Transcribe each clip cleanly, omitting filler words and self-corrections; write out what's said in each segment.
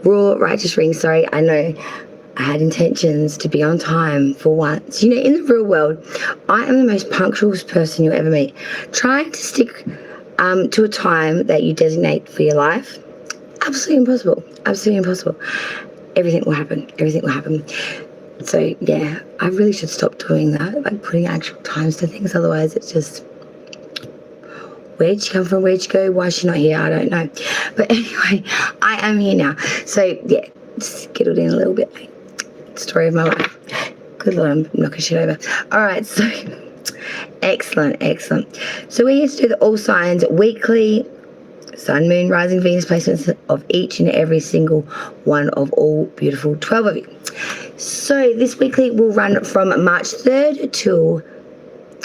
raw, righteous reading. Sorry, I know I had intentions to be on time for once. You know, in the real world, I am the most punctual person you'll ever meet. Trying to stick to a time that you designate for your life, absolutely impossible. Absolutely impossible. Everything will happen. Everything will happen. So, yeah, I really should stop doing that, like putting actual times to things. Otherwise, it's just, where'd she come from? Where'd she go? Why is she not here? I don't know. But anyway, I am here now. So, yeah, skittled in a little bit. Story of my life. Good Lord, I'm knocking shit over. All right, so excellent. So we're here to do the all signs weekly Sun, Moon, Rising, Venus placements of each and every single one of all beautiful 12 of you. So this weekly will run from March 3rd till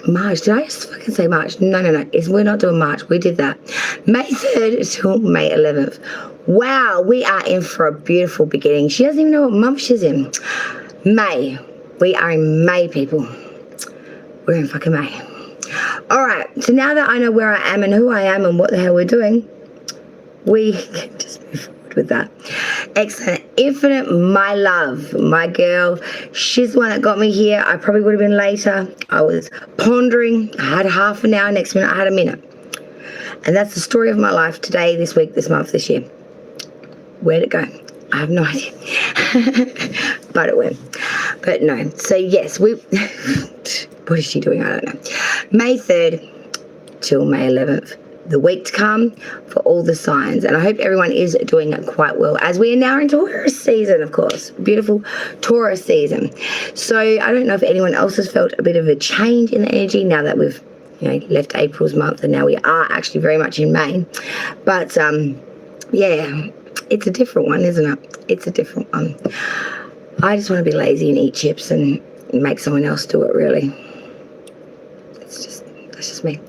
March. Did I just fucking say March? No. We're not doing March. We did that. May 3rd till May 11th. Wow, we are in for a beautiful beginning. She doesn't even know what month she's in. May. We are in May, people. We're in fucking May. All right, so now that I know where I am and who I am and what the hell we're doing, we can just move forward with that. Excellent. Infinite, my love, my girl. She's the one that got me here. I probably would have been later. I was pondering. I had half an hour. Next minute, I had a minute. And that's the story of my life today, this week, this month, this year. Where'd it go? I have no idea. But it went. But no. So, yes, what is she doing? I don't know. May 3rd till May 11th. The week to come for all the signs. And I hope everyone is doing it quite well, as we are now in Taurus season, of course. Beautiful Taurus season. So I don't know if anyone else has felt a bit of a change in the energy now that we've left April's month and now we are actually very much in May. But yeah, it's a different one, isn't it? It's a different one. I just want to be lazy and eat chips and make someone else do it, really. That's just me.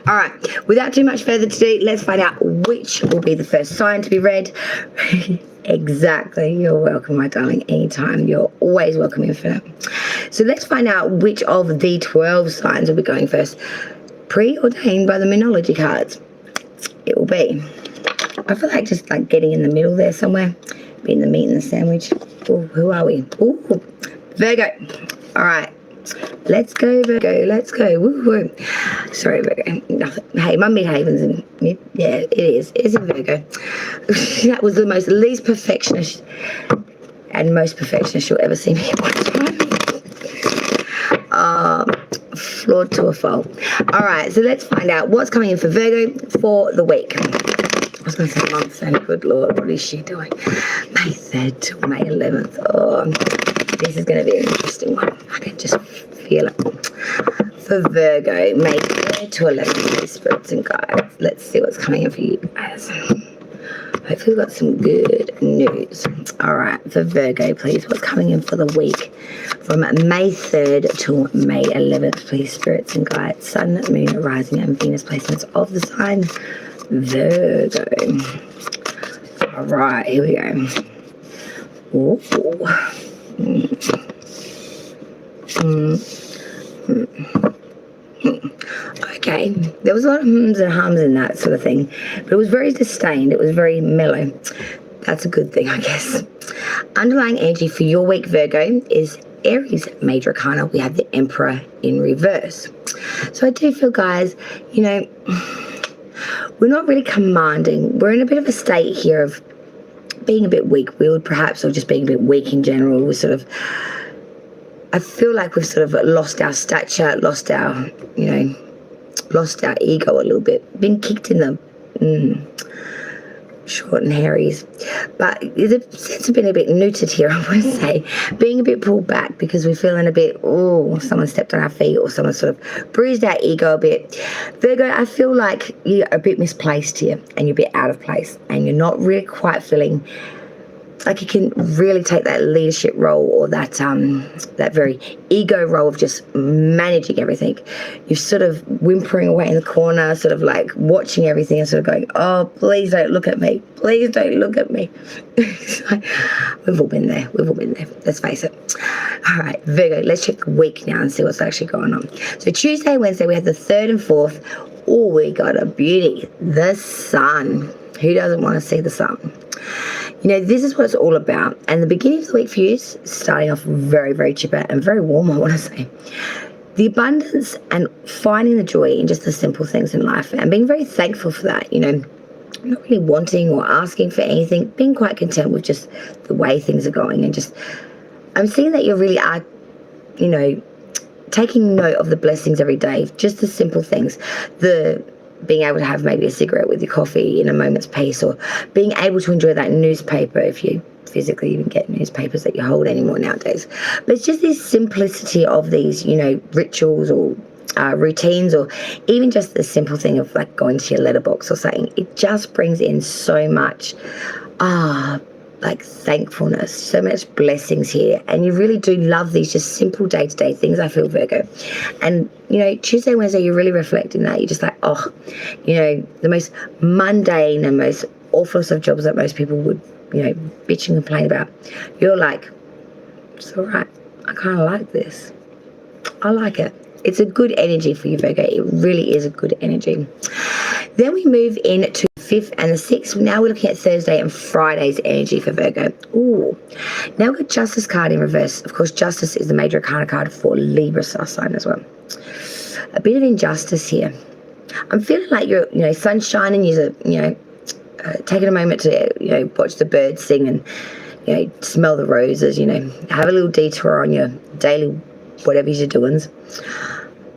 All right, without too much further ado, let's find out which will be the first sign to be read. Exactly. You're welcome, my darling. Anytime. You're always welcome, Infinite. So let's find out which of the 12 signs will be going first. Preordained by the Moonology cards. It will be. I feel like just like getting in the middle there somewhere. Being the meat in the sandwich. Ooh, who are we? Ooh, Virgo. All right. Let's go, Virgo. Let's go. Woo woo. Sorry, Virgo. Nothing. Hey, my mid-haven's in. Yeah, it is. It's in Virgo. That was the least perfectionist and most perfectionist you'll ever see me at one time. Flawed to a fault. All right, so let's find out what's coming in for Virgo for the week. I was going to say month, and good Lord, what is she doing? May 3rd to May 11th. Oh, this is going to be an interesting one. I can just feel it. For Virgo, May 3rd to 11th, spirits and guides. Let's see what's coming in for you guys. Hopefully we've got some good news. All right, for Virgo, please, what's coming in for the week? From May 3rd to May 11th, please, spirits and guides. Sun, Moon, Rising, and Venus placements of the sign Virgo. All right, here we go. Ooh. Okay, there was a lot of hums and hums in that sort of thing, but it was very sustained. It was very mellow. That's a good thing, I guess. Underlying energy for your week, Virgo, is Aries major arcana. We have the Emperor in reverse. So I do feel, guys, we're not really commanding. We're in a bit of a state here of being a bit weak-willed, perhaps, or just being a bit weak in general. We're sort of, I feel like we've sort of lost our stature, lost our ego a little bit, been kicked in the short and hairies. But the sense of being a bit neutered here, I would say, being a bit pulled back because we're feeling a bit, someone stepped on our feet or someone sort of bruised our ego a bit. Virgo, I feel like you're a bit misplaced here and you're a bit out of place and you're not really quite feeling like you can really take that leadership role or that very ego role of just managing everything. You're sort of whimpering away in the corner, sort of like watching everything and sort of going, oh, please don't look at me. Please don't look at me. We've all been there. We've all been there. Let's face it. All right, Virgo, let's check the week now and see what's actually going on. So Tuesday, Wednesday, we have the 3rd and 4th. Oh, we got a beauty. The sun. Who doesn't want to see the sun? You know, this is what it's all about. And the beginning of the week for you is starting off very, very chipper and very warm, I want to say. The abundance and finding the joy in just the simple things in life and being very thankful for that, you know, not really wanting or asking for anything, being quite content with just the way things are going. And just, I'm seeing that you really are, you know, taking note of the blessings every day, just the simple things, the being able to have maybe a cigarette with your coffee in a moment's peace, or being able to enjoy that newspaper if you physically even get newspapers that you hold anymore nowadays. But it's just this simplicity of these, you know, rituals or routines, or even just the simple thing of like going to your letterbox or something. It just brings in so much like thankfulness, so much blessings here. And you really do love these just simple day-to-day things, I feel, Virgo. And, you know, Tuesday, Wednesday, you're really reflecting that. You're just like, oh, you know, the most mundane and most awfulest of jobs that most people would, you know, bitch and complain about. You're like, it's all right. I kind of like this. I like it. It's a good energy for you, Virgo. It really is a good energy. Then we move into 5th and the 6th. Now we're looking at Thursday and Friday's energy for Virgo. Ooh. Now we've got Justice card in reverse. Of course, Justice is the major arcana card for Libra star sign as well. A bit of injustice here. I'm feeling like you're, you know, sun's shining. You're, you know, taking a moment to, you know, watch the birds sing and, you know, smell the roses, you know, have a little detour on your daily whatever you're doing.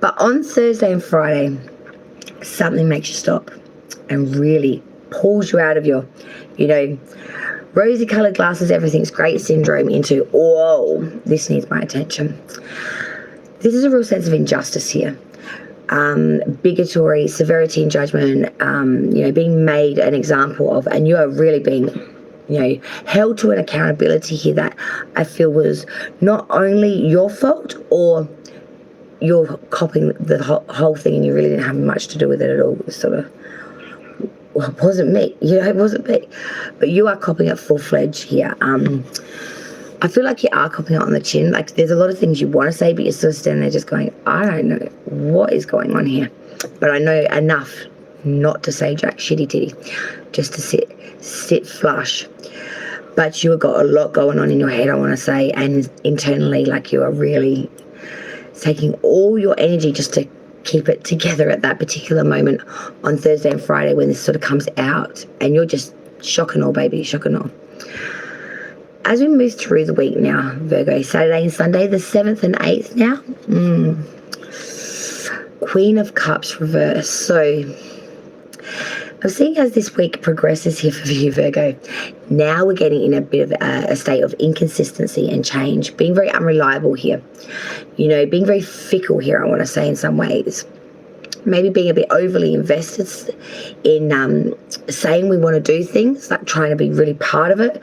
But on Thursday and Friday, something makes you stop and really pulls you out of your, you know, rosy coloured glasses, everything's great syndrome into, whoa, this needs my attention. This is a real sense of injustice here. Bigotry, severity in judgment, you know, being made an example of, and you are really being, you know, held to an accountability here that I feel was not only your fault, or you're copying the whole thing and you really didn't have much to do with it at all. It was sort of, well, it wasn't me, you know, it wasn't me. But you are copying it full-fledged here. I feel like you are copying it on the chin. Like, there's a lot of things you want to say, but you're still standing there just going, I don't know what is going on here. But I know enough not to say jack shitty titty, just to sit flush. But you have got a lot going on in your head, I want to say, and internally, like, you are really taking all your energy just to keep it together at that particular moment on Thursday and Friday when this sort of comes out, and you're just shock and all, baby, shock and all. As we move through the week now, Virgo, Saturday and Sunday, the 7th and 8th now, Queen of Cups reverse. So I'm seeing as this week progresses here for you, Virgo, now we're getting in a bit of a state of inconsistency and change, being very unreliable here, you know, being very fickle here, I want to say, in some ways. Maybe being a bit overly invested in saying we want to do things, like trying to be really part of it.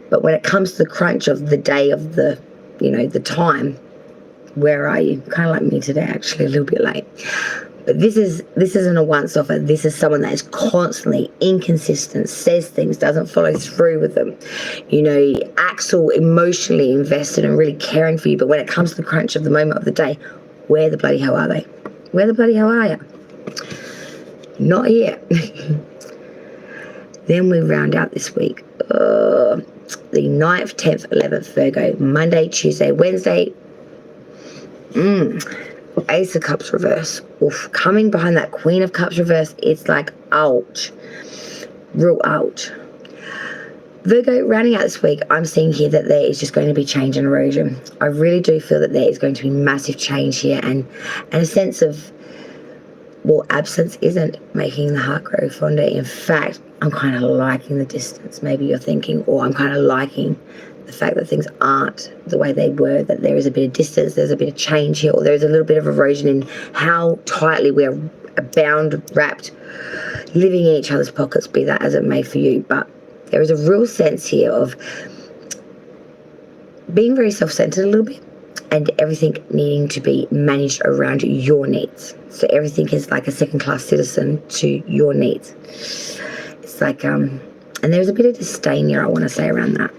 But when it comes to the crunch of the day, of the, you know, the time, where are you? Kind of like me today, actually, a little bit late. But this isn't a once-offer. This is someone that is constantly inconsistent, says things, doesn't follow through with them. You know, acts all emotionally invested and really caring for you. But when it comes to the crunch of the moment of the day, where the bloody hell are they? Where the bloody hell are you? Not here. Then we round out this week. The 9th, 10th, 11th, Virgo, Monday, Tuesday, Wednesday. Ace of Cups reverse. Oof, coming behind that Queen of Cups reverse, it's like, ouch. Real ouch. Virgo, rounding out this week, I'm seeing here that there is just going to be change and erosion. I really do feel that there is going to be massive change here, and a sense of, well, absence isn't making the heart grow fonder. In fact, I'm kind of liking the distance, maybe you're thinking, or I'm kind of liking the fact that things aren't the way they were, that there is a bit of distance, there's a bit of change here, or there's a little bit of erosion in how tightly we are bound, wrapped, living in each other's pockets, be that as it may for you. But there is a real sense here of being very self-centered a little bit, and everything needing to be managed around your needs. So everything is like a second-class citizen to your needs. It's like, and there's a bit of disdain here, I want to say, around that.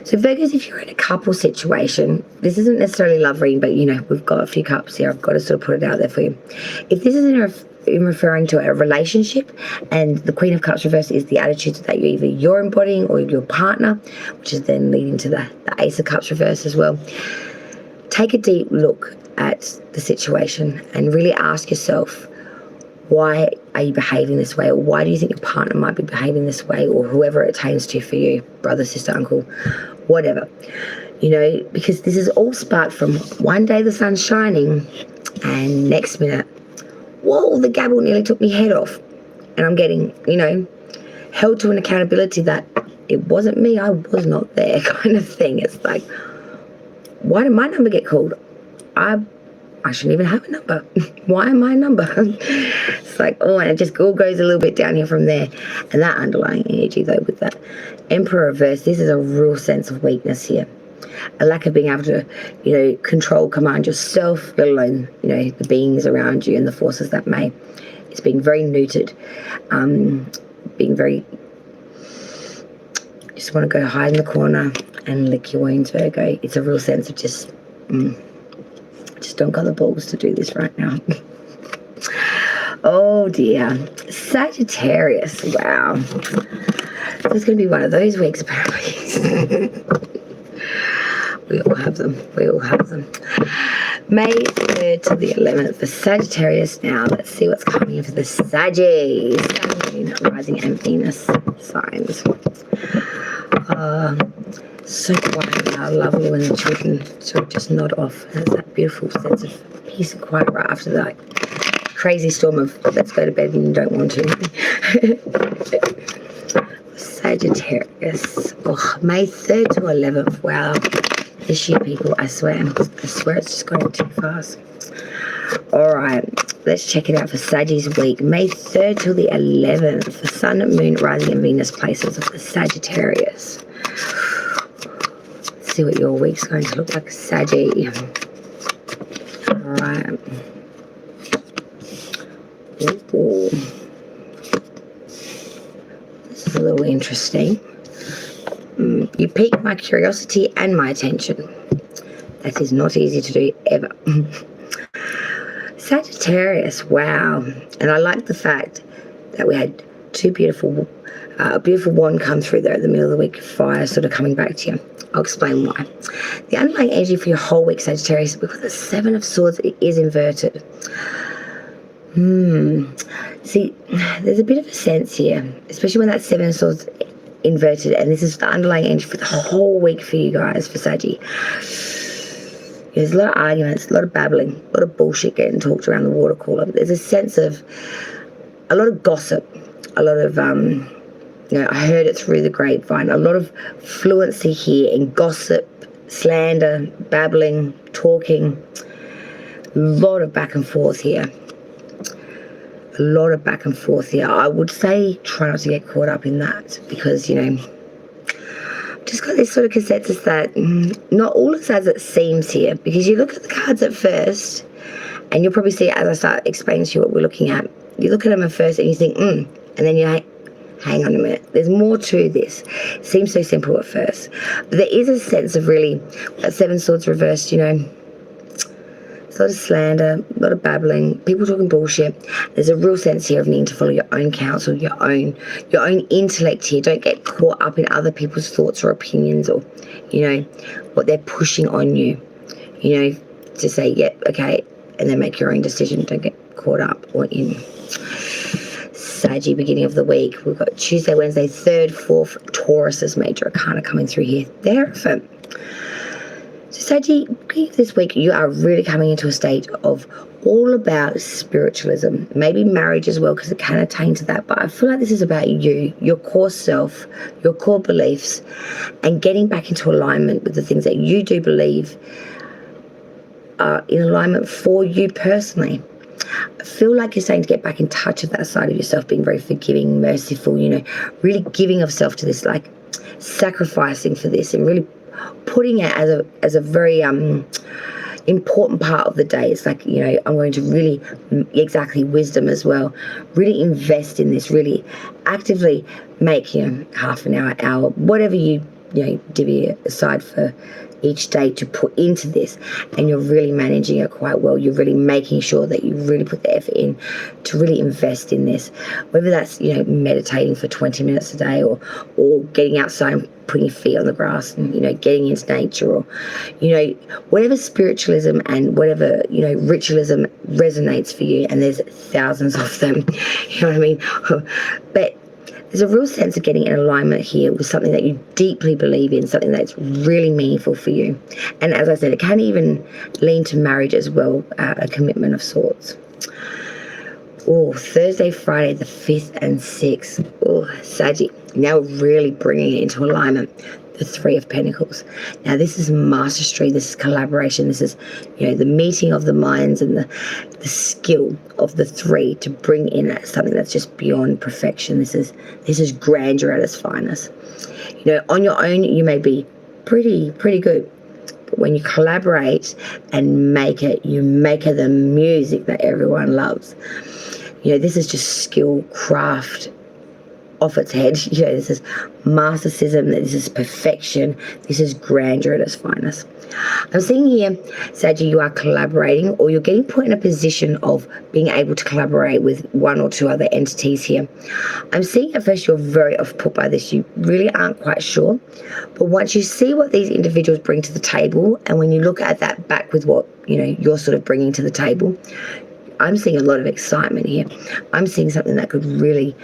So Virgos, if you're in a couple situation, this isn't necessarily love reading, but, you know, we've got a few cups here. I've got to sort of put it out there for you. If this is in a in referring to a relationship, and the Queen of Cups reversed is the attitude that you're embodying or your partner, which is then leading to the Ace of Cups reverse as well. Take a deep look at the situation and really ask yourself, why are you behaving this way? Or why do you think your partner might be behaving this way? Or whoever it pertains to for you, brother, sister, uncle, whatever. You know, because this is all sparked from one day the sun's shining and next minute, whoa, the gabble nearly took me head off. And I'm getting, you know, held to an accountability that it wasn't me, I was not there kind of thing. It's like, why did my number get called? I shouldn't even have a number. Why my number? It's like, oh, and it just all goes a little bit down here from there. And that underlying energy, though, with that Emperor reverse, this is a real sense of weakness here. A lack of being able to, you know, control, command yourself, let alone, you know, the beings around you and the forces that may. It's being very neutered, being very, just want to go hide in the corner and lick your wounds, Virgo. It's a real sense of just don't got the balls to do this right now. Oh dear. Sagittarius, wow. It's going to be one of those weeks apparently. We all have them. We all have them. May 3rd to the 11th for Sagittarius. Now, let's see what's coming for the Saggies. Rising and Venus signs. So quiet now. Lovely when the children sort of just nod off. There's that beautiful sense of peace and quiet right after that crazy storm of let's go to bed and you don't want to. Sagittarius. Oh, May 3rd to 11th. Wow. This year, people, I swear it's just going too fast. All right, let's check it out for Saggies week. May 3rd till the 11th for Sun, Moon, Rising and Venus places of the Sagittarius. Let's see what your week's going to look like, Saggy. All right. Ooh. This is a little interesting. You pique my curiosity and my attention. That is not easy to do ever. Sagittarius, wow. And I like the fact that we had two beautiful, a beautiful one come through there at the middle of the week, fire sort of coming back to you. I'll explain why. The underlying energy for your whole week, Sagittarius, because the Seven of Swords is inverted. See, there's a bit of a sense here, especially when that Seven of Swords inverted, and this is the underlying energy for the whole week for you guys, for Saggy. There's a lot of arguments, a lot of babbling, a lot of bullshit getting talked around the water cooler. There's a sense of a lot of gossip, a lot of, you know, I heard it through the grapevine, a lot of fluency here in gossip, slander, babbling, talking, a lot of back and forth here. A lot of back and forth here. I would say try not to get caught up in that because, you know, just got this sort of consensus that not all is as it seems here, because you look at the cards at first and you'll probably see as I start explaining to you what we're looking at. You look at them at first and you think, and then you hang on a minute. There's more to this. It seems so simple at first. But there is a sense of really, that Seven Swords reversed, you know, a lot of slander, a lot of babbling, people talking bullshit. There's a real sense here of needing to follow your own counsel, your own intellect here. Don't get caught up in other people's thoughts or opinions or, you know, what they're pushing on you. You know, to say, yeah, okay, and then make your own decision. Don't get caught up or in. Saggy, beginning of the week. We've got Tuesday, Wednesday, 3rd, 4th, Taurus's major arcana coming through here. Therefore, so Saggy, this week you are really coming into a state of all about spiritualism, maybe marriage as well, because it can attain to that. But I feel like this is about you, your core self, your core beliefs, and getting back into alignment with the things that you do believe are in alignment for you personally. I feel like you're saying to get back in touch with that side of yourself, being very forgiving, merciful, you know, really giving of self to this, like sacrificing for this and really putting it as a very important part of the day. It's like, you know, I'm going to really, exactly, wisdom as well, really invest in this, really actively make, you know, half an hour, whatever you divvy aside for each day to put into this, and you're really managing it quite well. You're really making sure that you really put the effort in to really invest in this, whether that's meditating for 20 minutes a day, or getting outside and putting your feet on the grass and getting into nature, or whatever spiritualism and whatever ritualism resonates for you, and there's thousands of them. You know what I mean? But there's a real sense of getting in alignment here with something that you deeply believe in, something that's really meaningful for you. And as I said, it can even lean to marriage as well, a commitment of sorts. Oh, Thursday, Friday, the 5th and 6th. Oh, Saggy. Now really bringing it into alignment. The 3 of Pentacles. Now this is mastery, this is collaboration, this is the meeting of the minds and the skill of the 3 to bring in something that's just beyond perfection. This is grandeur at its finest. On your own you may be pretty good, but when you collaborate and make it the music that everyone loves. This is just skill, craft off its head. This is mastercism, this is perfection, this is grandeur at its finest. I'm seeing here, Saggy, you are collaborating, or you're getting put in a position of being able to collaborate with 1 or 2 other entities here. I'm seeing at first you're very off put by this, you really aren't quite sure, but once you see what these individuals bring to the table, and when you look at that back with what you're sort of bringing to the table, I'm seeing a lot of excitement here. I'm seeing something that could really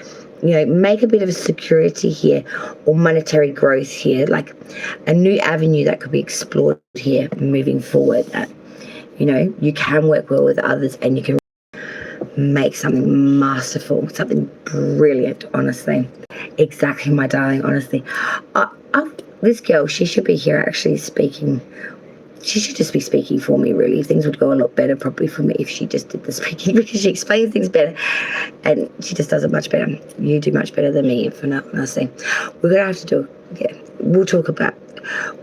make a bit of a security here, or monetary growth here, like a new avenue that could be explored here moving forward, that you can work well with others and you can make something masterful, something brilliant. Honestly, exactly, my darling. Honestly, this girl, she should be here actually speaking. She should just be speaking for me, really. Things would go a lot better probably for me if she just did the speaking, because she explains things better and she just does it much better. You do much better than me, for now, honestly. We're going to have to do, we'll talk about,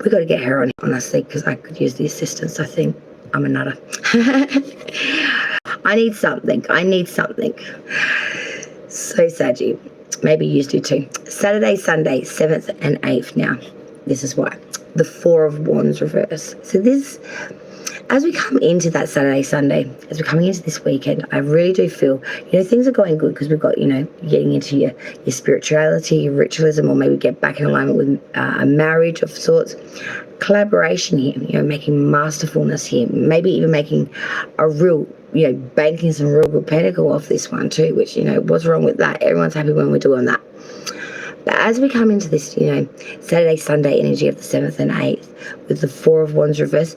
we've got to get her on, honestly, because I could use the assistance. I think I'm a nutter. I need something. So, Saggy, maybe you do too. Saturday, Sunday, 7th and 8th now. This is why. The 4 of Wands reverse. So this, as we come into that Saturday, Sunday, as we're coming into this weekend, I really do feel, things are going good, because we've got, getting into your spirituality, your ritualism, or maybe get back in alignment with a marriage of sorts. Collaboration here, making masterfulness here, maybe even making a real, banking some real good pentacle off this one too, which, what's wrong with that? Everyone's happy when we're doing that. But as we come into this, Saturday, Sunday energy of the 7th and 8th with the 4 of Wands reverse,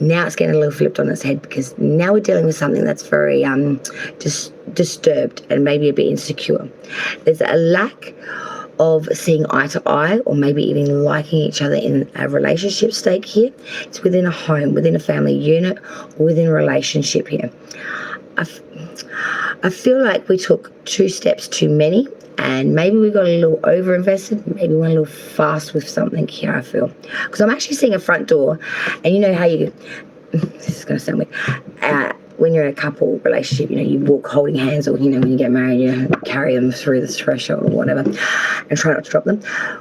now it's getting a little flipped on its head, because now we're dealing with something that's very disturbed and maybe a bit insecure. There's a lack of seeing eye to eye, or maybe even liking each other in a relationship state here. It's within a home, within a family unit, or within a relationship here. I feel like we took 2 steps too many, and maybe we got a little over-invested, maybe went a little fast with something here, I feel. Because I'm actually seeing a front door, and how you, this is going to sound weird, when you're in a couple relationship, you walk holding hands, or, when you get married, carry them through the threshold or whatever, and try not to drop them.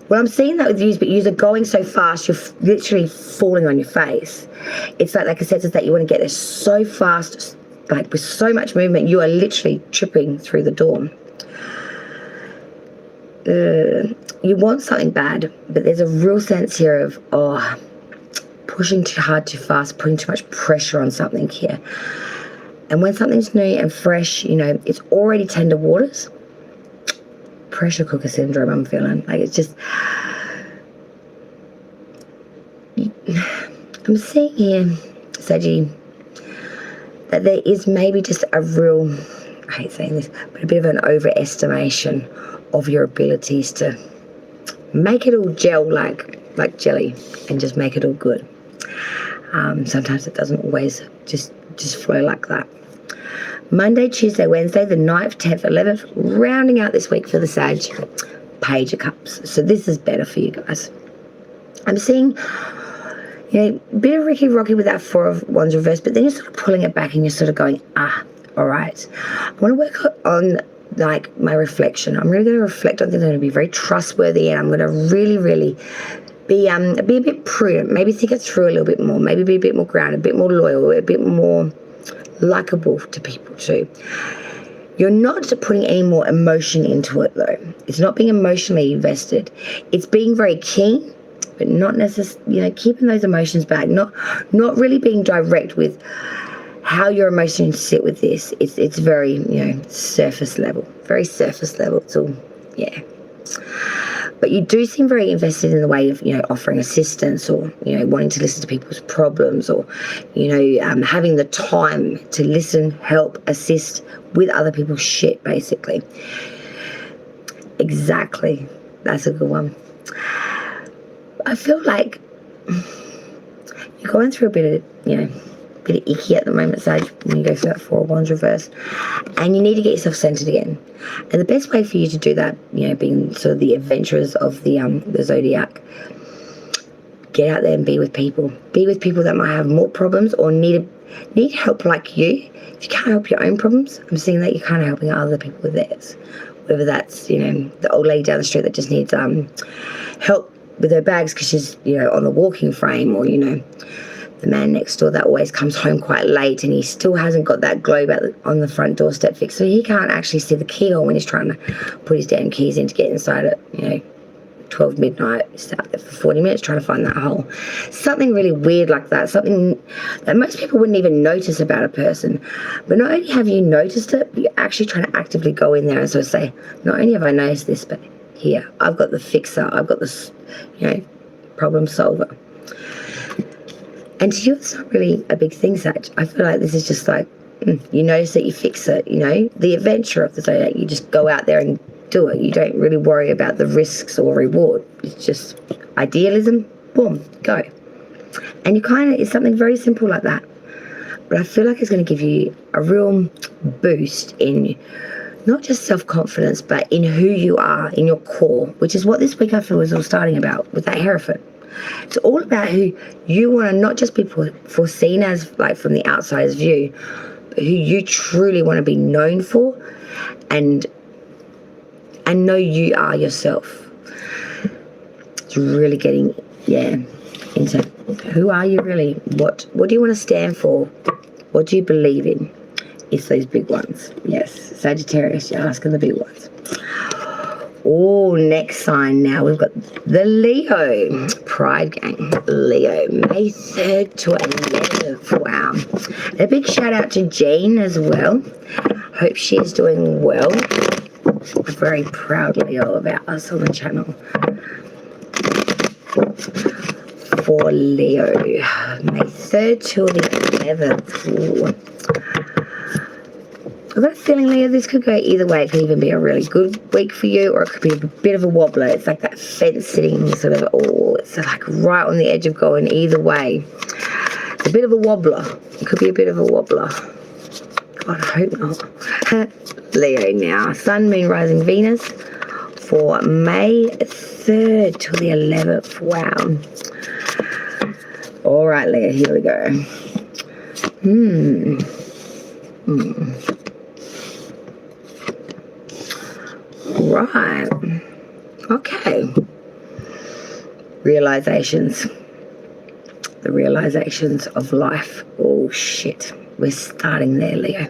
Well, I'm seeing that with you, but you're going so fast, you're literally falling on your face. It's like a consensus that you want to get there so fast, like with so much movement, you are literally tripping through the door. You want something bad, but there's a real sense here of pushing too hard, too fast, putting too much pressure on something here. And when something's new and fresh, it's already tender waters. Pressure cooker syndrome, I'm feeling. Like, it's just, I'm seeing here, Saggy, that there is maybe just a real, I hate saying this, but a bit of an overestimation of your abilities to make it all gel like jelly, and just make it all good. Sometimes it doesn't always just flow like that. Monday, Tuesday, Wednesday, the 9th, 10th, 11th, rounding out this week for the Sag, Page of Cups. So this is better for you guys. I'm seeing, a bit of Ricky Rocky with that 4 of Wands reverse, but then you're sort of pulling it back and you're sort of going, all right. I want to work on my reflection. I'm really going to reflect on things. I'm going to be very trustworthy, and I'm going to really, really be a bit prudent. Maybe think it through a little bit more. Maybe be a bit more grounded, a bit more loyal, a bit more likable to people too. You're not putting any more emotion into it though. It's not being emotionally invested. It's being very keen, but not necessarily, keeping those emotions back. Not really being direct with how your emotions sit with this. It's very, surface level. Very surface level. It's all, yeah. But you do seem very invested in the way of, offering assistance or, wanting to listen to people's problems or, having the time to listen, help, assist with other people's shit, basically. Exactly. That's a good one. I feel like you're going through a bit of icky at the moment, Sag, when you go through that Four of Wands reverse. And you need to get yourself centered again. And the best way for you to do that, being sort of the adventurers of the zodiac, get out there and be with people. Be with people that might have more problems or need help like you. If you can't help your own problems, I'm seeing that you're kind of helping other people with theirs. Whether that's, the old lady down the street that just needs help with her bags because she's, on the walking frame, or, the man next door that always comes home quite late and he still hasn't got that globe on the front doorstep fixed, so he can't actually see the key on when he's trying to put his damn keys in to get inside at 12 midnight. He's out there for 40 minutes trying to find that hole. Something really weird like that, something that most people wouldn't even notice about a person. But not only have you noticed it, but you're actually trying to actively go in there and sort of say, not only have I noticed this, but here, I've got the fixer, I've got this, problem solver. And to you, it's not really a big thing, Sag. I feel like this is just like, you notice that you fix it, the adventure of the zodiac. You just go out there and do it. You don't really worry about the risks or reward. It's just idealism, boom, go. And it's something very simple like that. But I feel like it's going to give you a real boost in not just self-confidence, but in who you are, in your core, which is what this week I feel is all starting about with that Hierophant. It's all about who you want to not just be foreseen as, like, from the outsider's view, but who you truly want to be known for and know you are yourself. It's really getting, into who are you really? What do you want to stand for? What do you believe in? It's those big ones. Yes, Sagittarius, you're asking the big ones. Oh, next sign now. We've got the Leo. Pride gang. Leo. May 3rd to 11th. Wow. And a big shout out to Jane as well. Hope she is doing well. A very proud Leo about us on the channel. For Leo. May 3rd to the 11th. Ooh. I've got a feeling, Leo, this could go either way. It could even be a really good week for you, or it could be a bit of a wobbler. It's like that fence sitting sort of, it's like right on the edge of going either way. It's a bit of a wobbler. It could be a bit of a wobbler. God, I hope not. Leo now. Sun, Moon, Rising, Venus for May 3rd to the 11th. Wow. All right, Leo, here we go. Right. Okay. Realizations. The realizations of life. Oh, shit. We're starting there, Leo.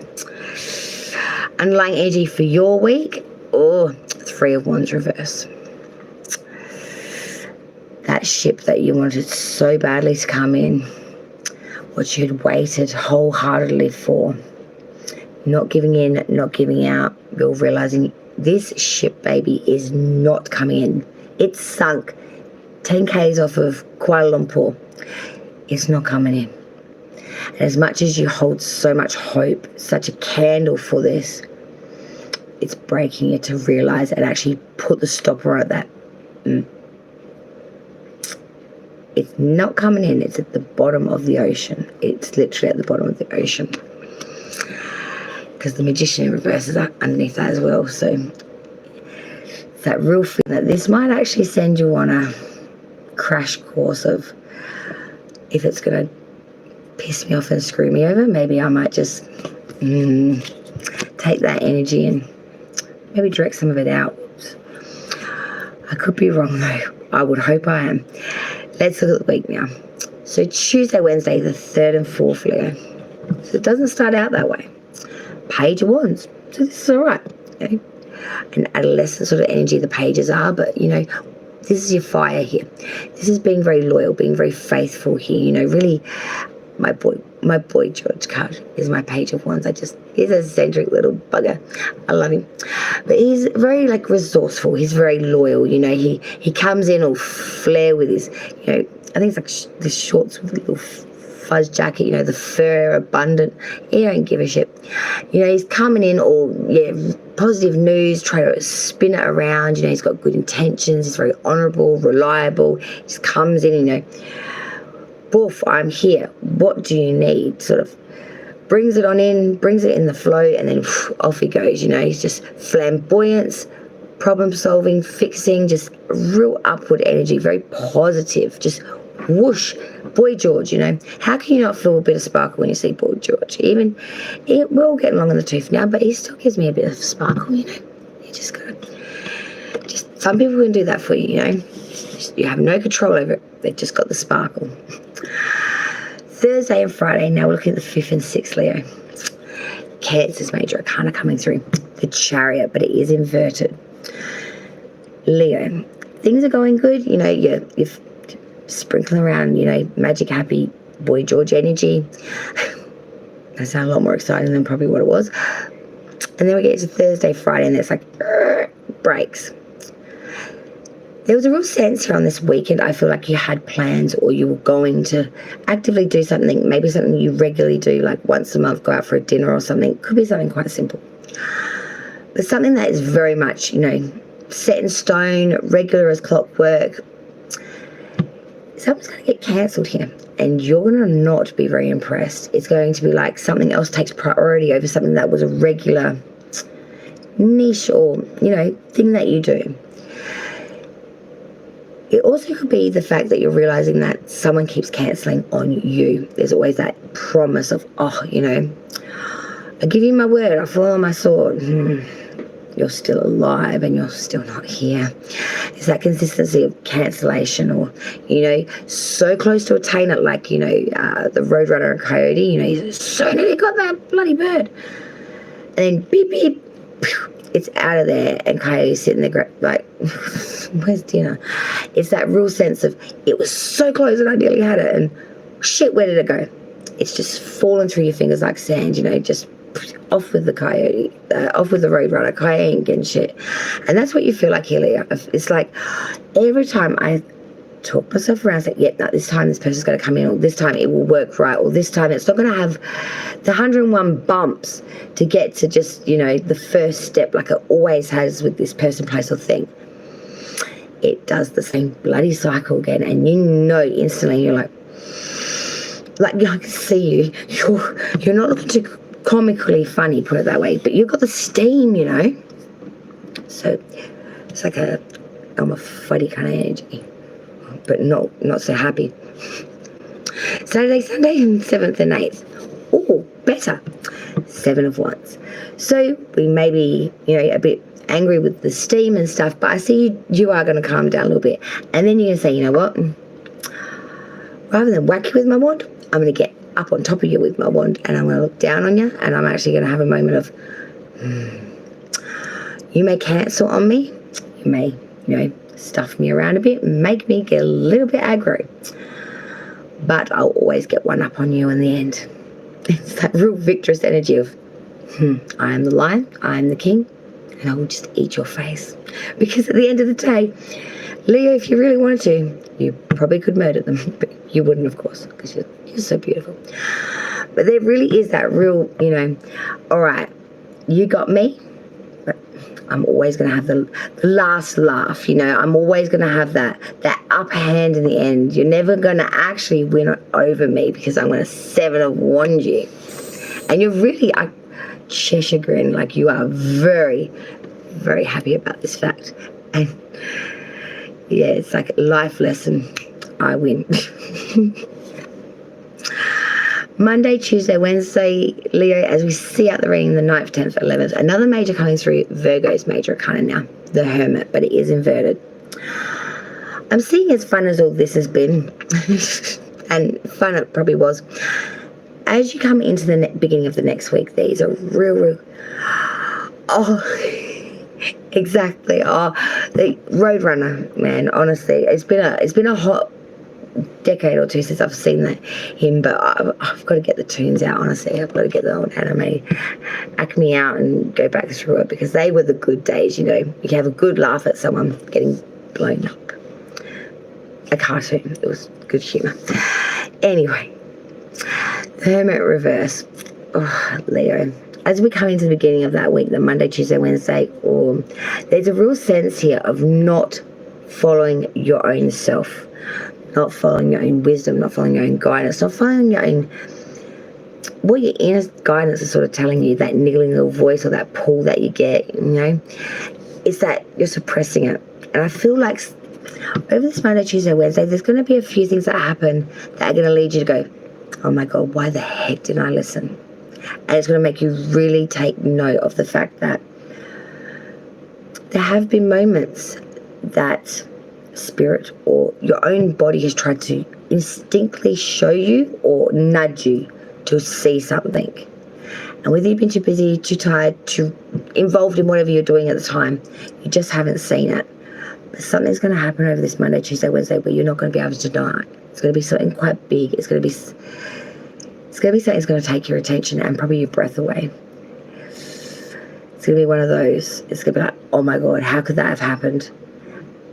Underlying energy for your week. Oh, 3 of Wands reverse. That ship that you wanted so badly to come in. What you had waited wholeheartedly for. Not giving in, not giving out. You're realizing this ship, baby, is not coming in. It's sunk 10 k's off of Kuala Lumpur. It's not coming in. And as much as you hold so much hope, such a candle for this, it's breaking you to realize and actually put the stopper at that. It's not coming in. It's at the bottom of the ocean. It's literally at the bottom of the ocean. Because the Magician in reverse is underneath that as well. So it's that real feeling that this might actually send you on a crash course of, if it's going to piss me off and screw me over, maybe I might just take that energy and maybe direct some of it out. I could be wrong though. I would hope I am. Let's look at the week now. So Tuesday, Wednesday, the 3rd and 4th, Leo. So it doesn't start out that way. Page of Wands. So this is all right. Okay? An adolescent sort of energy the pages are, but, you know, this is your fire here. This is being very loyal, being very faithful here. You know, really, my boy George card is my Page of Wands. He's a eccentric little bugger. I love him. But he's very, like, resourceful. He's very loyal. You know, he comes in all flare with his, you know, I think it's like the shorts with a little fuzz jacket, you know, the fur abundant. He don't give a shit. You know, he's coming in all, positive news, trying to spin it around. You know, he's got good intentions. He's very honourable, reliable. He just comes in, you know, boof, I'm here. What do you need? Sort of brings it on in, brings it in the flow, and then off he goes. You know, he's just flamboyance, problem solving, fixing, just real upward energy, very positive, just whoosh. Boy George, you know, how can you not feel a bit of sparkle when you see Boy George? We're all getting long in the tooth now, but he still gives me a bit of sparkle, you know. You just gotta, some people can do that for you, you know. You have no control over it. They've just got the sparkle. Thursday and Friday, now we're looking at the 5th and 6th, Leo. Cancer's major arcana coming through. The Chariot, but it is inverted. Leo, things are going good. You know, you're sprinkling around, you know, magic happy Boy George energy. That sounds a lot more exciting than probably what it was. And then we get to Thursday, Friday, and it's like breaks. There was a real sense here on this weekend, I feel like you had plans, or you were going to actively do something, maybe something you regularly do, like once a month, go out for a dinner or something. Could be something quite simple. But something that is very much, you know, set in stone, regular as clockwork. Something's going to get cancelled here, and you're going to not be very impressed. It's going to be like something else takes priority over something that was a regular niche or, you know, thing that you do. It also could be the fact that you're realizing that someone keeps cancelling on you. There's always that promise of, oh, you know, I give you my word, I fall on my sword. You're still alive and you're still not here. It's that consistency of cancellation, or, you know, so close to attain it, like, you know, the Roadrunner and Coyote, you know, he's so nearly got that bloody bird. And then beep, beep, it's out of there, and Coyote's sitting there like, where's dinner? It's that real sense of, it was so close and I nearly had it, and shit, where did it go? It's just fallen through your fingers like sand, you know, just off with the Coyote, off with the Roadrunner. Coyote ain't getting shit. And that's what you feel like here, Leo. It's like every time I talk myself around, say, yep, no, this time this person's going to come in, or this time it will work right, or this time it's not going to have the 101 bumps to get to just, you know, the first step like it always has with this person, place, or thing. It does the same bloody cycle again, and you know instantly, you're like I can see you're not looking too comically funny, put it that way, but you've got the steam, you know. So it's like a funny kind of energy, but not so happy. Saturday, Sunday, 7th and 8th. Oh, better. 7 of Wands. So we may be, you know, a bit angry with the steam and stuff, but I see you are going to calm down a little bit, and then you're going to say, you know what, rather than whack you with my wand, I'm going to get up on top of you with my wand, and I'm going to look down on you, and I'm actually going to have a moment of, you may cancel on me, you may, you know, stuff me around a bit, make me get a little bit aggro, but I'll always get one up on you in the end. It's that real victorious energy of, I am the lion, I am the king, and I will just eat your face. Because at the end of the day, Leo, if you really wanted to, you probably could murder them, but you wouldn't, of course, because you're so beautiful. But there really is that real, you know, all right, you got me, but I'm always going to have the last laugh, you know. I'm always going to have that upper hand in the end. You're never going to actually win over me, because I'm going to 7 of Wands you. And you're really, Cheshire grin, like you are very, very happy about this fact. And yeah, it's like a life lesson. I win. Monday, Tuesday, Wednesday, Leo, as we see out the reading, the 9th, 10th, 11th, another major coming through, Virgo's major arcana now, the Hermit, but it is inverted. I'm seeing as fun as all this has been, and fun it probably was, as you come into the beginning of the next week, these are real, exactly. The Roadrunner, man, honestly, it's been a hot decade or two since I've seen him, but I've got to get the tunes out, honestly. I've got to get the old Acme out and go back through it, because they were the good days, you can have a good laugh at someone getting blown up. A cartoon, it was good humour. Anyway, the Hermit reverse. Leo. As we come into the beginning of that week, the Monday, Tuesday, Wednesday, there's a real sense here of not following your own self, not following your own wisdom, not following your own guidance, not following your own, what your inner guidance is sort of telling you, that niggling little voice or that pull that you get, it's that you're suppressing it. And I feel like over this Monday, Tuesday, Wednesday, there's going to be a few things that happen that are going to lead you to go, oh my God, why the heck didn't I listen? And it's going to make you really take note of the fact that there have been moments that spirit or your own body has tried to instinctively show you or nudge you to see something. And whether you've been too busy, too tired, too involved in whatever you're doing at the time, you just haven't seen it. But something's going to happen over this Monday, Tuesday, Wednesday where you're not going to be able to deny it. It's going to be something quite big. It's going to be something that's going to take your attention and probably your breath away. It's going to be one of those. It's going to be like, oh my God, how could that have happened?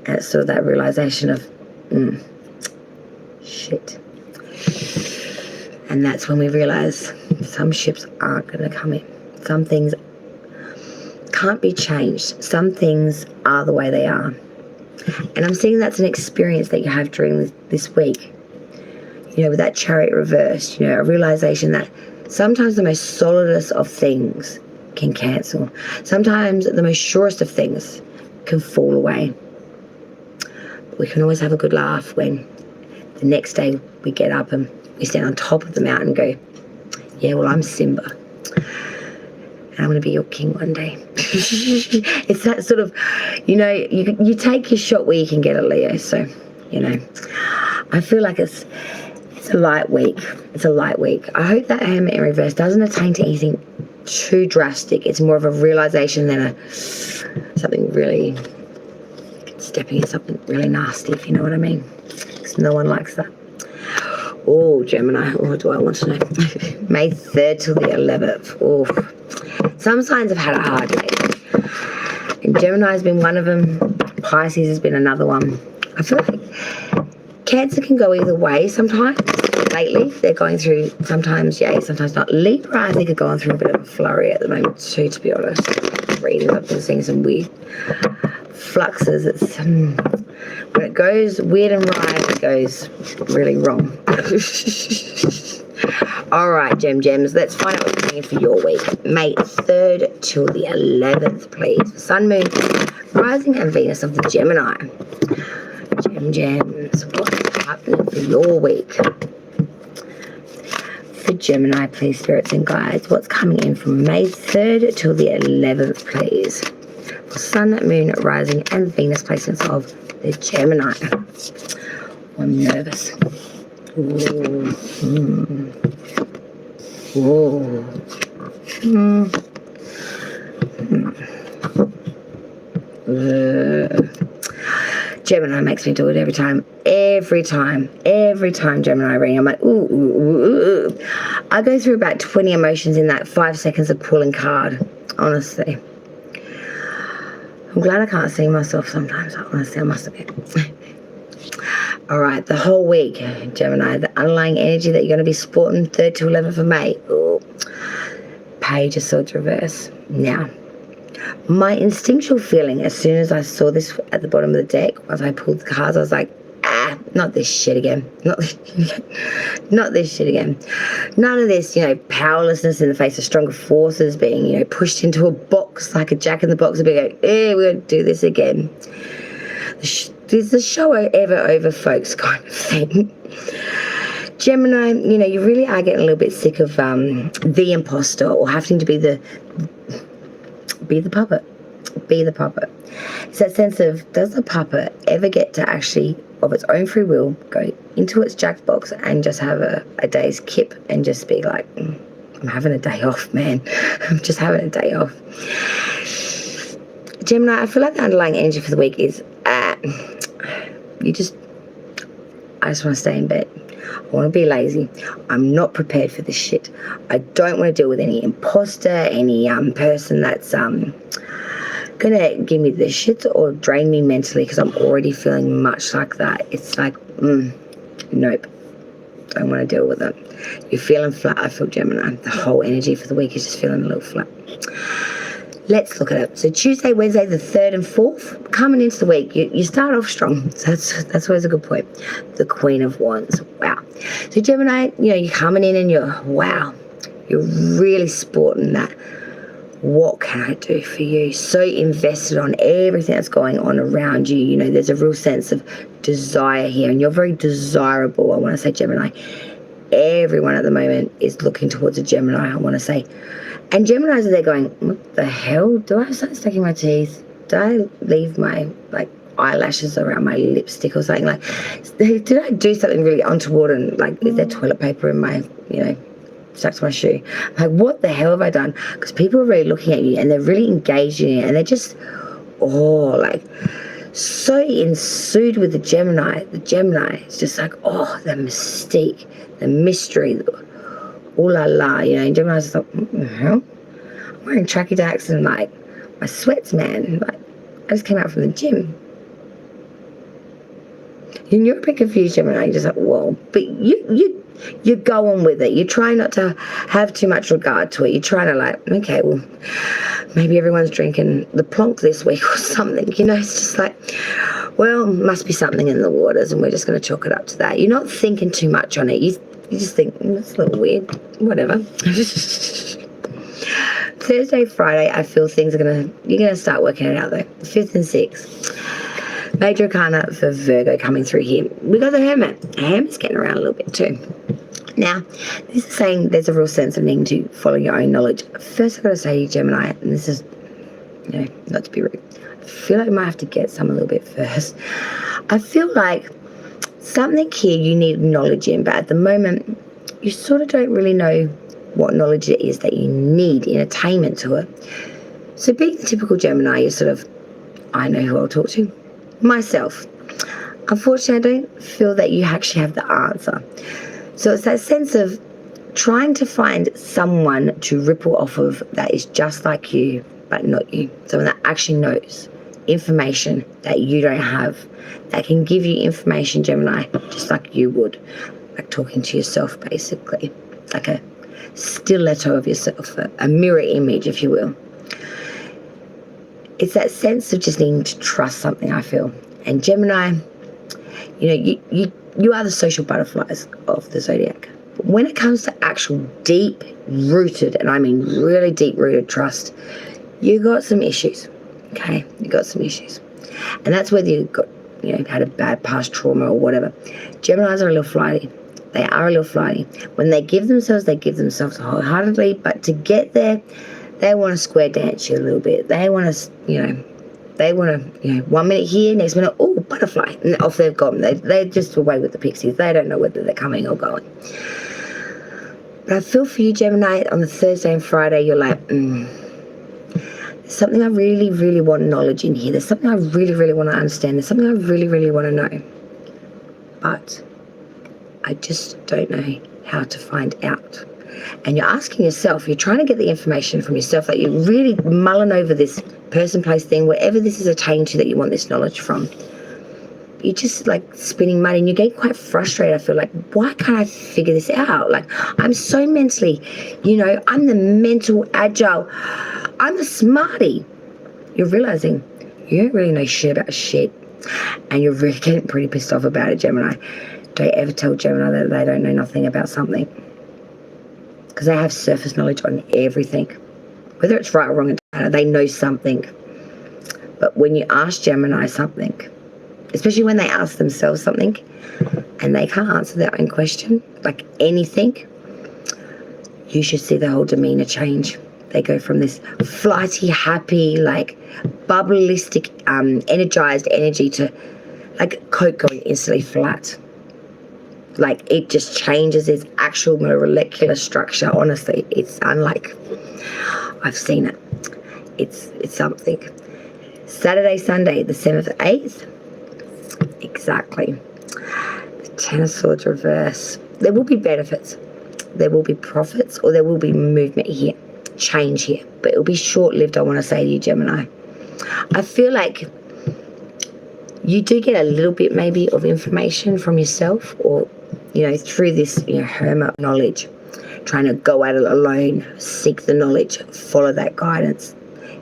And it's sort of that realization of, shit. And that's when we realize some ships aren't going to come in. Some things can't be changed. Some things are the way they are. And I'm seeing that's an experience that you have during this week. With that Chariot reversed, a realization that sometimes the most solidest of things can cancel. Sometimes the most surest of things can fall away. But we can always have a good laugh when the next day we get up and we stand on top of the mountain and go, yeah, well, I'm Simba. And I'm going to be your king one day. It's that sort of, you take your shot where you can get it, Leo. So, I feel like it's a light week. It's a light week. I hope that Hermit in reverse doesn't attain to anything too drastic. It's more of a realization than something really stepping in something really nasty, if you know what I mean. Because no one likes that. Oh, Gemini. What do I want to know? May 3rd till the 11th. Oh, some signs have had a hard day. And Gemini has been one of them. Pisces has been another one. I feel like Cancer can go either way sometimes. Lately, they're going through sometimes yay, sometimes not. Libra, I think, are going through a bit of a flurry at the moment too, to be honest. Reading up and seeing some weird fluxes. It's when it goes weird and right, it goes really wrong. All right, gems, let's find out what's happening for your week. May 3rd till the 11th, please. Sun, Moon, Rising, and Venus of the Gemini. Gems, what's happening for your week? For Gemini, please, spirits and guides, what's coming in from May 3rd till the 11th, please? For Sun, Moon, Rising, and Venus placements of the Gemini. I'm nervous. Ooh. Ooh. Gemini makes me do it every time Gemini reading. I'm like, ooh. I go through about 20 emotions in that 5 seconds of pulling card, honestly. I'm glad I can't see myself sometimes. Honestly, I must admit. All right, the whole week, Gemini, the underlying energy that you're going to be sporting 3rd to 11th of May. Ooh. Page of Swords reverse. Now, my instinctual feeling as soon as I saw this at the bottom of the deck, as I pulled the cards, I was like, not this shit again. Not this shit again. None of this, powerlessness in the face of stronger forces, being, pushed into a box like a jack in the box and being like, we're going to do this again. Is the show ever over, folks, kind of thing. Gemini, you really are getting a little bit sick of the imposter or having to be the puppet. Be the puppet. It's that sense of, does the puppet ever get to actually, of its own free will, go into its jackbox and just have a day's kip and just be like, I'm having a day off, man. I'm just having a day off. Gemini, I feel like the underlying energy for the week is, I just want to stay in bed. I want to be lazy. I'm not prepared for this shit. I don't want to deal with any imposter, any person that's gonna give me the shit or drain me mentally, because I'm already feeling much like that. It's like, nope. Don't want to deal with it. You're feeling flat, I feel, Gemini. The whole energy for the week is just feeling a little flat. Let's look at it. So Tuesday, Wednesday, the 3rd and 4th, coming into the week, you start off strong. So that's always a good point. The Queen of Wands. Wow. So Gemini, you're coming in and you're really sporting that. What can I do for you? So invested on everything that's going on around you. There's a real sense of desire here, and you're very desirable. I want to say, Gemini. Everyone at the moment is looking towards a Gemini, I want to say. And Geminis are there going, what the hell? Do I have something stuck in my teeth? Do I leave my eyelashes around my lipstick or something? Did I do something really untoward, and is there toilet paper in my, stuck to my shoe? What the hell have I done? Because people are really looking at you and they're really engaged in you, and they're just, so ensued with the Gemini. The Gemini is just like, the mystique, the mystery, ooh la la, and Gemini's just like, what the hell? I'm wearing tracky dacks and my sweats, man. I just came out from the gym. And you're a bit confused, Gemini. You're just like, whoa. But you go on with it. You try not to have too much regard to it. You're trying to okay, well, maybe everyone's drinking the plonk this week or something. It's just like, well, must be something in the waters, and we're just going to chalk it up to that. You're not thinking too much on it. You just think, that's a little weird. Whatever. Thursday, Friday, I feel you're going to start working it out though. 5th and 6th. Major Arcana for Virgo coming through here. We got the Hermit. Hermit's getting around a little bit too. Now, this is saying there's a real sense of needing to follow your own knowledge. First, I've got to say, Gemini, and this is, not to be rude, I feel like I might have to get some a little bit first. I feel like something here you need knowledge in, but at the moment, you sort of don't really know what knowledge it is that you need in attainment to it. So being the typical Gemini, you're sort of, I know who I'll talk to. Myself. Unfortunately, I don't feel that you actually have the answer. So it's that sense of trying to find someone to ripple off of that is just like you, but not you. Someone that actually knows information that you don't have, that can give you information, Gemini, just like you would. Like talking to yourself, basically. Like a stiletto of yourself, a mirror image, if you will. It's that sense of just needing to trust something, I feel. And Gemini, you are the social butterflies of the zodiac. But when it comes to actual deep-rooted, and I mean really deep-rooted trust, you got some issues, okay? You got some issues. And that's whether you got, had a bad past trauma or whatever. Geminis are a little flighty. They are a little flighty. When they give themselves wholeheartedly, but to get there, they want to square dance you a little bit. They want to, 1 minute here, next minute, butterfly. And off they've gone. They're just away with the pixies. They don't know whether they're coming or going. But I feel for you, Gemini, on the Thursday and Friday, you're like, there's something I really, really want knowledge in here. There's something I really, really want to understand. There's something I really, really want to know. But I just don't know how to find out. And you're asking yourself, you're trying to get the information from yourself, like you're really mulling over this person, place, thing, whatever this is attained to that you want this knowledge from. You're just like spinning money, and you get quite frustrated. I feel like, why can't I figure this out? Like, I'm so mentally, I'm the mental agile, I'm the smarty. You're realizing you don't really know shit about shit, and you're really getting pretty pissed off about it, Gemini. Don't ever tell Gemini that they don't know nothing about something, because they have surface knowledge on everything. Whether it's right or wrong, they know something. But when you ask Gemini something, especially when they ask themselves something and they can't answer their own question, like anything, you should see the whole demeanor change. They go from this flighty, happy, like bubblistic, energized energy to like Coke going instantly flat. Like it just changes its actual molecular structure. Honestly, it's unlike, I've seen it. It's something. Saturday, Sunday, the 7th, 8th. Exactly. The Ten of Swords reverse. There will be benefits. There will be profits, or there will be movement here, change here. But it will be short-lived, I want to say to you, Gemini. I feel like you do get a little bit maybe of information from yourself, or, you know, through this, you know, hermit knowledge, trying to go at it alone, seek the knowledge, follow that guidance,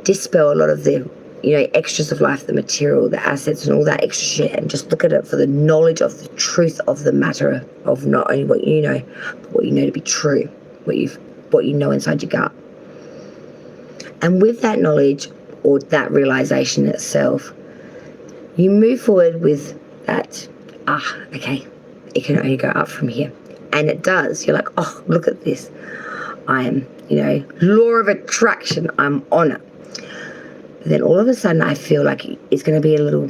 dispel a lot of the, you know, extras of life, the material, the assets and all that extra shit, and just look at it for the knowledge of the truth of the matter, of not only what you know, but what you know to be true, what you know inside your gut. And with that knowledge, or that realization itself, you move forward with that, okay, it can only go up from here. And it does. You're like, oh, look at this. I am, you know, law of attraction, I'm on it. Then all of a sudden I feel like it's going to be a little,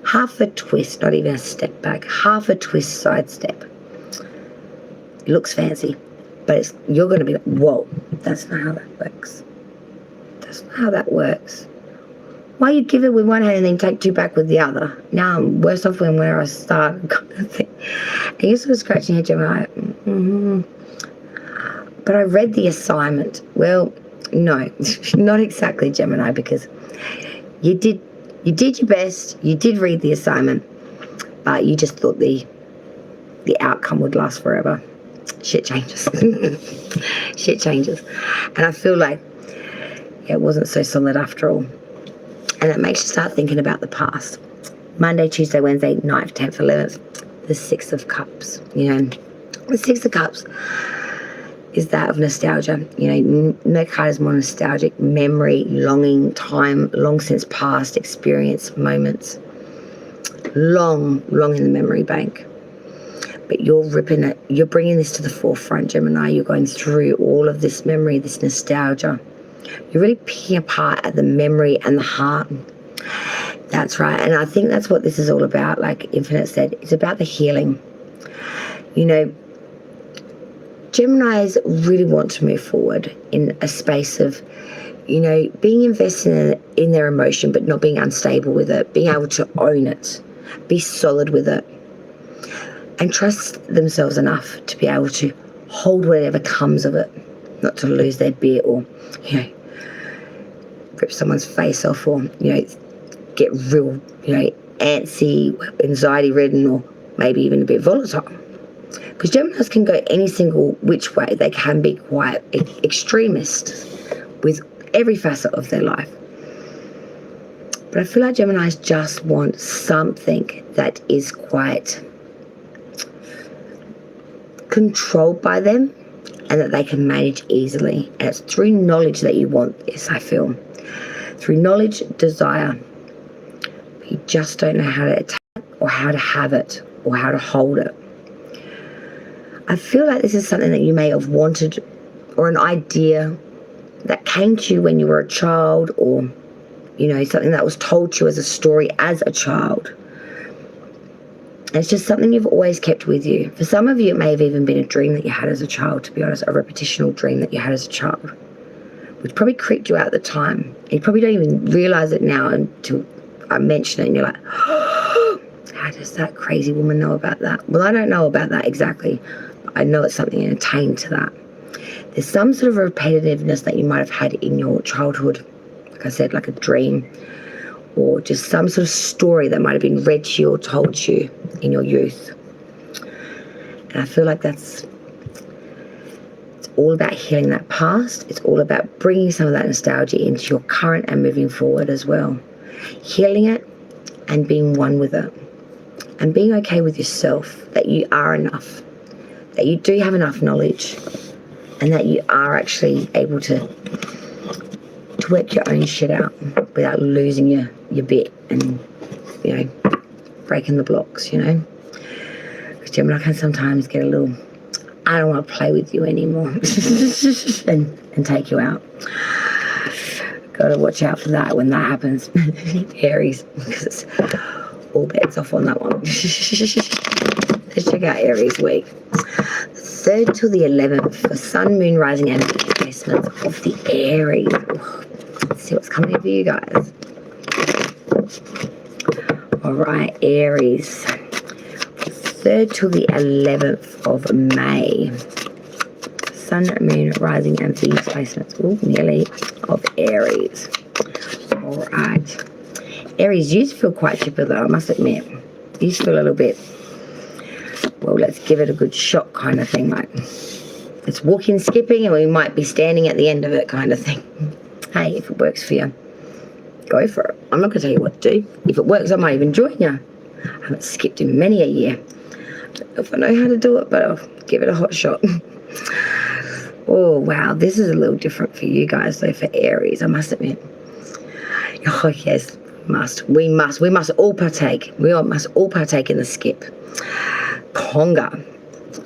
half a twist, not even a step back, half a twist side step. It looks fancy, but you're going to be like, whoa, that's not how that works. That's not how that works. Why you give it with one hand and then take two back with the other? Now I'm worse off than where I started, kind of thing. And you're sort of scratching your head, Gemini. But I read the assignment. Well, no, not exactly, Gemini, because you did your best. You did read the assignment, but you just thought the outcome would last forever. Shit changes. Shit changes. And I feel like it wasn't so solid after all. And it makes you start thinking about the past. Monday, Tuesday, Wednesday, 9th, 10th, 11th, the 6 of Cups. You know, the 6 of Cups is that of nostalgia. You know, no card is more nostalgic. Memory, longing, time, long since past experience, moments. Long in the memory bank. But you're ripping it. You're bringing this to the forefront, Gemini. You're going through all of this memory, this nostalgia. You're really picking apart at the memory and the heart. That's right. And I think that's what this is all about. Like Infinite said, it's about the healing. You know, Geminis really want to move forward in a space of, you know, being invested in their emotion, but not being unstable with it, being able to own it, be solid with it, and trust themselves enough to be able to hold whatever comes of it, not to lose their bit or, you know, rip someone's face off, or, you know, get real, you know, antsy, anxiety-ridden, or maybe even a bit volatile. Because Geminis can go any single which way. They can be quite extremist with every facet of their life. But I feel like Geminis just want something that is quite controlled by them and that they can manage easily. And it's through knowledge that you want this, I feel. Through knowledge, desire. But you just don't know how to attack or how to have it or how to hold it. I feel like this is something that you may have wanted, or an idea that came to you when you were a child, or, you know, something that was told to you as a story as a child. And it's just something you've always kept with you. For some of you, it may have even been a dream that you had as a child, to be honest, a repetitional dream that you had as a child, which probably creeped you out at the time. You probably don't even realize it now until I mention it, and you're like, oh, how does that crazy woman know about that? Well, I don't know about that exactly. I know it's something attained to that. There's some sort of repetitiveness that you might have had in your childhood, like I said, like a dream, or just some sort of story that might have been read to you or told to you in your youth. And I feel like it's all about healing that past. It's all about bringing some of that nostalgia into your current and moving forward as well. Healing it and being one with it. And being okay with yourself, that you are enough, that you do have enough knowledge, and that you are actually able to work your own shit out without losing your bit and, you know, breaking the blocks, you know. Because Gemini can sometimes get a little I don't want to play with you anymore and take you out. Got to watch out for that when that happens. Aries, because all bets off on that one. Let's check out Aries week. 3rd till the 11th for Sun, Moon, Rising and placements of the Aries. Let's see what's coming for you guys. All right, Aries. 3rd till the 11th of May. Sun, Moon, Rising and Venus placements. Oh, nearly of Aries. All right. Aries, you feel quite chipper though, I must admit. You feel a little bit, well, let's give it a good shot kind of thing. Like, it's walking, skipping, and we might be standing at the end of it kind of thing. Hey, if it works for you, go for it. I'm not going to tell you what to do. If it works, I might even join you. I haven't skipped in many a year. I don't know if I know how to do it, but I'll give it a hot shot. Oh, wow. This is a little different for you guys, though, for Aries, I must admit. Oh, yes, we must all partake. We all must all partake in the skip. Conga.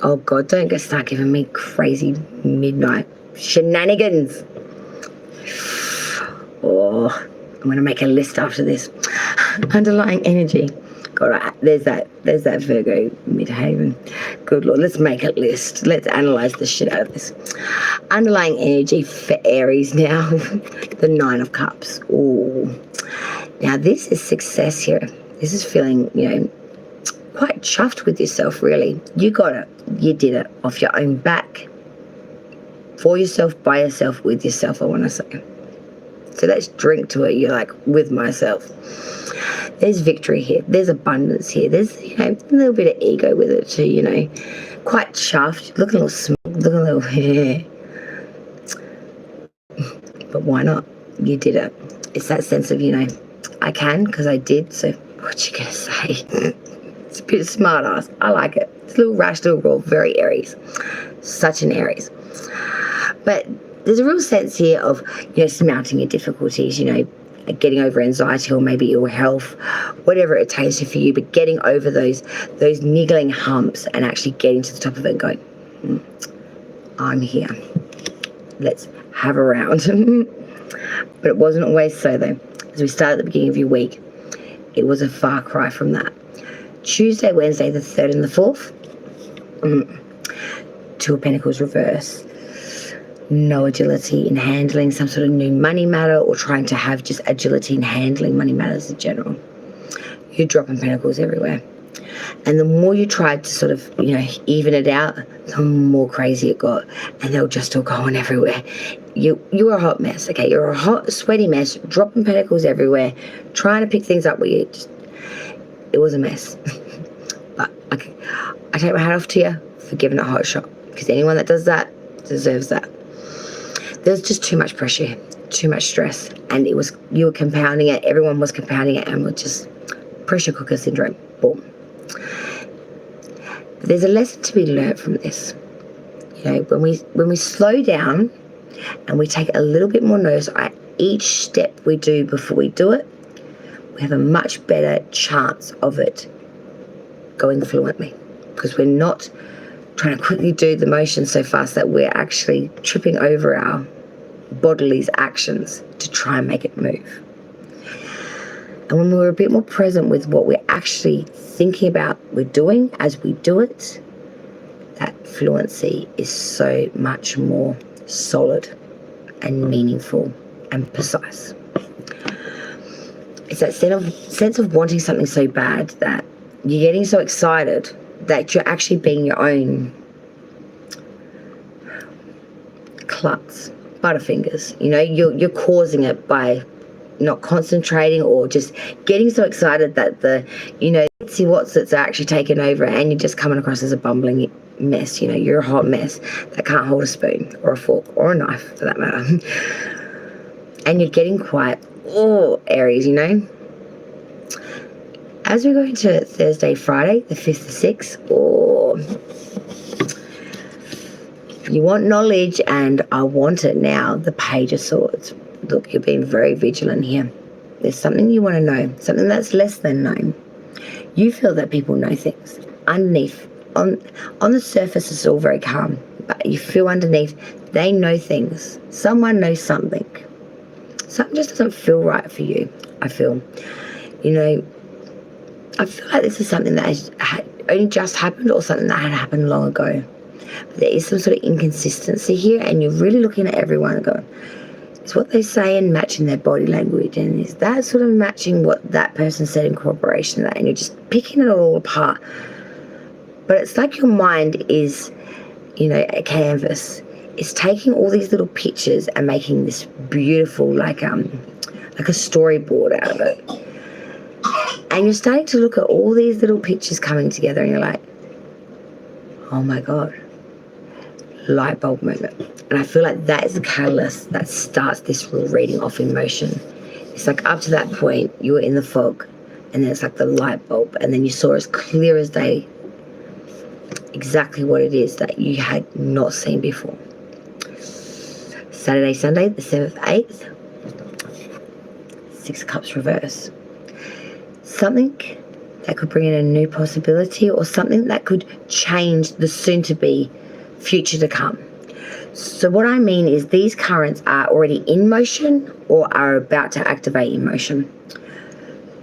Oh, God, don't start giving me crazy midnight shenanigans. Oh, I'm going to make a list after this. Underlying energy. God, there's that Virgo midhaven. Good Lord, let's make a list. Let's analyze the shit out of this. Underlying energy for Aries now. The 9 of Cups. Oh, now this is success here. This is feeling, quite chuffed with yourself, really. You got it. You did it off your own back. For yourself, by yourself, with yourself, I want to say. So let's drink to it. You're like, with myself. There's victory here. There's abundance here. There's, a little bit of ego with it too, Quite chuffed. Looking a little smug. Looking a little, But why not? You did it. It's that sense of, I can because I did. So what you gonna say? It's a bit of smart ass. I like it. It's a little rash, little raw. Very Aries. Such an Aries. But there's a real sense here of, surmounting your difficulties, getting over anxiety or maybe ill health, whatever it takes for you, but getting over those niggling humps and actually getting to the top of it and going, I'm here. Let's have a round. But it wasn't always so, though. As we started at the beginning of your week, it was a far cry from that. Tuesday, Wednesday, the 3rd and the 4th, 2 of Pentacles reverse. No agility in handling some sort of new money matter or trying to have just agility in handling money matters in general. You're dropping pentacles everywhere. And the more you tried to sort of, even it out, the more crazy it got. And they were just all going everywhere. You were a hot mess, okay? You're a hot, sweaty mess, dropping pentacles everywhere, trying to pick things up where it was a mess. But I take my hat off to you for giving it a hot shot. Because anyone that does that deserves that. There's just too much pressure, too much stress, and you were compounding it. Everyone was compounding it, and we're just pressure cooker syndrome. Boom. But there's a lesson to be learned from this. When we slow down and we take a little bit more notice at each step we do before we do it, we have a much better chance of it going fluently, because we're not trying to quickly do the motion so fast that we're actually tripping over our body's actions to try and make it move. And when we're a bit more present with what we're actually thinking about we're doing as we do it, that fluency is so much more solid and meaningful and precise. It's that sense of wanting something so bad that you're getting so excited that you're actually being your own klutz, butterfingers. You're causing it by not concentrating or just getting so excited that the see what's that's actually taken over, and you're just coming across as a bumbling mess. You're a hot mess that can't hold a spoon or a fork or a knife for that matter. And you're getting quite Aries, As we go into Thursday, Friday, the 5th to 6th, you want knowledge, and I want it now, the Page of Swords. Look, you're being very vigilant here. There's something you want to know, something that's less than known. You feel that people know things underneath on the surface it's all very calm, but you feel underneath they know things. Someone knows something. Something just doesn't feel right for you. I feel, I feel like this is something that has only just happened or something that had happened long ago. But there is some sort of inconsistency here, and you're really looking at everyone and going, is what they say and matching their body language, and is that sort of matching what that person said in corroboration of that, and you're just picking it all apart. But it's like your mind is, a canvas. It's taking all these little pictures and making this beautiful, like a storyboard out of it. And you're starting to look at all these little pictures coming together, and you're like, oh my God, light bulb moment. And I feel like that is the catalyst that starts this reading off in motion. It's like up to that point, you were in the fog, and then it's like the light bulb, and then you saw as clear as day exactly what it is that you had not seen before. Saturday, Sunday, the 7th, 8th, 6 of Cups reverse. Something that could bring in a new possibility, or something that could change the soon-to-be future to come. So what I mean is these currents are already in motion or are about to activate in motion.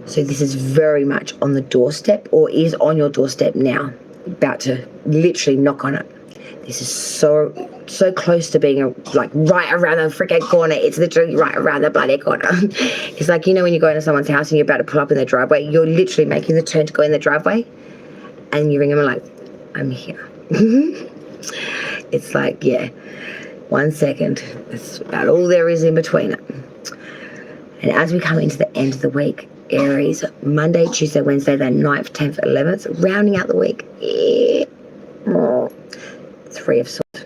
So this is very much on the doorstep, or is on your doorstep now, about to literally knock on it. This is so close to being like right around the freaking corner. It's literally right around the bloody corner. It's like, when you go into someone's house and you're about to pull up in their driveway, you're literally making the turn to go in the driveway, and you ring them and like, I'm here. It's like, yeah, 1 second. That's about all there is in between it. And as we come into the end of the week, Aries, Monday, Tuesday, Wednesday, the 9th, 10th, 11th, rounding out the week. 3 of Swords.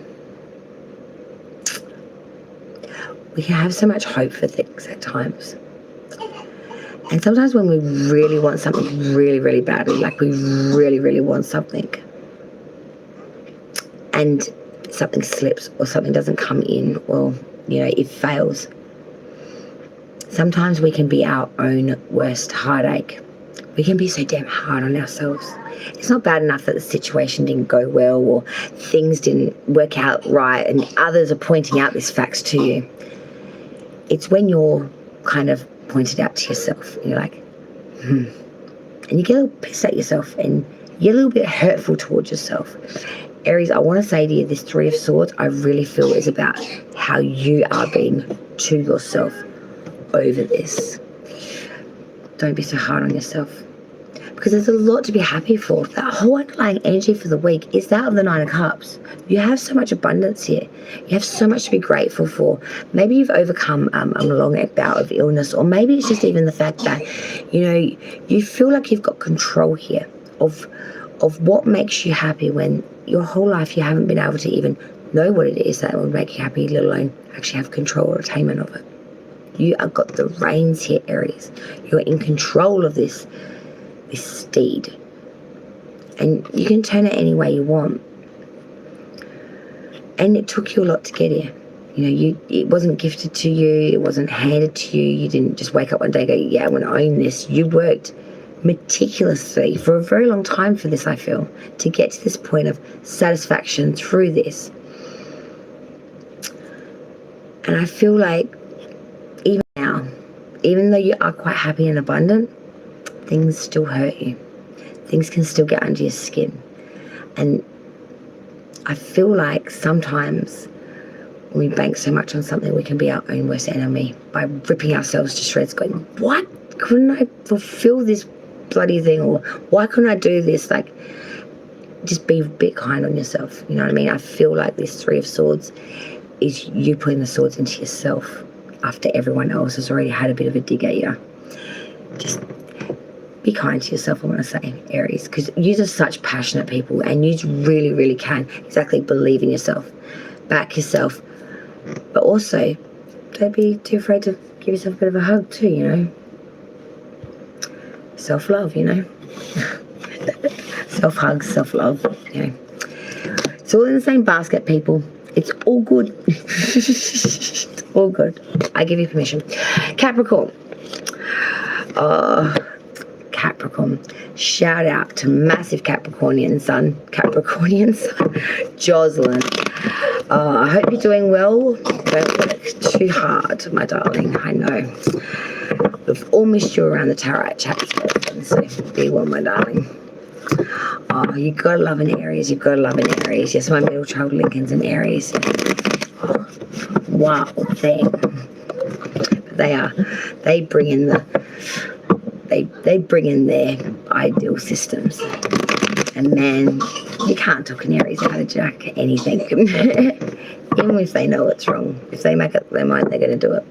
We can have so much hope for things at times. And sometimes when we really want something really, really badly, like we really, really want something, and something slips or something doesn't come in, or, it fails, sometimes we can be our own worst heartache. We can be so damn hard on ourselves. It's not bad enough that the situation didn't go well or things didn't work out right and others are pointing out these facts to you. It's when you're kind of pointed out to yourself and you're like, and you get a little pissed at yourself and you're a little bit hurtful towards yourself. Aries, I want to say to you, this 3 of Swords, I really feel is about how you are being to yourself over this. Don't be so hard on yourself, because there's a lot to be happy for. That whole underlying energy for the week is that of the 9 of Cups. You have so much abundance here. You have so much to be grateful for. Maybe you've overcome a long bout of illness, or maybe it's just even the fact that, you feel like you've got control here of what makes you happy, when your whole life you haven't been able to even know what it is that will make you happy, let alone actually have control or attainment of it. You have got the reins here, Aries. You're in control of this steed. And you can turn it any way you want. And it took you a lot to get here. It wasn't gifted to you. It wasn't handed to you. You didn't just wake up one day and go, yeah, I want to own this. You worked meticulously for a very long time for this, I feel, to get to this point of satisfaction through this. And I feel like even now, even though you are quite happy and abundant, things still hurt you. Things can still get under your skin. And I feel like sometimes when we bank so much on something, we can be our own worst enemy by ripping ourselves to shreds, going, what? Couldn't I fulfill this bloody thing? Or why couldn't I do this? Like, just be a bit kind on yourself. You know what I mean? I feel like this 3 of Swords is you putting the swords into yourself after everyone else has already had a bit of a dig at you. Just be kind to yourself, I want to say, Aries, because you are such passionate people and you really, really can exactly believe in yourself, back yourself, but also don't be too afraid to give yourself a bit of a hug too, Self-love, Self-hug, self-love, It's all in the same basket, people. It's all good. It's all good. I give you permission. Capricorn. Cap. Capricorn. Shout out to massive Capricornian sun, Jocelyn. I hope you're doing well. Don't work too hard, my darling. I know. We've all missed you around the tarot chats, so be well, my darling. Oh, you gotta love an Aries. You've got to love an Aries. Yes, my middle child Lincoln's an Aries. Oh, wow, thing. They bring in they bring in their ideal systems. And man, you can't talk an Aries out of jack anything. Even if they know it's wrong. If they make up their mind, they're going to do it.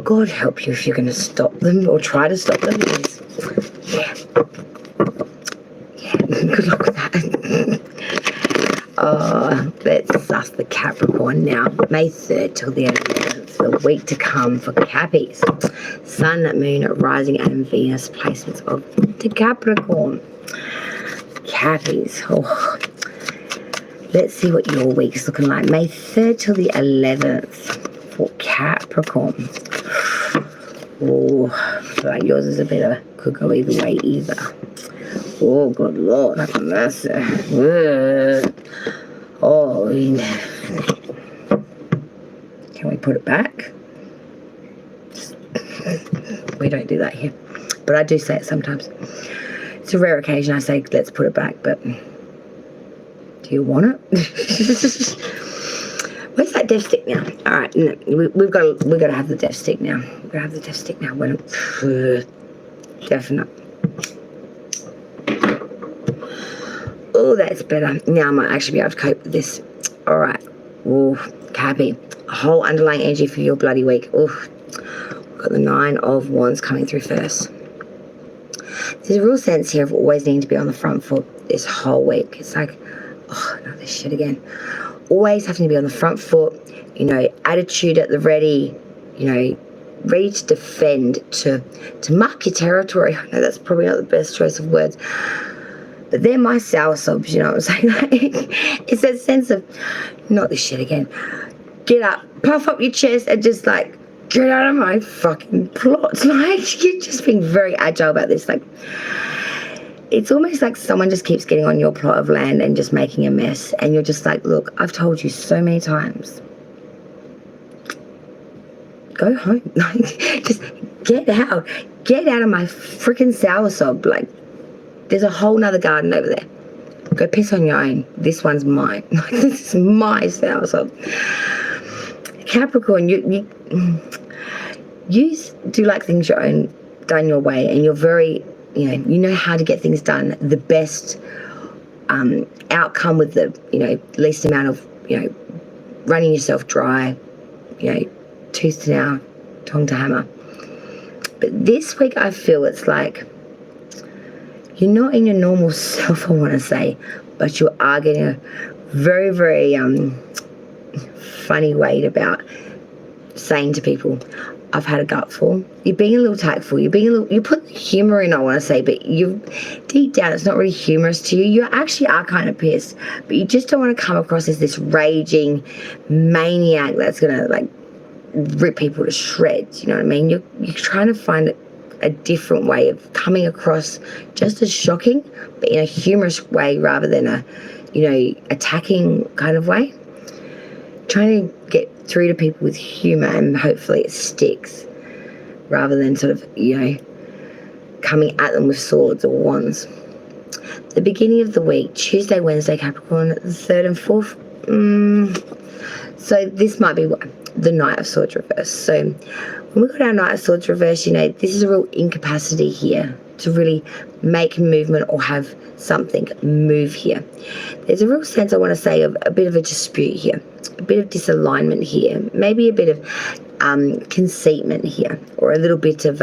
God help you if you're going to stop them or try to stop them. Because, yeah, good luck with that. Let's suss the Capricorn now. May 3rd till the 11th, the week to come for Cappies. Sun, Moon, Rising, and Venus placements of the Capricorn. Cappies. Oh. Let's see what your week is looking like. May 3rd till the 11th for Capricorn. Oh, I feel like yours is a bit of, could go either way either. Oh, good Lord, have mercy. Oh, can we put it back? We don't do that here, but I do say it sometimes. It's a rare occasion I say, let's put it back, but do you want it? Where's that death stick now? All right, no, we've got to have the death stick now. We've got to have the death stick now. Definite. Oh, that's better. Now I might actually be able to cope with this. All right. Oh, Cappy. A whole underlying energy for your bloody week. Oh, got the 9 of Wands coming through first. There's a real sense here of always needing to be on the front foot this whole week. It's like, oh, not this shit again. Always having to be on the front foot, you know, attitude at the ready, you know, ready to defend, to mark your territory. I know that's probably not the best choice of words, but they're my sour sobs, you know what I'm saying? Like, it's that sense of, not this shit again. Get up, puff up your chest, and just like, get out of my fucking plot. Like, you're just being very agile about this. Like, it's almost like someone just keeps getting on your plot of land and just making a mess. And you're just like, look, I've told you so many times. Go home. Like, just get out. Get out of my freaking soursop. Like, there's a whole nother garden over there. Go piss on your own. This one's mine. This is my soursop. Capricorn, you do like things done your way, and you're very, you know how to get things done. The best outcome with the, least amount of, running yourself dry, tooth to nail, tongue to hammer. But this week I feel it's like you're not in your normal self, I want to say, but you are getting a very, very funny way about saying to people, I've had a gutful. You're being a little tactful. You're putting humour in, I want to say, but you deep down it's not really humorous to you. You actually are kind of pissed, but you just don't want to come across as this raging maniac that's gonna like rip people to shreds. You know what I mean? You're trying to find a different way of coming across just as shocking, but in a humorous way rather than a, attacking kind of way. Trying to get through to people with humour, and hopefully it sticks, rather than sort of, coming at them with swords or wands. The beginning of the week, Tuesday, Wednesday, Capricorn, the 3rd and 4th. So this might be the Knight of Swords reverse. So when we got our Knight of Swords reverse, this is a real incapacity here to really make movement or have something move here. There's a real sense, I want to say, of a bit of a dispute here, a bit of disalignment here, maybe a bit of conceitment here, or a little bit of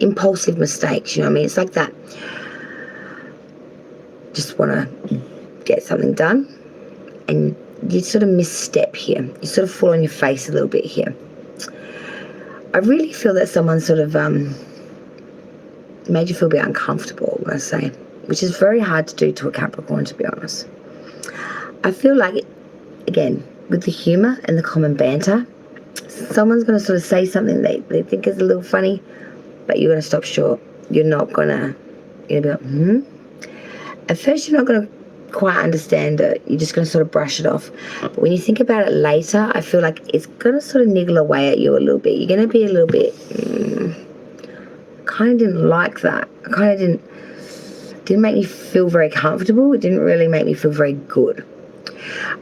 impulsive mistakes, you know what I mean? It's like that. Just want to get something done, and you sort of misstep here. You sort of fall on your face a little bit here. I really feel that someone sort of made you feel a bit uncomfortable, I say, which is very hard to do to a Capricorn, to be honest. I feel like, again, with the humour and the common banter, someone's going to sort of say something they think is a little funny, but you're going to stop short. You're going to be like, At first, you're not going to quite understand it. You're just going to sort of brush it off. But when you think about it later, I feel like it's going to sort of niggle away at you a little bit. You're going to be a little bit, kind of didn't like that. I kind of didn't make me feel very comfortable. It didn't really make me feel very good.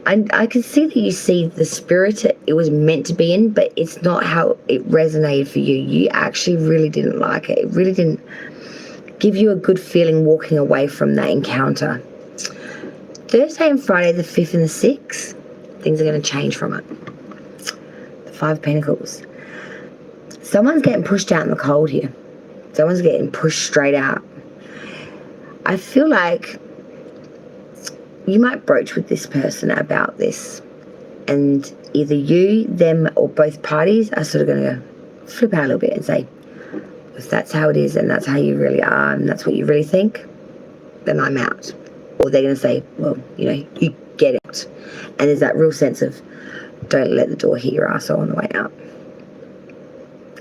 And I can see that you see the spirit it was meant to be in, but it's not how it resonated for you. You actually really didn't like it. It really didn't give you a good feeling walking away from that encounter. Thursday and Friday, the 5th and the 6th, things are going to change from it. The 5 of Pentacles. Someone's getting pushed out in the cold here. Someone's getting pushed straight out. I feel like you might broach with this person about this, and either you, them, or both parties are sort of going to go flip out a little bit and say, if that's how it is and that's how you really are and that's what you really think, then I'm out. Or they're going to say, well, you get it. And there's that real sense of, don't let the door hit your asshole on the way out.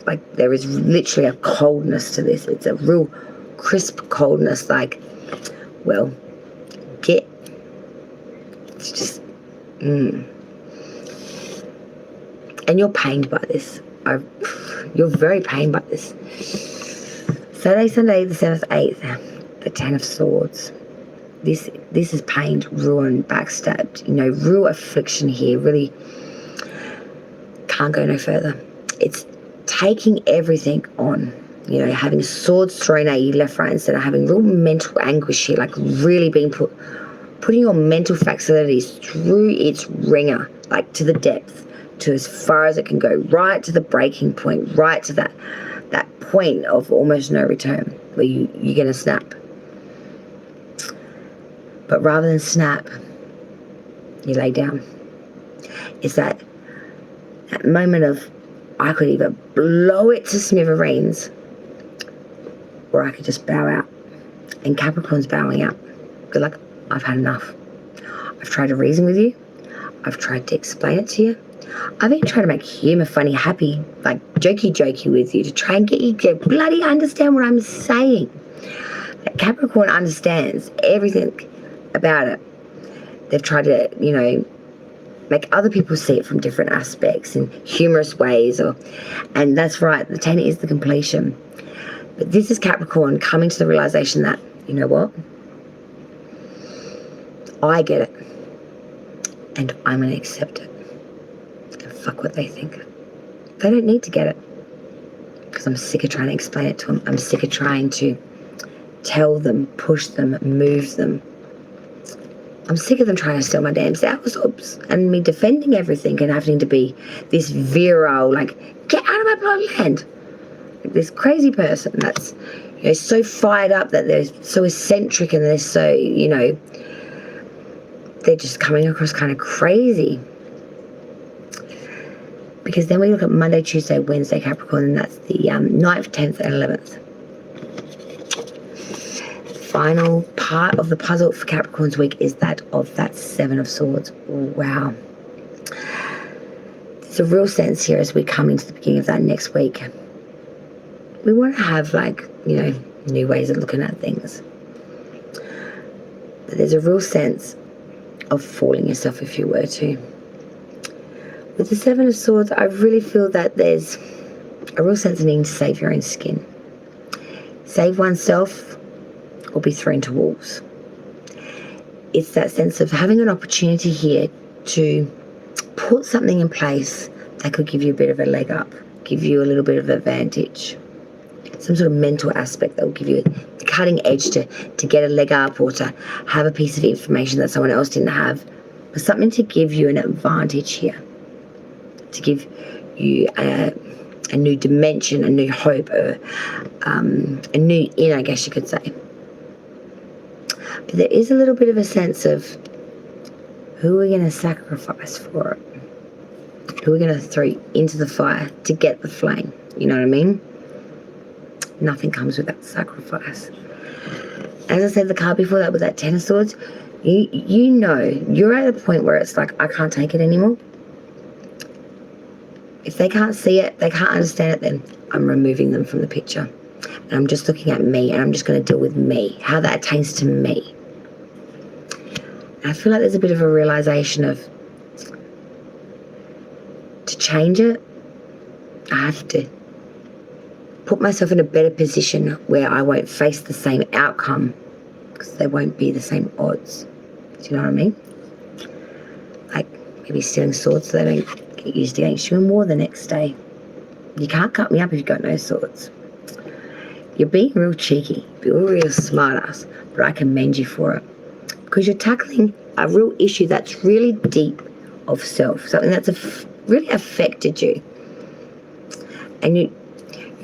Like, there is literally a coldness to this. It's a real crisp coldness, like, well, get. It's just, And you're pained by this. You're very pained by this. Saturday, Sunday, the 7th, 8th, the 10 of Swords. This is pained, ruined, backstabbed, real affliction here. Really can't go no further. It's taking everything on, having swords thrown at you left, right, and center, having real mental anguish here, like really being putting your mental facilities through its ringer, like to the depth, to as far as it can go, right to the breaking point, right to that point of almost no return, where you're going to snap. But rather than snap, you lay down. It's that moment of, I could either blow it to smithereens, or I could just bow out. And Capricorn's bowing out. Good luck. I've had enough. I've tried to reason with you. I've tried to explain it to you. I've even tried to make humour, funny, happy, like jokey with you to try and get you to bloody understand what I'm saying. Like, Capricorn understands everything about it. They've tried to, make other people see it from different aspects in humorous ways. And that's right, the 10 is the completion. But this is Capricorn coming to the realisation that, you know what? I get it. And I'm going to accept it. And fuck what they think. They don't need to get it. Because I'm sick of trying to explain it to them. I'm sick of trying to tell them, push them, move them. I'm sick of them trying to steal my damn sourshops and me defending everything and having to be this virile, like, get out of my bloodland. Like this crazy person that's, so fired up, that they're so eccentric and they're so, they're just coming across kind of crazy. Because then we look at Monday, Tuesday, Wednesday, Capricorn, and that's the 9th, 10th, and 11th. Final part of the puzzle for Capricorn's week is that of that 7 of Swords. Wow. There's a real sense here as we come into the beginning of that next week. We want to have, new ways of looking at things. But there's a real sense of fooling yourself if you were to. With the 7 of Swords, I really feel that there's a real sense of needing to save your own skin. Save oneself or be thrown to wolves. It's that sense of having an opportunity here to put something in place that could give you a bit of a leg up, give you a little bit of advantage. Some sort of mental aspect that will give you the cutting edge to get a leg up, or to have a piece of information that someone else didn't have, but something to give you an advantage here, to give you a new dimension, a new hope, a new in, I guess you could say. But there is a little bit of a sense of who we're going to sacrifice for it, who we're going to throw into the fire to get the flame. You know what I mean? Nothing comes without sacrifice. As I said, the card before that was that 10 of Swords. You're at a point where it's like, I can't take it anymore. If they can't see it, they can't understand it, then I'm removing them from the picture. and I'm just looking at me, and I'm just going to deal with me, how that attains to me. And I feel like there's a bit of a realization of, to change it, I have to put myself in a better position where I won't face the same outcome, because they won't be the same odds. Do you know what I mean? Like maybe stealing swords so they don't get used against you in war the next day. You can't cut me up if you've got no swords. You're being real cheeky, you're real smart ass, but I commend you for it. Because you're tackling a real issue that's really deep of self, something that's really affected you. And you're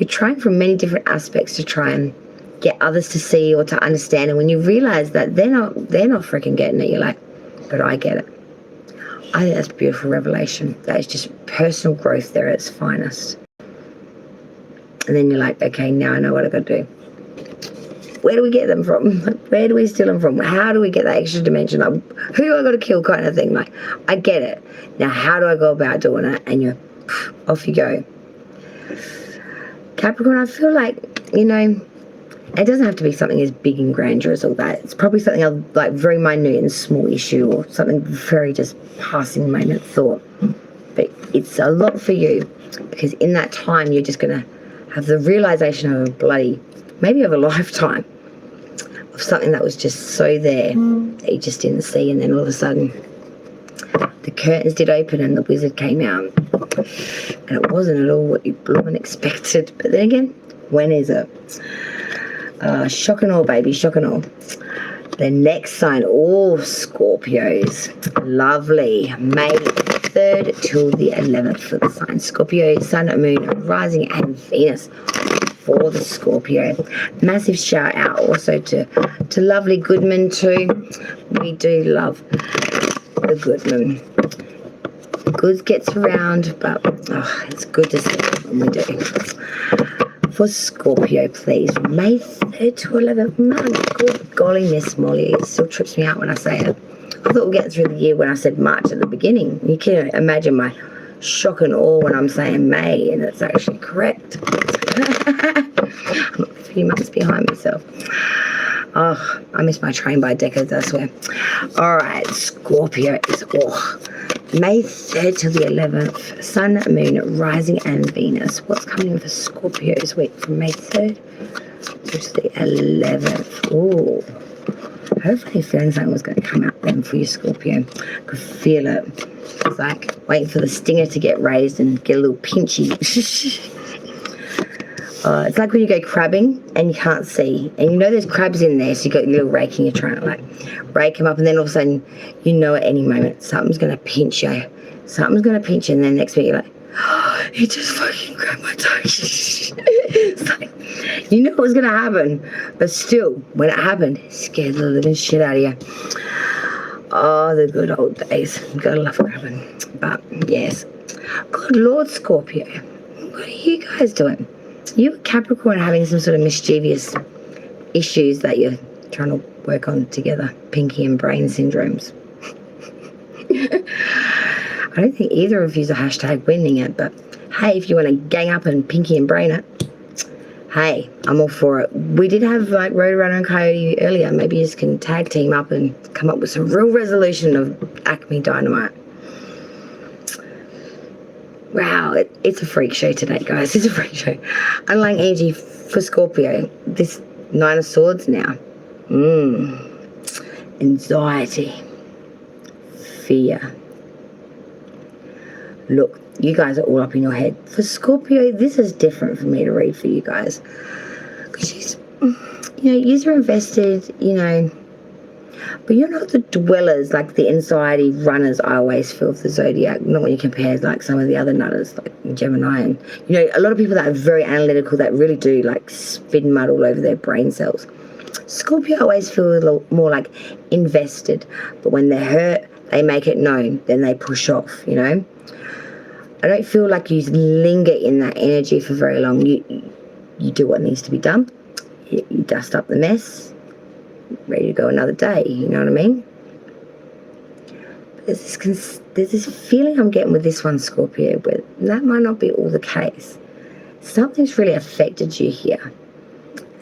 trying from many different aspects to try and get others to see or to understand. And when you realize that they're not freaking getting it, you're like, but I get it. I think that's a beautiful revelation. That is just personal growth there at its finest. And then you're like, okay, now I know what I got to do. Where do we get them from? Where do we steal them from? How do we get that extra dimension? Like, who do I got to kill kind of thing? Like, I get it. Now, how do I go about doing it? And you're, off you go. Capricorn, I feel like, you know, it doesn't have to be something as big and grandeur as all that. It's probably something like very minute and small issue, or something very just passing moment thought. But it's a lot for you, because in that time you're just going to have the realization of maybe of a lifetime, of something that was just so there that you just didn't see, and then all of a sudden the curtains did open and the wizard came out, and it wasn't at all what you blooming expected. But then again, when is it? Shock and awe, baby, shock and awe. The next sign, Scorpios. Lovely. May 3rd till the 11th for the sign Scorpio, Sun, Moon, Rising, and Venus for the Scorpio. Massive shout out also to lovely Goodman too. We do love the Goodman. Good gets around, but it's good to see when we do. For Scorpio, please, May 3rd to 11th. Man, good golly, Miss Molly, it still trips me out when I say it. I thought we'd get through the year when I said March at the beginning. You can imagine my shock and awe when I'm saying May, and it's actually correct. I'm a few months behind myself. Oh, I missed my train by decades, I swear. All right, Scorpio is May 3rd to the 11th. Sun, Moon, Rising, and Venus. What's coming in for Scorpio this week from May 3rd to the 11th? Oh, hopefully feeling something was going to come out then for you, Scorpio. Could feel it. It's like waiting for the stinger to get raised and get a little pinchy. It's like when you go crabbing and you can't see, and you know there's crabs in there, so you got your little rake and you're trying to like rake them up, and then all of a sudden you know at any moment something's going to pinch you. Something's going to pinch you, and then next week you're like, oh, he just fucking grabbed my toe. It's like, you know it was going to happen, but still, when it happened, it scared the living shit out of you. Oh, the good old days. Gotta love crabbing. But yes, good Lord, Scorpio, what are you guys doing? You Capricorn having some sort of mischievous issues that you're trying to work on together. Pinky and brain syndromes. I don't think either of you are hashtag winning it, but hey, if you want to gang up and pinky and brain it, hey, I'm all for it. We did have like Roadrunner and Coyote earlier. Maybe you just can tag team up and come up with some real resolution of Acme Dynamite. Wow, it's a freak show today, guys. It's a freak show. Underlying energy for Scorpio. This Nine of Swords now. Anxiety. Fear. Look, you guys are all up in your head. For Scorpio, this is different for me to read for you guys. Because you're invested, but you're not the dwellers, like the anxiety runners I always feel of the zodiac. Not when you compare like some of the other nutters, like Gemini, and a lot of people that are very analytical, that really do like spin mud all over their brain cells. Scorpio always feel a little more like invested, but when they're hurt, they make it known, then they push off. I don't feel like you linger in that energy for very long. You do what needs to be done. You dust up the mess. Ready to go another day, you know what I mean? But there's this feeling I'm getting with this one, Scorpio, but that might not be all the case. Something's really affected you here.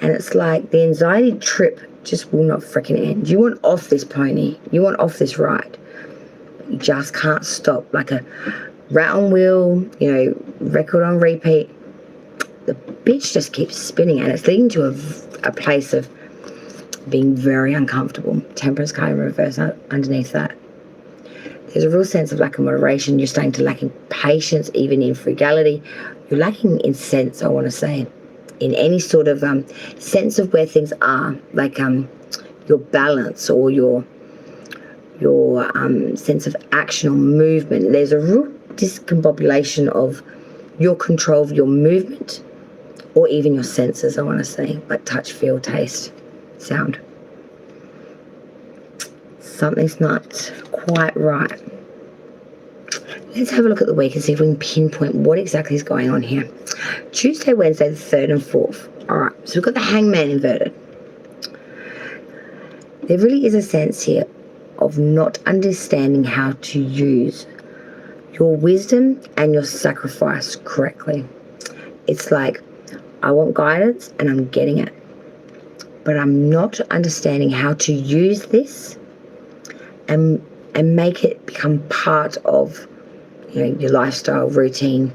And it's like the anxiety trip just will not freaking end. You want off this pony. You want off this ride. You just can't stop. Like a rat on wheel, you know, record on repeat. The bitch just keeps spinning, and it's leading to a place of being very uncomfortable. Temperance card in reverse underneath that. There's a real sense of lack of moderation. You're starting to lack in patience, even in frugality. You're lacking in sense, I want to say, in any sort of sense of where things are, like your balance or your sense of action or movement. There's a real discombobulation of your control of your movement or even your senses, I want to say, like touch, feel, taste, sound. Something's not quite right. Let's have a look at the week and see if we can pinpoint what exactly is going on here. Tuesday, Wednesday, the 3rd and 4th. All right, so we've got the Hangman inverted. There really is a sense here of not understanding how to use your wisdom and your sacrifice correctly. It's like, I want guidance and I'm getting it, but I'm not understanding how to use this and make it become part of, you know, your lifestyle routine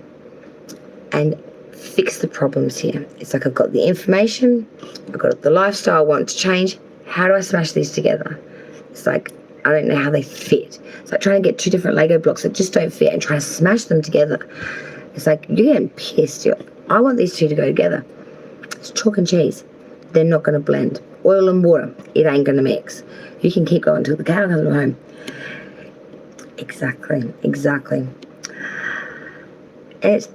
and fix the problems here. It's like, I've got the information, I've got the lifestyle I want to change. How do I smash these together? It's like, I don't know how they fit. It's like trying to get two different Lego blocks that just don't fit and try to smash them together. It's like, you're getting pissed. I want these two to go together. It's chalk and cheese. They're not going to blend. Oil and water, it ain't going to mix. You can keep going until the cow comes home. Exactly. And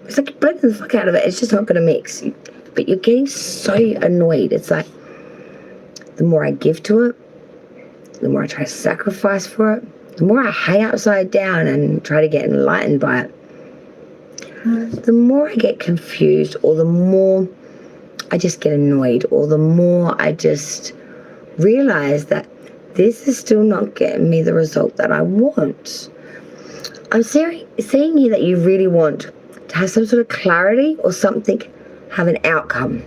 it's like you're blending the fuck out of it. It's just not going to mix. But you're getting so annoyed. It's like, the more I give to it, the more I try to sacrifice for it, the more I hang upside down and try to get enlightened by it, the more I get confused, or the more I just get annoyed, or the more I just realize that this is still not getting me the result that I want. I'm seeing here that you really want to have some sort of clarity or something, have an outcome.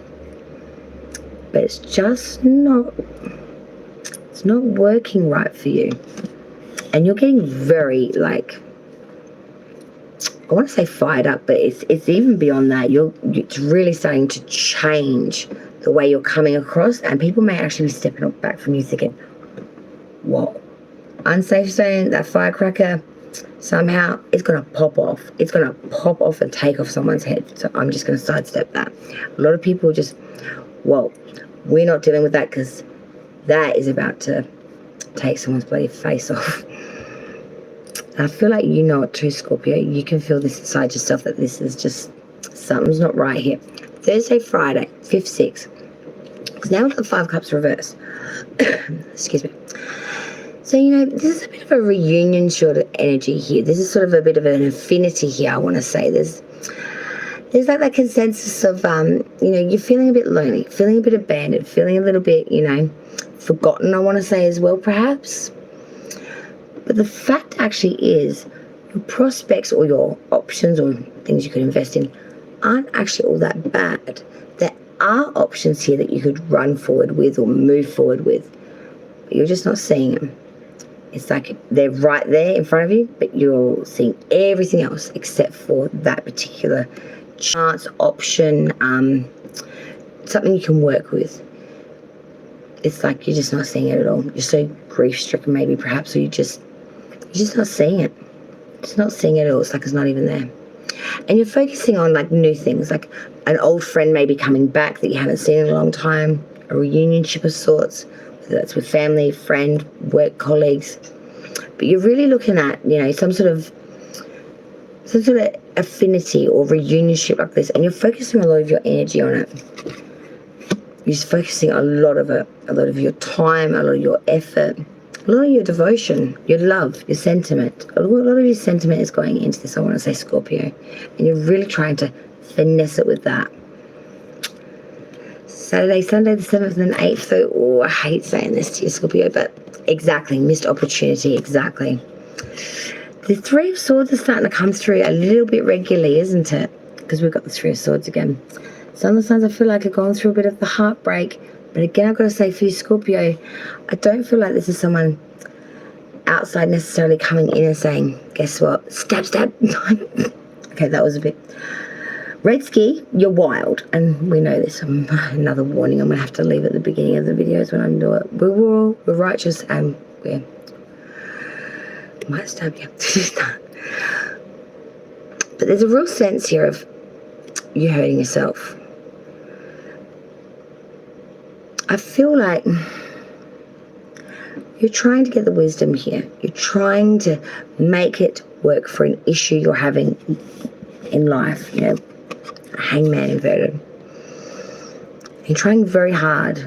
But it's just not, it's not working right for you. And you're getting very, like, I want to say fired up, but it's even beyond that. It's really starting to change the way you're coming across, and people may actually be stepping back from you thinking, whoa, unsafe zone, that firecracker, somehow it's going to pop off. It's going to pop off and take off someone's head. So I'm just going to sidestep that. A lot of people just, whoa, we're not dealing with that because that is about to take someone's bloody face off. I feel like you know it too, Scorpio. You can feel this inside yourself, that this is just, something's not right here. Thursday, Friday, 5th, 6th. Because now we've got the 5 Cups reverse. Excuse me. So, you know, this is a bit of a reunion sort of energy here. This is sort of a bit of an affinity here, I want to say. There's like that consensus of, you know, you're feeling a bit lonely, feeling a bit abandoned, feeling a little bit, you know, forgotten, I want to say as well, perhaps. But the fact actually is, your prospects or your options or things you could invest in aren't actually all that bad. There are options here that you could run forward with or move forward with, but you're just not seeing them. It's like they're right there in front of you, but you're seeing everything else except for that particular chance, option, something you can work with. It's like you're just not seeing it at all. You're so grief-stricken maybe, perhaps, or you're just not seeing it. Just not seeing it at all. It's like it's not even there. And you're focusing on like new things, like an old friend maybe coming back that you haven't seen in a long time, a reunionship of sorts, whether that's with family, friend, work colleagues. But you're really looking at, you know, some sort of affinity or reunionship like this, and you're focusing a lot of your energy on it. You're just focusing a lot of it, a lot of your time, a lot of your effort, a lot of your devotion, your love, your sentiment. A lot of your sentiment is going into this, I want to say, Scorpio. And you're really trying to finesse it with that. Saturday, Sunday, the 7th and 8th. So, oh, I hate saying this to you, Scorpio, but exactly, missed opportunity, exactly. The 3 of Swords is starting to come through a little bit regularly, isn't it? Because we've got the 3 of Swords again. Some of the signs I feel like are going through a bit of the heartbreak. But again, I've got to say for you, Scorpio, I don't feel like this is someone outside necessarily coming in and saying, guess what? Stab, stab. Okay, that was a bit... Red ski, you're wild. And we know this. Another warning I'm going to have to leave at the beginning of the videos when I do it. We're righteous and we might stab you. But there's a real sense here of you hurting yourself. I feel like you're trying to get the wisdom here. You're trying to make it work for an issue you're having in life, you know, hangman inverted. You're trying very hard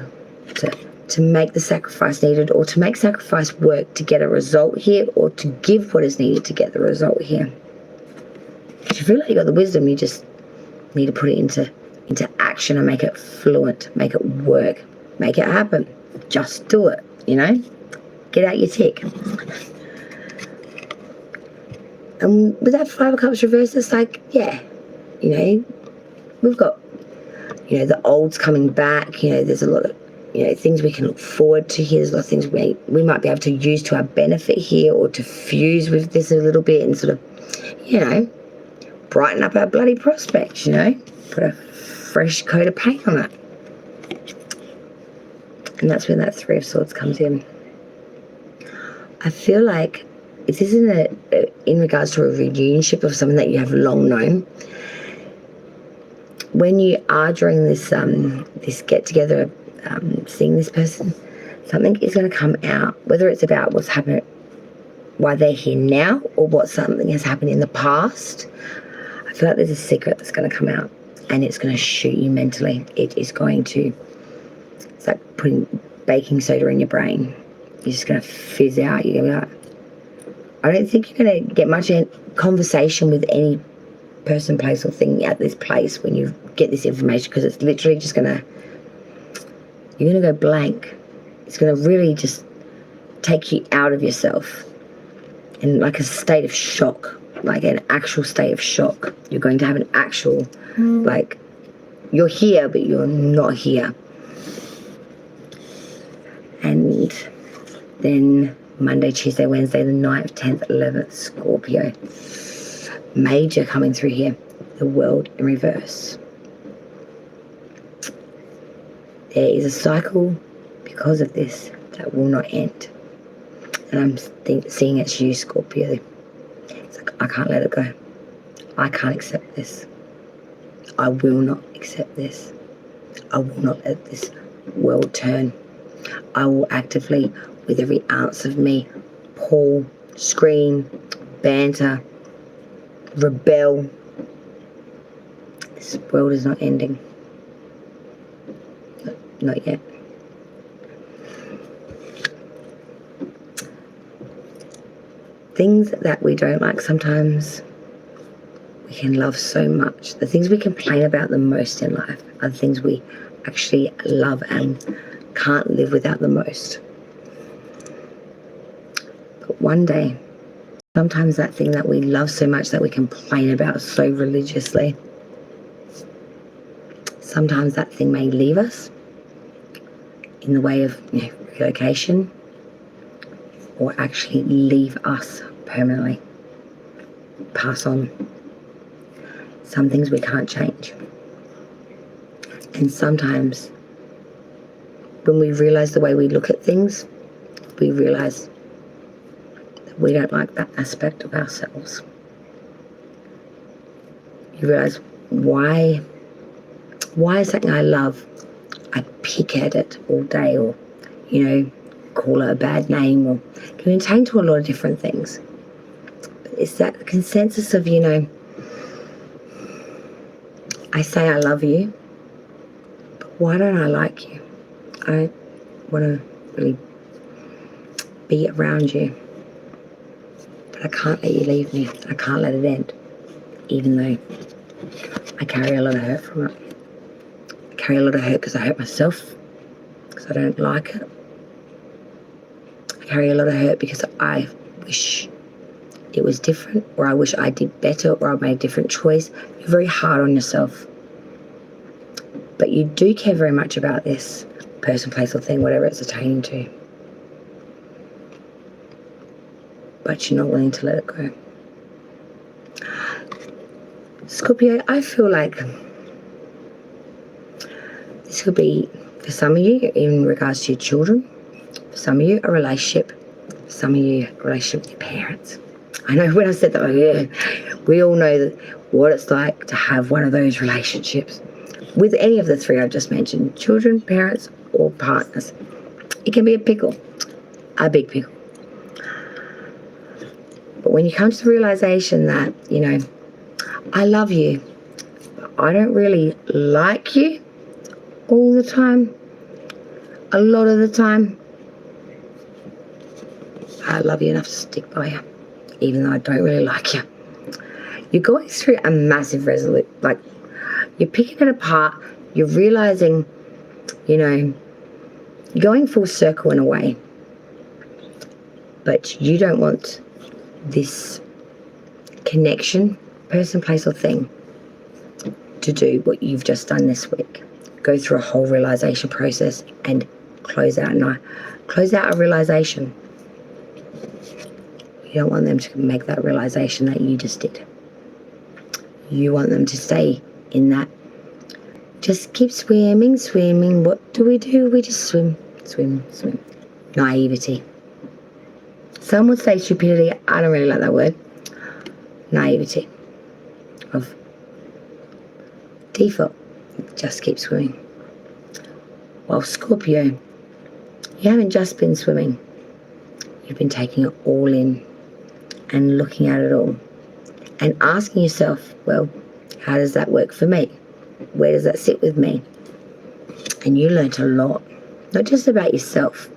to make the sacrifice needed, or to make sacrifice work to get a result here, or to give what is needed to get the result here. If you feel like you got the wisdom, you just need to put it into action and make it fluent, make it work, make it happen. Just do it, you know? Get out your tick. And with that Five of Cups reversed, it's like, yeah, you know, we've got, you know, the old's coming back. You know, there's a lot of, you know, things we can look forward to here. There's a lot of things we might be able to use to our benefit here, or to fuse with this a little bit and sort of, you know, brighten up our bloody prospects, you know, put a fresh coat of paint on it. And that's when that Three of Swords comes in. I feel like if this isn't in regards to a reunionship of someone that you have long known, when you are during this this get together, seeing this person, something is going to come out, whether it's about what's happened, why they're here now, or what something has happened in the past. I feel like there's a secret that's going to come out, and it's going to shoot you mentally. It is going to, it's like putting baking soda in your brain. You're just going to fizz out. You're going to be like, I don't think you're going to get much conversation with any person, place, or thing at this place when you get this information, because it's literally just going to, you're going to go blank. It's going to really just take you out of yourself in like a state of shock, like an actual state of shock. You're going to have an actual, like, you're here, but you're not here. And then Monday, Tuesday, Wednesday, the 9th, 10th, 11th, Scorpio. Major coming through here. The World in reverse. There is a cycle because of this that will not end. And I'm seeing it's you, Scorpio. It's like, I can't let it go. I can't accept this. I will not accept this. I will not let this world turn. I will actively, with every ounce of me, pull, scream, banter, rebel. This world is not ending. Not yet. Things that we don't like sometimes we can love so much. The things we complain about the most in life are the things we actually love and can't live without the most. But one day, sometimes that thing that we love so much that we complain about so religiously, sometimes that thing may leave us in the way of, you know, relocation, or actually leave us permanently. Pass on. Some things we can't change. And sometimes when we realize the way we look at things, we realize that we don't like that aspect of ourselves. You realize, why is something I love, I pick at it all day, or, you know, call it a bad name, or can be taken to a lot of different things. But it's that consensus of, you know, I say I love you, but why don't I like you? I want to really be around you, but I can't let you leave me. I can't let it end, even though I carry a lot of hurt from it. I carry a lot of hurt because I hurt myself, because I don't like it. I carry a lot of hurt because I wish it was different, or I wish I did better, or I made a different choice. You're very hard on yourself. But you do care very much about this person, place, or thing, whatever it's attaining to. But you're not willing to let it go. Scorpio, I feel like this could be, for some of you, in regards to your children. For some of you, a relationship. For some of you, a relationship with your parents. I know when I said that, yeah, we all know that what it's like to have one of those relationships with any of the three I've just mentioned, children, parents, or partners. It can be a pickle, a big pickle. But when you come to the realization that, you know, I love you, but I don't really like you all the time, a lot of the time, I love you enough to stick by you, even though I don't really like you. You're going through a massive resolution, like you're picking it apart, you're realizing, you know, you're going full circle in a way, but you don't want this connection, person, place, or thing to do what you've just done this week. Go through a whole realization process and close out a realization. You don't want them to make that realization that you just did. You want them to stay in that. Just keep swimming, swimming. What do? We just swim, swim, swim. Naivety. Some would say stupidity. I don't really like that word. Naivety. Of default. Just keep swimming. While Scorpio, you haven't just been swimming. You've been taking it all in and looking at it all and asking yourself, well, how does that work for me? Where does that sit with me? And you learnt a lot, not just about yourself,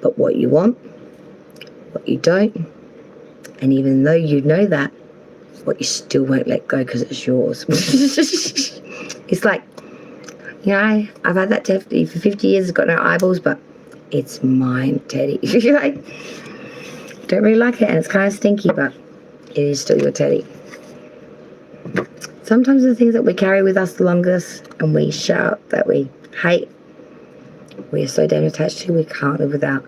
but what you want, what you don't, and even though you know that, what you still won't let go because it's yours. It's like, you know, I've had that Teddy for 50 years, it's got no eyeballs, but it's mine, Teddy. Like, don't really like it and it's kind of stinky, but it is still your Teddy. Sometimes the things that we carry with us the longest and we shout that we hate, we are so damn attached to, we can't live without.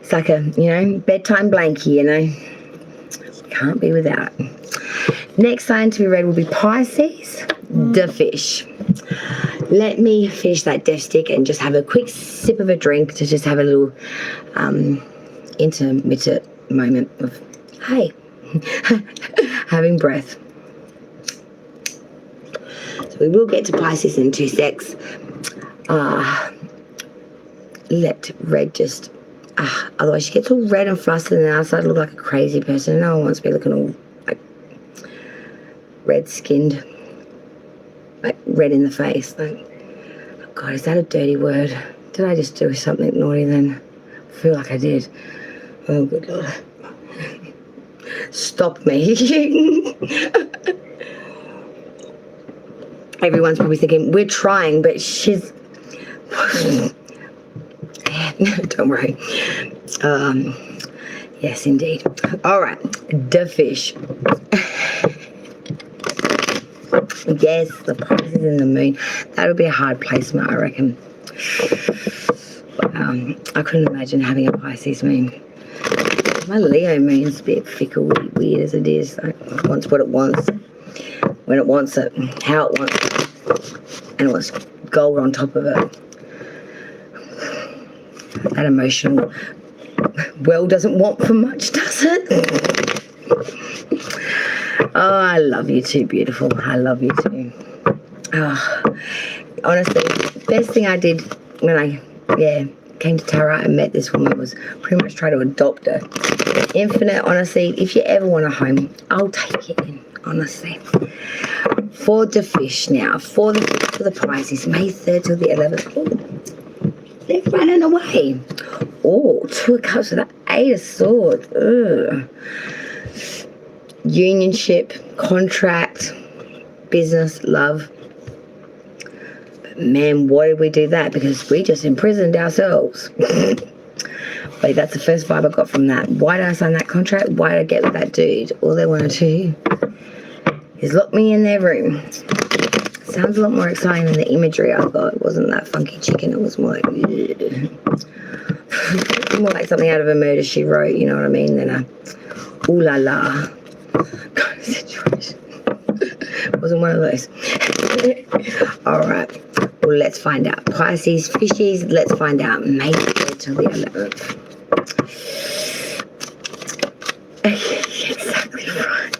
It's like a, you know, bedtime blankie, you know. Can't be without. Next sign to be read will be Pisces, the fish. Let me finish that death stick and just have a quick sip of a drink to just have a little intermittent moment of, hey, having breath. So we will get to Pisces in 2 secs. Let red just, otherwise she gets all red and flustered and then I start to look like a crazy person. No one wants me looking all like red-skinned, like red in the face. Like, oh God, is that a dirty word? Did I just do something naughty then? I feel like I did. Oh, good Lord. Stop me. Everyone's probably thinking, we're trying, but she's... Don't worry. Yes, indeed. All right. The fish. Yes, the Pisces and the moon. That'll be a hard placement, I reckon. I couldn't imagine having a Pisces moon. My Leo moon's a bit fickle, weird as it is. Like, it wants what it wants, when it wants it, how it wants it, and it wants gold on top of it. That emotional well doesn't want for much, does it? Oh, I love you too, beautiful. I love you too. Oh, honestly, best thing I did when I, came to Tarot and met this woman was pretty much try to adopt her. Infinite, honestly, if you ever want a home, I'll take it in, honestly. For the fish now, for the Pisces, May 3rd till the 11th. Oh, they're running away. Oh, 2 of Cups with that 8 of Swords. Ugh. Unionship, contract, business, love. But man, why did we do that? Because we just imprisoned ourselves. But that's the first vibe I got from that. Why did I sign that contract? Why did I get with that dude? All they want to do He's locked me in their room. Sounds a lot more exciting than the imagery I got. It wasn't that funky chicken. It was more like, more like something out of a Murder, She Wrote, you know what I mean, than a ooh la la kind of situation. It wasn't one of those. All right. Well, let's find out. Pisces, fishies, let's find out. Maybe till the 11th. Exactly right.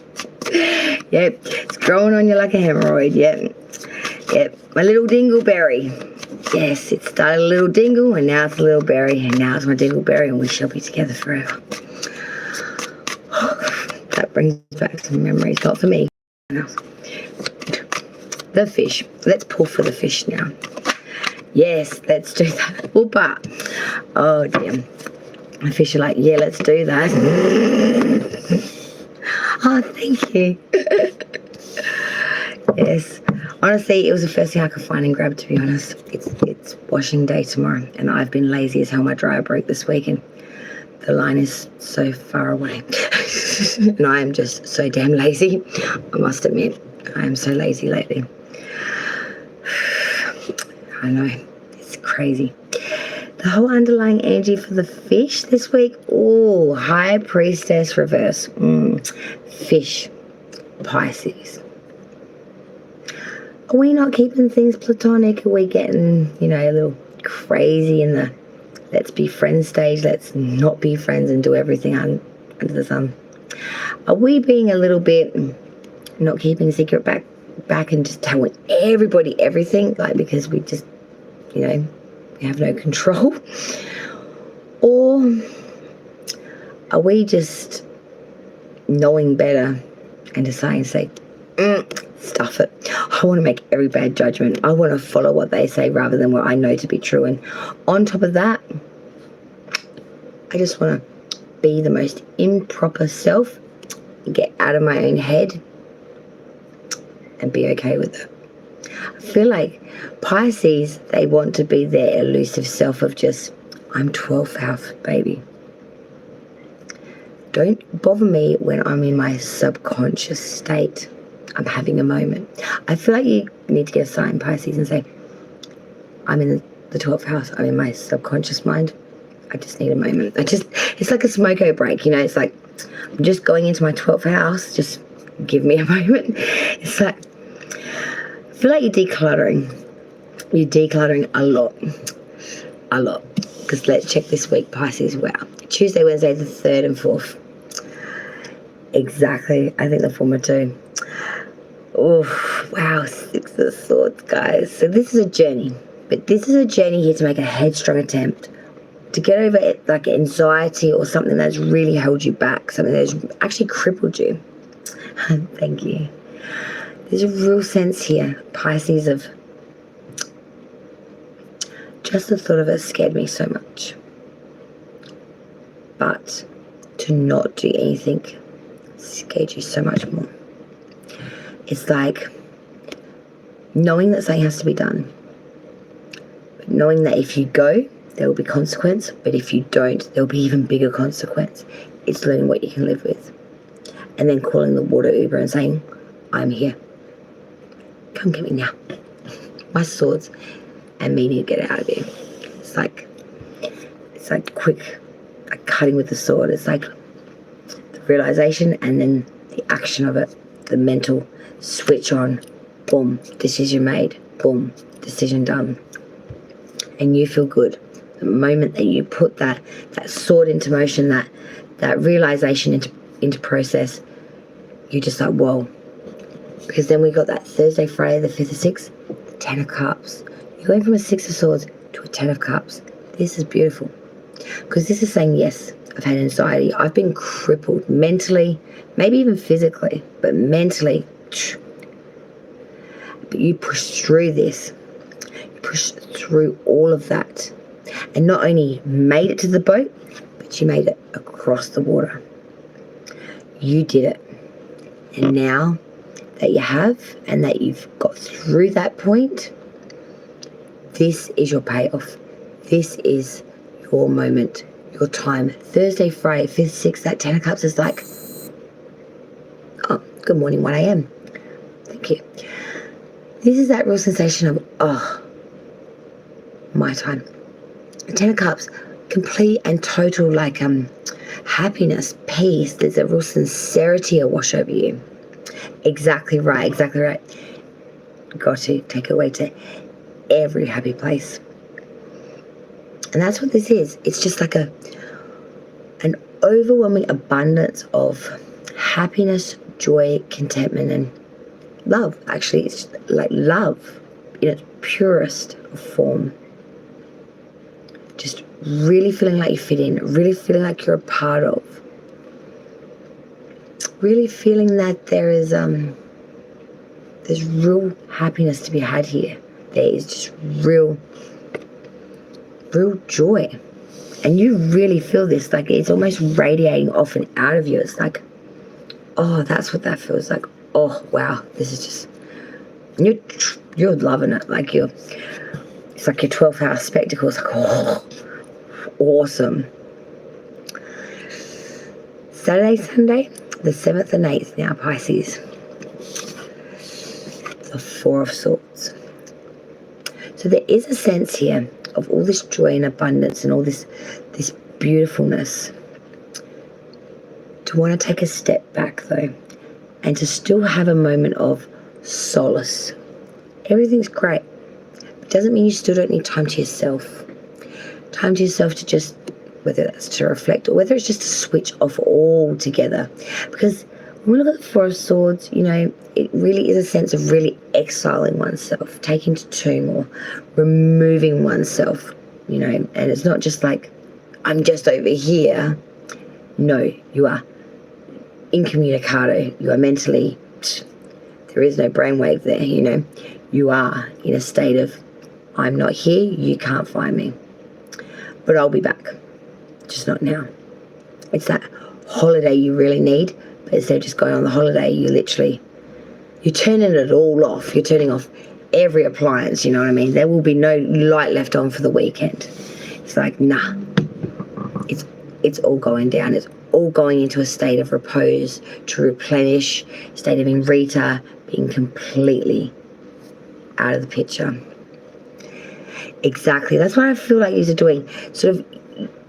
Yep, it's growing on you like a hemorrhoid. Yep, my little dingleberry. Yes, it started a little dingle and now it's a little berry and now it's my dingleberry and we shall be together forever. That brings back some memories, not for me. The fish. Let's pull for the fish now. Yes, let's do that. Whoopa. Oh, damn. The fish are like, yeah, let's do that. Oh, thank you. Yes. Honestly, it was the first thing I could find and grab, to be honest. It's washing day tomorrow, and I've been lazy as hell. My dryer broke this week, and the line is so far away. And I am just so damn lazy. I must admit, I am so lazy lately. I know, it's crazy. The whole underlying energy for the fish this week, oh, High Priestess reverse. Fish, Pisces. Are we not keeping things platonic? Are we getting, you know, a little crazy in the let's be friends stage? Let's not be friends and do everything under the sun. Are we being a little bit not keeping a secret back and just telling everybody everything? Like, because we just, you know, we have no control? Or are we just knowing better and deciding to say, stuff it. I want to make every bad judgment. I want to follow what they say rather than what I know to be true. And on top of that, I just want to be the most improper self and get out of my own head and be okay with it. I feel like Pisces, they want to be their elusive self of just, I'm 12th house, baby. Don't bother me when I'm in my subconscious state. I'm having a moment. I feel like you need to get a sign, Pisces, and say, I'm in the 12th house. I'm in my subconscious mind. I just need a moment. It's like a smoko break, you know. It's like, I'm just going into my 12th house. Just give me a moment. It's like, I feel like you're decluttering. You're decluttering a lot. A lot. Because let's check this week, Pisces. Wow. Tuesday, Wednesday, the 3rd and 4th. Exactly. I think the former too. Oh, wow. 6 of Swords, guys. So this is a journey. But this is a journey here to make a headstrong attempt to get over it, like anxiety or something that's really held you back, something that's actually crippled you. Thank you. There's a real sense here, Pisces, of just the thought of it scared me so much. But to not do anything scared you so much more. It's like knowing that something has to be done, but knowing that if you go, there will be consequence, but if you don't, there will be even bigger consequence. It's learning what you can live with. And then calling the water Uber and saying, I'm here. Come get me now. My swords and me need to get out of here. It's like quick, like cutting with the sword. It's like the realization and then the action of it, the mental switch on, boom, decision made, boom, decision done. And you feel good. The moment that you put that sword into motion, that realization into process, you're just like, whoa. Because then we got that Thursday, Friday, the 5th of 6th, the 10 of Cups. You're going from a 6 of Swords to a 10 of Cups. This is beautiful. Because this is saying, yes, I've had anxiety. I've been crippled mentally, maybe even physically, but mentally. But you push through this. You push through all of that. And not only made it to the boat, but you made it across the water. You did it. And now that you have and that you've got through that point, this is your payoff. This is your moment, your time. Thursday, Friday, 5th, 6th, that 10 of Cups is like, oh, good morning, 1 a.m. stuck here. This is that real sensation of, oh, my time. 10 of Cups, complete and total like happiness, peace. There's a real sincerity awash over you. Exactly right, exactly right. Got to take it away to every happy place. And that's what this is. It's just like an overwhelming abundance of happiness, joy, contentment, and love. Actually, it's like love in its purest form. Just really feeling like you fit in, really feeling like you're a part of. Really feeling that there's real happiness to be had here. There is just real joy. And you really feel this, like it's almost radiating off and out of you. It's like, oh, that's what that feels like. Oh, wow, this is just, you're loving it. Like it's like your 12th house spectacle. It's like, oh, awesome. Saturday, Sunday, the 7th and 8th now, Pisces. The 4 of Swords. So there is a sense here of all this joy and abundance and all this beautifulness. To want to take a step back though, and to still have a moment of solace. Everything's great. It doesn't mean you still don't need time to yourself. Time to yourself to just, whether that's to reflect or whether it's just to switch off altogether. Because when we look at the 4 of Swords, you know, it really is a sense of really exiling oneself, taking to tomb or removing oneself, you know, and it's not just like, I'm just over here. No, you are incommunicado. You are mentally, there is no brainwave there, you know. You are in a state of, I'm not here, you can't find me. But I'll be back, just not now. It's that holiday you really need, but instead of just going on the holiday, you're turning it all off. You're turning off every appliance, you know what I mean? There will be no light left on for the weekend. It's like, nah, it's all going down. It's all going into a state of repose, to replenish, state of Inrita, being completely out of the picture. Exactly. That's what I feel like you're doing. Sort of,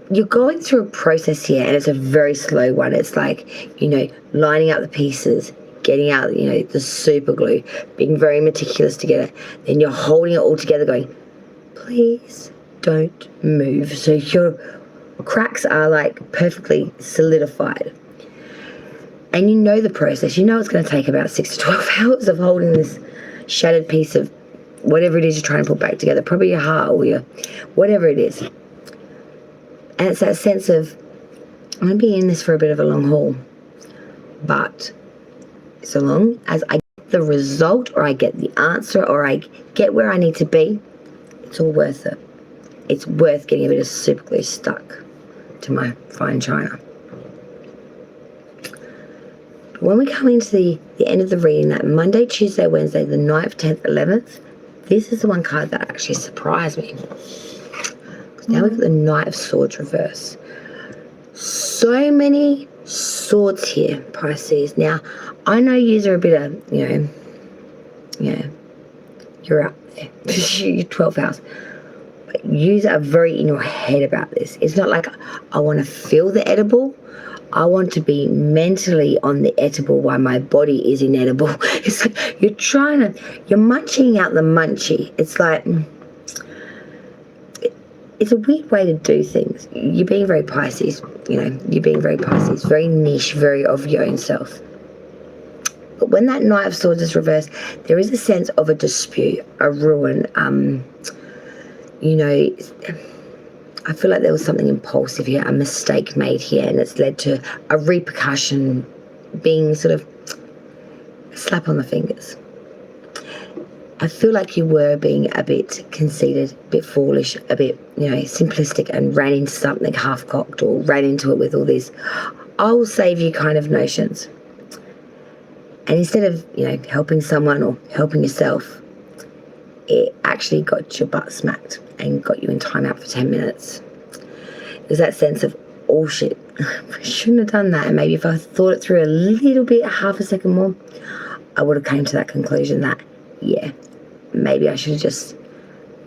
you're going through a process here, and it's a very slow one. It's like, you know, lining up the pieces, getting out, you know, the super glue, being very meticulous to get it. Then you're holding it all together going, please don't move. So your cracks are like perfectly solidified. And you know the process. You know it's going to take about 6 to 12 hours of holding this shattered piece of whatever it is you're trying to put back together. Probably your heart or your whatever it is. And it's that sense of, I'm going to be in this for a bit of a long haul. But so long as I get the result, or I get the answer, or I get where I need to be, it's all worth it. It's worth getting a bit of super glue stuck to my fine china. When we come into the end of the reading, that Monday, Tuesday, Wednesday, the 9th, 10th, 11th, this is the one card that actually surprised me. Because now we've got the Knight of Swords reverse. So many swords here, Pisces. Now, I know yous are a bit of, you know, you're out there. You're 12th house. But yous are very in your head about this. It's not like I want to feel the edible. I want to be mentally on the edible while my body is inedible. It's like you're munching out the munchie. It's like, it's a weird way to do things. You're being very Pisces, you know, you're being very Pisces, very niche, very of your own self. But when that Knight of Swords is reversed, there is a sense of a dispute, a ruin, you know, I feel like there was something impulsive here, a mistake made here, and it's led to a repercussion being sort of a slap on the fingers. I feel like you were being a bit conceited, a bit foolish, a bit, you know, simplistic, and ran into something half-cocked, or ran into it with all these I'll save you kind of notions. And instead of, you know, helping someone or helping yourself, it actually got your butt smacked and got you in timeout for 10 minutes. It was that sense of, oh shit, I shouldn't have done that. And maybe if I thought it through a little bit, half a second more, I would have came to that conclusion that, yeah, maybe I should have just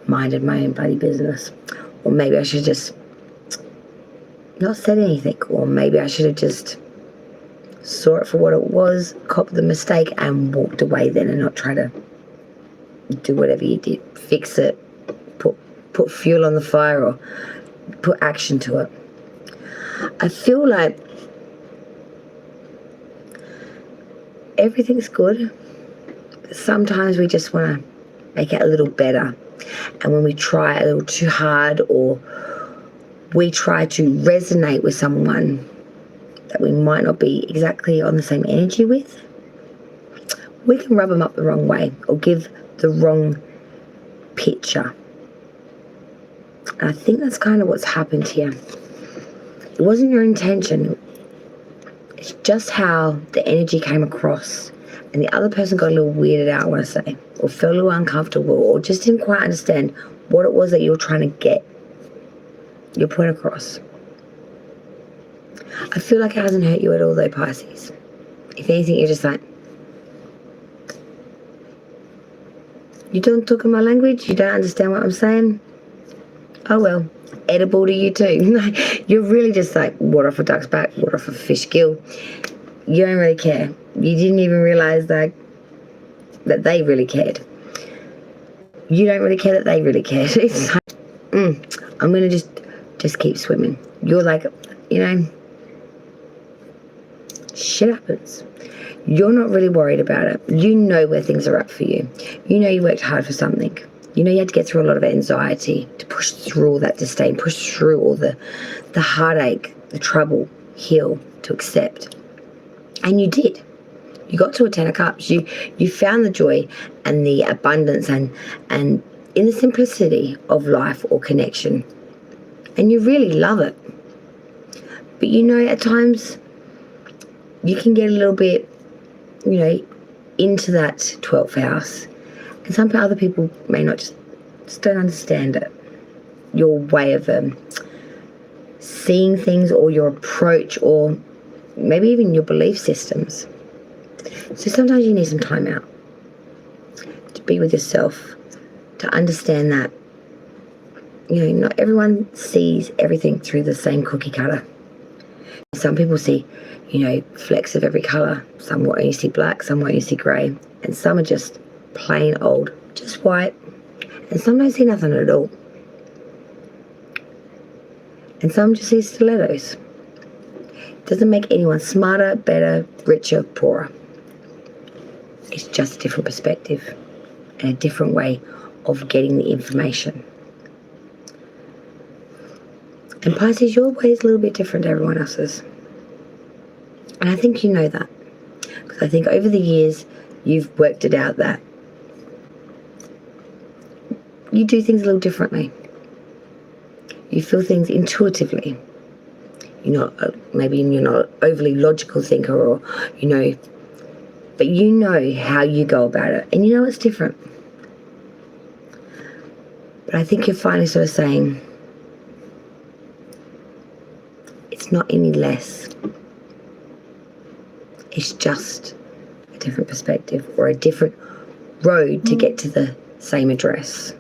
minded my own bloody business. Or maybe I should have just not said anything. Or maybe I should have just saw it for what it was, copped the mistake, and walked away then and not try to do whatever you did. Fix it, put fuel on the fire, or put action to it. I feel like everything's good, but sometimes we just want to make it a little better. And when we try a little too hard, or we try to resonate with someone that we might not be exactly on the same energy with, we can rub them up the wrong way or give the wrong picture. And I think that's kind of what's happened here. It wasn't your intention. It's just how the energy came across. And the other person got a little weirded out, I want to say, or felt a little uncomfortable, or just didn't quite understand what it was that you were trying to get your point across. I feel like it hasn't hurt you at all though, Pisces. If anything, you're just like, you don't talk in my language, you don't understand what I'm saying? Oh well, edible to you too. You're really just like water off a duck's back, water off a fish gill. You don't really care. You didn't even realize that they really cared. You don't really care that they really cared. It's like, I'm gonna just keep swimming. You're like, shit happens. You're not really worried about it. You know where things are at for you. You know you worked hard for something. You know you had to get through a lot of anxiety to push through all that disdain, push through all the heartache, the trouble, heal, to accept. And you did. You got to a 10 of Cups. You found the joy and the abundance and in the simplicity of life or connection. And you really love it. But at times you can get a little bit, into that 12th house. And some other people may not just don't understand it. Your way of seeing things, or your approach, or maybe even your belief systems. So sometimes you need some time out to be with yourself, to understand that, not everyone sees everything through the same cookie cutter. Some people see, flecks of every colour. Some will only see black, some will only see grey. And some are just plain old, just white. And some don't see nothing at all. And some just see stilettos. Doesn't make anyone smarter, better, richer, poorer. It's just a different perspective and a different way of getting the information. And Pisces, your way is a little bit different to everyone else's. And I think you know that. Because I think over the years, you've worked it out that you do things a little differently. You feel things intuitively. Maybe you're not an overly logical thinker, or, but you know how you go about it. And it's different. But I think you're finally sort of saying, it's not any less. It's just a different perspective, or a different road to get to the same address.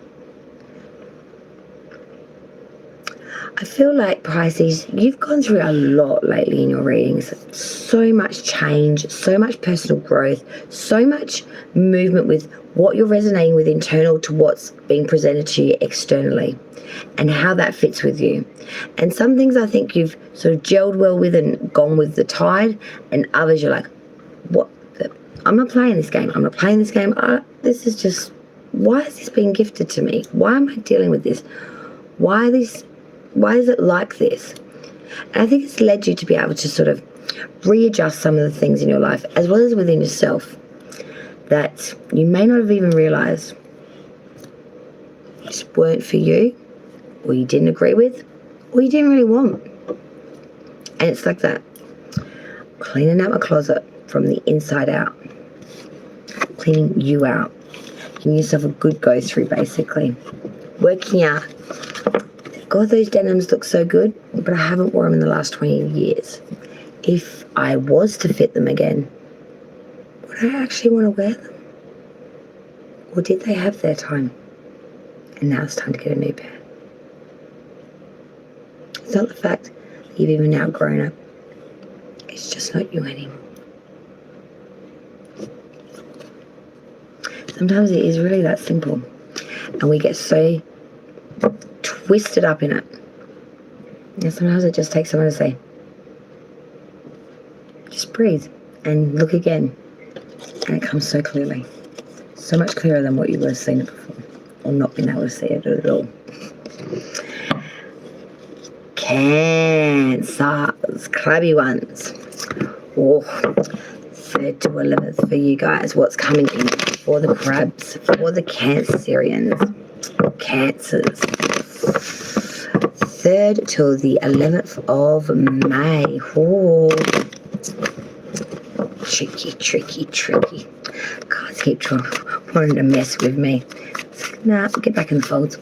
I feel like, Pisces, you've gone through a lot lately in your readings. So much change, so much personal growth, so much movement with what you're resonating with internal to what's being presented to you externally, and how that fits with you. And some things I think you've sort of gelled well with and gone with the tide, and others you're like, I'm not playing this game. I'm not playing this game. This is just, why is this being gifted to me? Why am I dealing with this? Why is it like this? And I think it's led you to be able to sort of readjust some of the things in your life, as well as within yourself, that you may not have even realised just weren't for you, or you didn't agree with, or you didn't really want. And it's like that. Cleaning out my closet from the inside out. Cleaning you out. Giving yourself a good go through, basically. Working out, God, those denims look so good, but I haven't worn them in the last 20 years. If I was to fit them again, would they actually want to wear them? Or did they have their time? And now it's time to get a new pair. It's not the fact that you've even now grown up. It's just not you anymore. Sometimes it is really that simple. And we get so twisted up in it. And sometimes it just takes someone to say, just breathe and look again. And it comes so clearly. So much clearer than what you would have seen it before. Or not been able to see it at all. Cancers, crabby ones. Oh, 3rd to 11th for you guys. What's coming in for the crabs, for the Cancerians, Cancers. 3rd till the 11th of May. Oh, tricky, tricky, tricky. Guys keep wanting to mess with me. Nah, get back in the folds.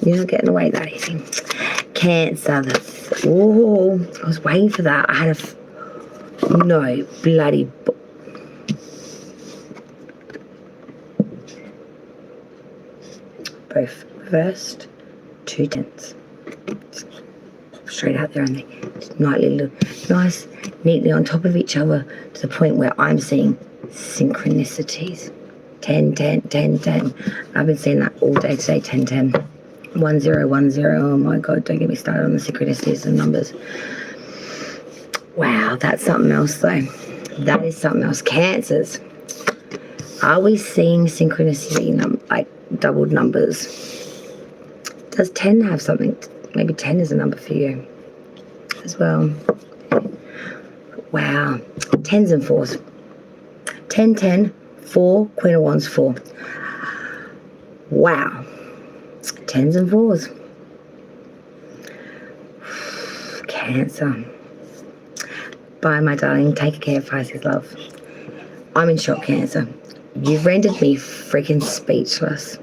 You're not getting away that easy. Cancer. Oh, I was waiting for that. I had no bloody. Both reversed, 2 tenths. Straight out there, and they just nice, neatly on top of each other to the point where I'm seeing synchronicities. 10, 10, 10, 10. I've been seeing that all day today. 10, 10. 1, 0, 1, 0. Oh my God, don't get me started on the synchronicities and numbers. Wow, that's something else though. That is something else. Cancers. Are we seeing synchronicity, like doubled numbers? Does 10 have something? Maybe 10 is a number for you as well. Wow. 10s and 4s. 10, 10, 4, Queen of Wands, 4. Wow. 10s and 4s. Cancer. Bye, my darling. Take care, Pisces love. I'm in shock, Cancer. You've rendered me freaking speechless.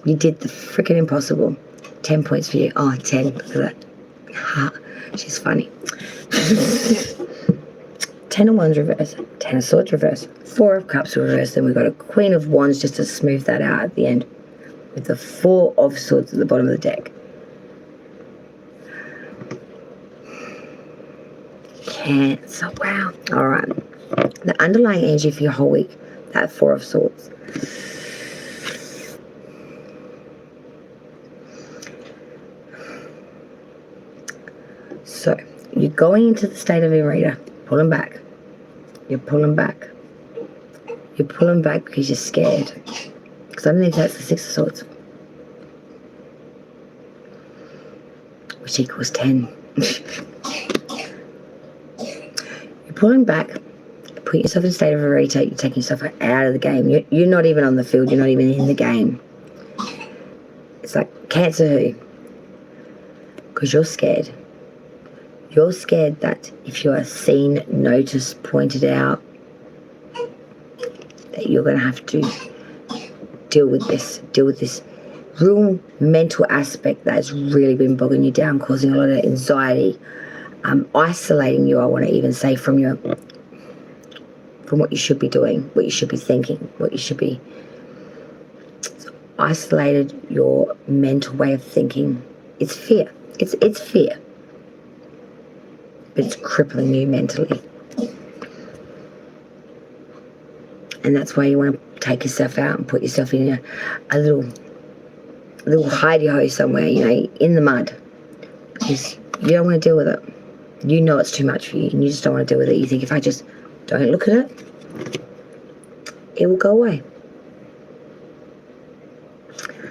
You did the freaking impossible. 10 points for you. Oh, 10. Look at that. Ha. She's funny. 10 of Wands reverse. 10 of Swords reverse. 4 of Cups reverse. Then we've got a Queen of Wands just to smooth that out at the end. With the 4 of Swords at the bottom of the deck. Cancer. Wow. All right. The underlying energy for your whole week. That 4 of Swords. So, you're going into the state of your reader. Pulling back. You're pulling back. You're pulling back because you're scared. Because underneath that's the 6 of Swords. Which equals 10. You're pulling back. Put yourself in a state of a retake. You're taking yourself out of the game. You're not even on the field. You're not even in the game. It's like, Cancer who? Because you're scared. You're scared that if you are seen, noticed, pointed out, that you're going to have to deal with this real mental aspect that has really been bogging you down, causing a lot of anxiety, isolating you, I want to even say, from what you should be doing, what you should be thinking, what you should be. It's isolated your mental way of thinking. It's fear. It's fear. But it's crippling you mentally. And that's why you want to take yourself out and put yourself in a little hidey-ho somewhere, in the mud. Because you don't want to deal with it. You know it's too much for you and you just don't want to deal with it. You think, if I just don't look at it, it will go away.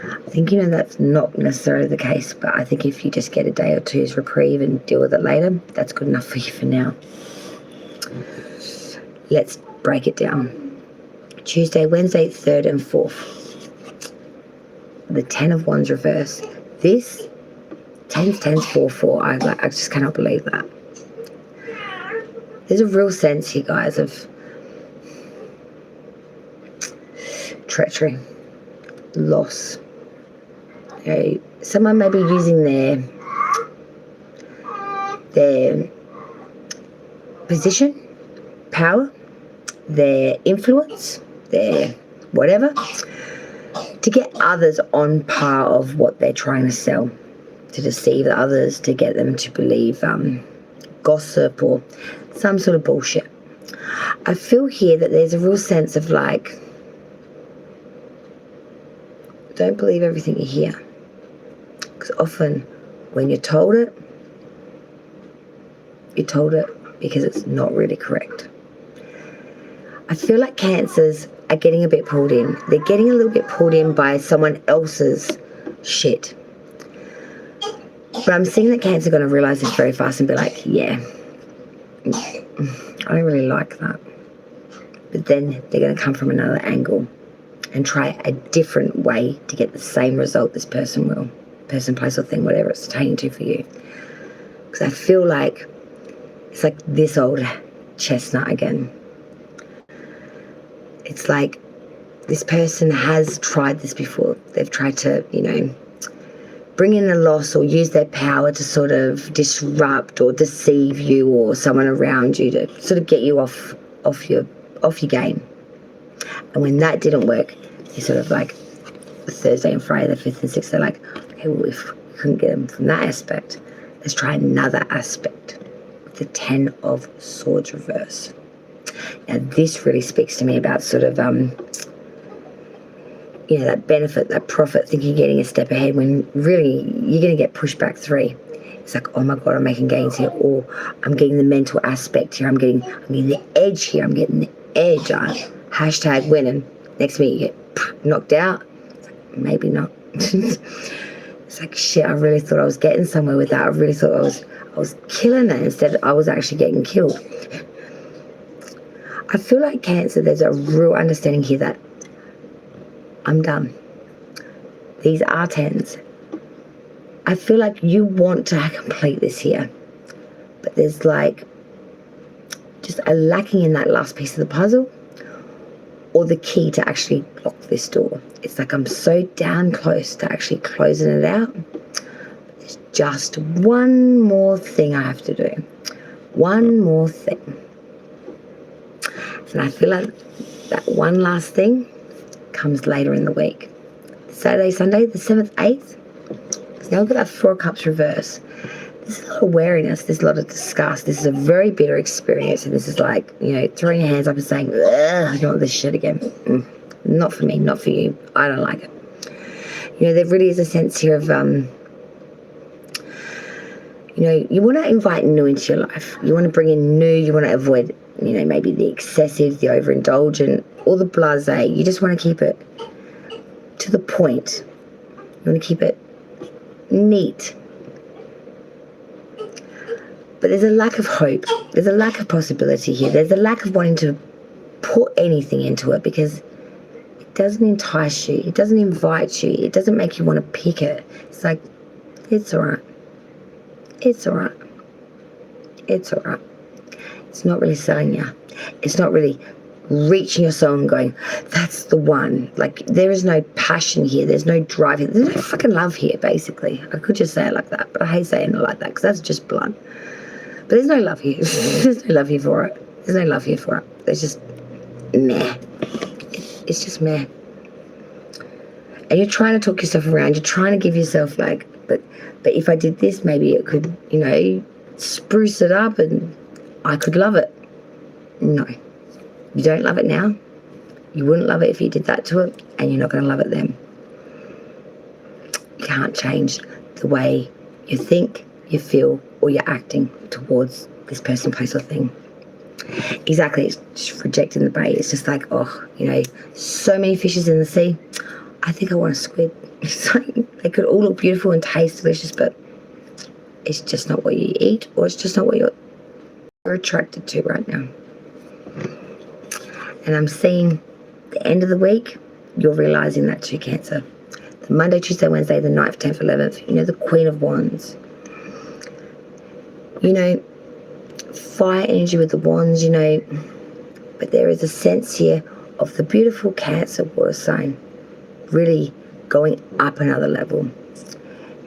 I think, that's not necessarily the case, but I think if you just get a day or two's reprieve and deal with it later, that's good enough for you for now. Let's break it down. Tuesday, Wednesday, 3rd and 4th. The 10 of Wands reverse. This 10s, 4, 4. I just cannot believe that. There's a real sense here, guys, of treachery, loss. Someone may be using their position, power, their influence, their whatever, to get others on par of what they're trying to sell, to deceive others, to get them to believe gossip or some sort of bullshit. I feel here that there's a real sense of like, don't believe everything you hear. Because often when you're told it because it's not really correct. I feel like Cancers are getting a bit pulled in. They're getting a little bit pulled in by someone else's shit. But I'm seeing that Cancer are going to realise this very fast and be like, yeah, I don't really like that. But then they're going to come from another angle and try a different way to get the same result this person will. Person, place or thing, whatever it's attaining to for you. Because I feel like it's like this old chestnut again. It's like this person has tried this before. They've tried to, you know, bring in a loss or use their power to sort of disrupt or deceive you or someone around you to sort of get you off your game. And when that didn't work, you sort of like the Thursday and Friday, the 5th and 6th, they're like, okay, well, if we couldn't get them from that aspect, let's try another aspect with the 10 of Swords reverse. Now, this really speaks to me about sort of, you know, that benefit, that profit, thinking you're getting a step ahead when really you're going to get pushed back 3. It's like, oh my God, I'm making gains here, or I'm getting the mental aspect here, I'm getting the edge here, I'm getting the edge. Hashtag winning. Next minute you get knocked out. It's like, maybe not. It's like, shit, I really thought I was getting somewhere with that. I really thought I was killing it. Instead, I was actually getting killed. I feel like Cancer, there's a real understanding here that I'm done. These are 10s. I feel like you want to complete this here, but there's like just a lacking in that last piece of the puzzle or the key to actually lock this door. It's like I'm so damn close to actually closing it out. There's just one more thing I have to do. One more thing. And I feel like that one last thing comes later in the week. Saturday, Sunday, the 7th, 8th. Now look at that 4 of Cups reverse. There's a lot of wariness, there's a lot of disgust. This is a very bitter experience, and this is like, you know, throwing your hands up and saying, ugh, I don't want this shit again. Not for me, not for you. I don't like it. You know, there really is a sense here of, you know, you want to invite new into your life. You want to bring in new, you want to avoid, you know, maybe the excessive, the overindulgent, or the blasé. You just want to keep it to the point. You want to keep it neat. But there's a lack of hope. There's a lack of possibility here. There's a lack of wanting to put anything into it because it doesn't entice you. It doesn't invite you. It doesn't make you want to pick it. It's like, it's all right. It's all right. It's all right. It's not really selling you. It's not really reaching your soul and going, that's the one. Like, there is no passion here. There's no drive here. There's no fucking love here, basically. I could just say it like that, but I hate saying it like that because that's just blunt. But there's no love here. There's no love here for it. There's no love here for it. There's just meh. It's just meh. And you're trying to talk yourself around. You're trying to give yourself like, but if I did this, maybe it could, you know, spruce it up and I could love it. No. You don't love it now. You wouldn't love it if you did that to it, and you're not going to love it then. You can't change the way you think, you feel, or you're acting towards this person, place, or thing. Exactly. It's just rejecting the bait. It's just like, oh, you know, so many fishes in the sea. I think I want a squid. It's like they could all look beautiful and taste delicious, but it's just not what you eat, or it's just not what you're attracted to right now. And I'm seeing the end of the week, you're realising that too, Cancer. The Monday, Tuesday, Wednesday, the 9th, 10th, 11th, you know, the Queen of Wands. You know, fire energy with the wands, you know, but there is a sense here of the beautiful Cancer water sign really going up another level.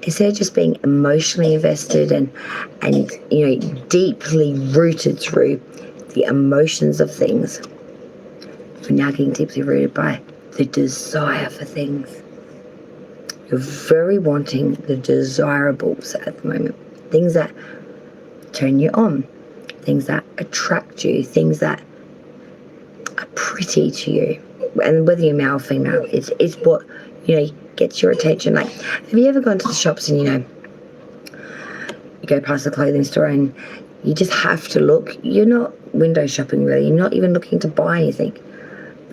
instead of just being emotionally invested and deeply rooted through the emotions of things, you're now getting deeply rooted by the desire for things. You're very wanting the desirables at the moment. Things that turn you on. Things that attract you. Things that are pretty to you. And whether you're male or female, it's what, gets your attention. Like, have you ever gone to the shops and, you go past the clothing store and you just have to look? You're not window shopping, really. You're not even looking to buy anything.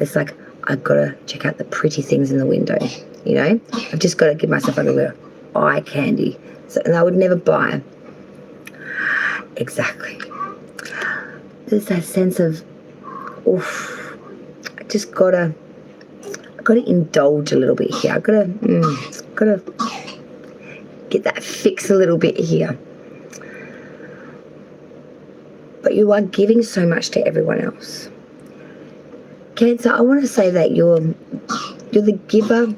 It's like, I've got to check out the pretty things in the window, I've just got to give myself a little eye candy. And I would never buy. Exactly. There's that sense of, oof, I just got to indulge a little bit here. I've got to get that fix a little bit here. But you are giving so much to everyone else. Cancer, I want to say that you're the giver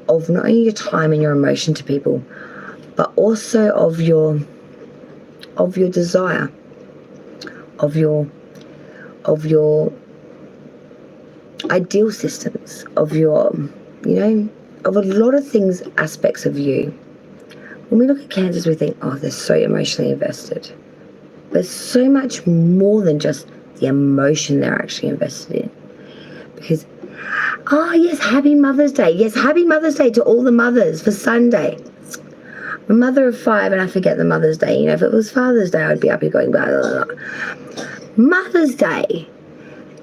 of not only your time and your emotion to people, but also of your desire, of your ideal systems, of your, of a lot of things, aspects of you. When we look at Cancers, we think, oh, they're so emotionally invested. There's so much more than just the emotion they're actually invested in. Because, oh yes, happy Mother's Day. Yes, happy Mother's Day to all the mothers for Sunday. I'm a mother of 5 and I forget the Mother's Day. If it was Father's Day, I'd be up here going, blah, blah, blah. Mother's Day.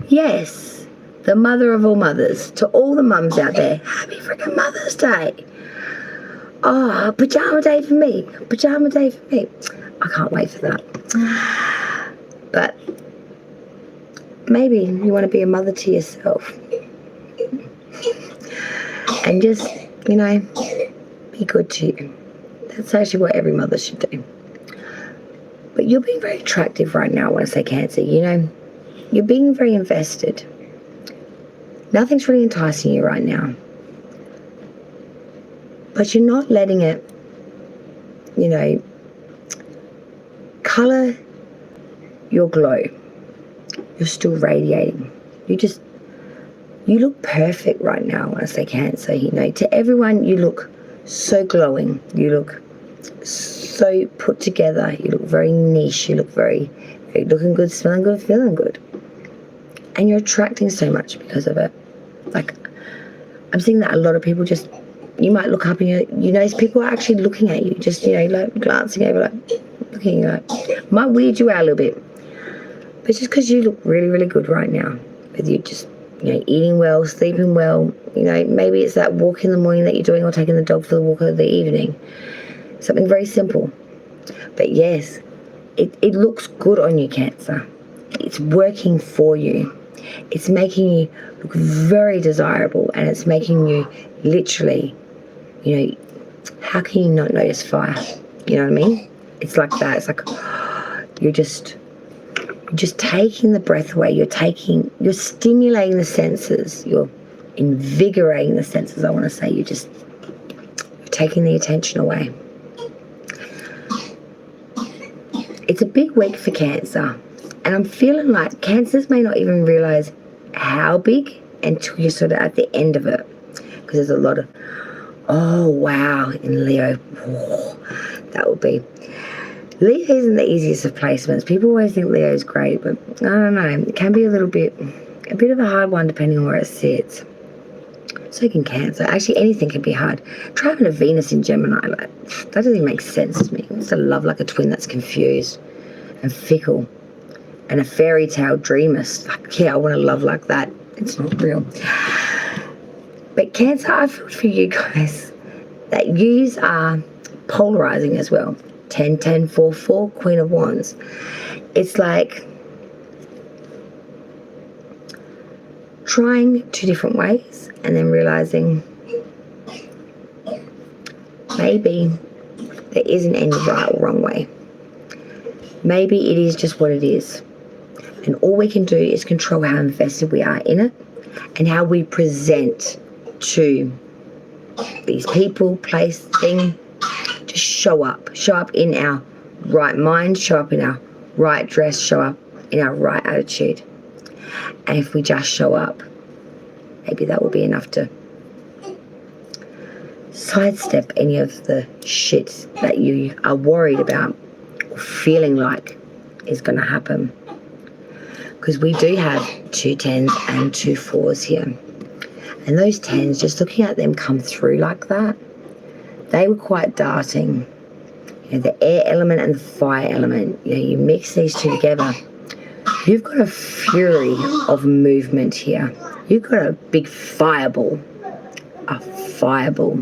Yes, the mother of all mothers. To all the mums out there, happy freaking Mother's Day. Oh, pajama day for me. Pajama day for me. I can't wait for that. But maybe you want to be a mother to yourself. And just, be good to you. That's actually what every mother should do. But you're being very attractive right now when I say Cancer. You're being very invested. Nothing's really enticing you right now. But you're not letting it, colour your glow. You're still radiating. You look perfect right now when I say Cancer. To everyone, you look so glowing. You look so put together. You look very niche. You look very looking good, smelling good, feeling good. And you're attracting so much because of it. Like, I'm seeing that a lot of people just, you might look up and you notice people are actually looking at you, just, like glancing over, like looking, might weird you out a little bit. But just because you look really, really good right now, with you just, eating well, sleeping well, maybe it's that walk in the morning that you're doing or taking the dog for the walk of the evening. Something very simple. But yes, it looks good on you, Cancer. It's working for you. It's making you look very desirable, and it's making you literally, how can you not notice fire? You know what I mean? It's like that. It's like you're just taking the breath away. You're stimulating the senses. You're invigorating the senses, I want to say. You're taking the attention away. It's a big week for Cancer. And I'm feeling like Cancers may not even realise how big until you're sort of at the end of it. Because there's a lot of, oh, wow, in Leo. Whoa, that would be. Leo isn't the easiest of placements. People always think Leo is great, but I don't know. It can be a bit of a hard one depending on where it sits. So can Cancer. Actually, anything can be hard. Try having a Venus in Gemini. That doesn't even make sense to me. I used to love like a twin that's confused and fickle. And a fairy tale dreamist. I want to love like that. It's not real. But Cancer, I feel for you guys that yous are polarizing as well. 10, 10, 4, 4, Queen of Wands. It's like trying 2 different ways and then realizing maybe there isn't any right or wrong way. Maybe it is just what it is. And all we can do is control how invested we are in it and how we present to these people, place, thing. Just show up. Show up in our right mind, show up in our right dress, show up in our right attitude. And if we just show up, maybe that will be enough to sidestep any of the shit that you are worried about or feeling like is going to happen. Because we do have 2 10s and 2 4s here. And those 10s, just looking at them come through like that, they were quite darting. You know, the air element and the fire element, you know, you mix these two together, you've got a fury of movement here. You've got a big fireball. A fireball.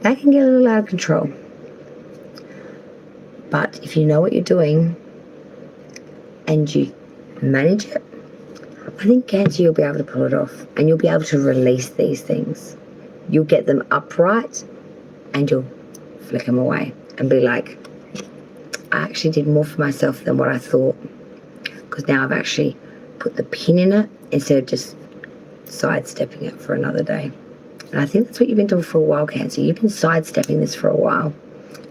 That can get a little out of control. But if you know what you're doing and you manage it, I think Cancer, you'll be able to pull it off, and you'll be able to release these things. You'll get them upright and you'll flick them away and be like, I actually did more for myself than what I thought, because now I've actually put the pin in it instead of just sidestepping it for another day. And I think that's what you've been doing for a while, Cancer. You've been sidestepping this for a while,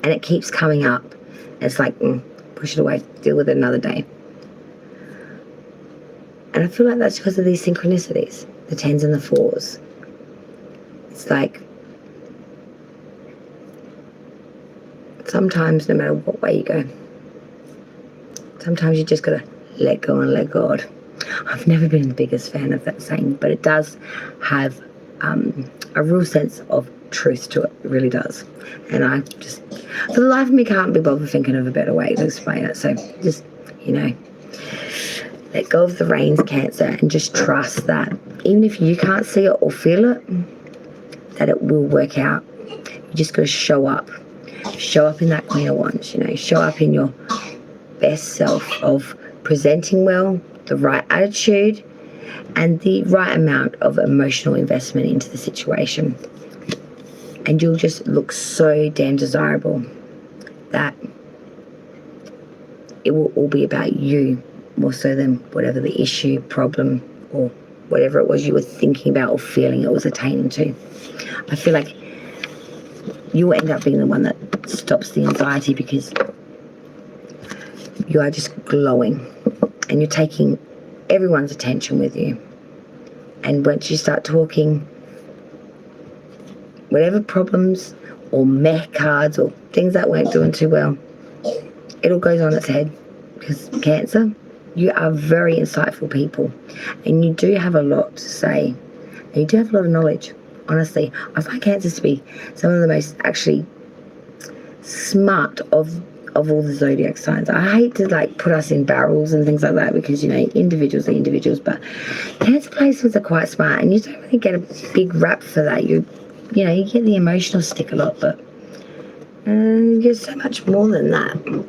and it keeps coming up. And it's like, push it away, deal with it another day. And I feel like that's because of these synchronicities, the 10s and the 4s. It's like, sometimes no matter what way you go, sometimes you just got to let go and let God. I've never been the biggest fan of that saying, but it does have a real sense of truth to it. It really does. And I just, for the life of me, can't be bothered thinking of a better way to explain it. So just, you know, let go of the reins, Cancer, and just trust that even if you can't see it or feel it, that it will work out. You just got to show up. Show up in that Queen of Wands, you know. Show up in your best self of presenting well, the right attitude, and the right amount of emotional investment into the situation. And you'll just look so damn desirable that it will all be about you more so than whatever the issue, problem, or whatever it was you were thinking about or feeling it was attaining to. I feel like you will end up being the one that stops the anxiety, because you are just glowing and you're taking everyone's attention with you. And once you start talking, whatever problems or meh cards or things that weren't doing too well, it all goes on its head. Because Cancer, you are very insightful people, and you do have a lot to say, and you do have a lot of knowledge. Honestly, I find Cancers to be some of the most actually smart of all the zodiac signs. I hate to like put us in barrels and things like that, because, you know, individuals are individuals, but Cancer placements are quite smart, and you don't really get a big rap for that. You know, you get the emotional stick a lot, but you're so much more than that.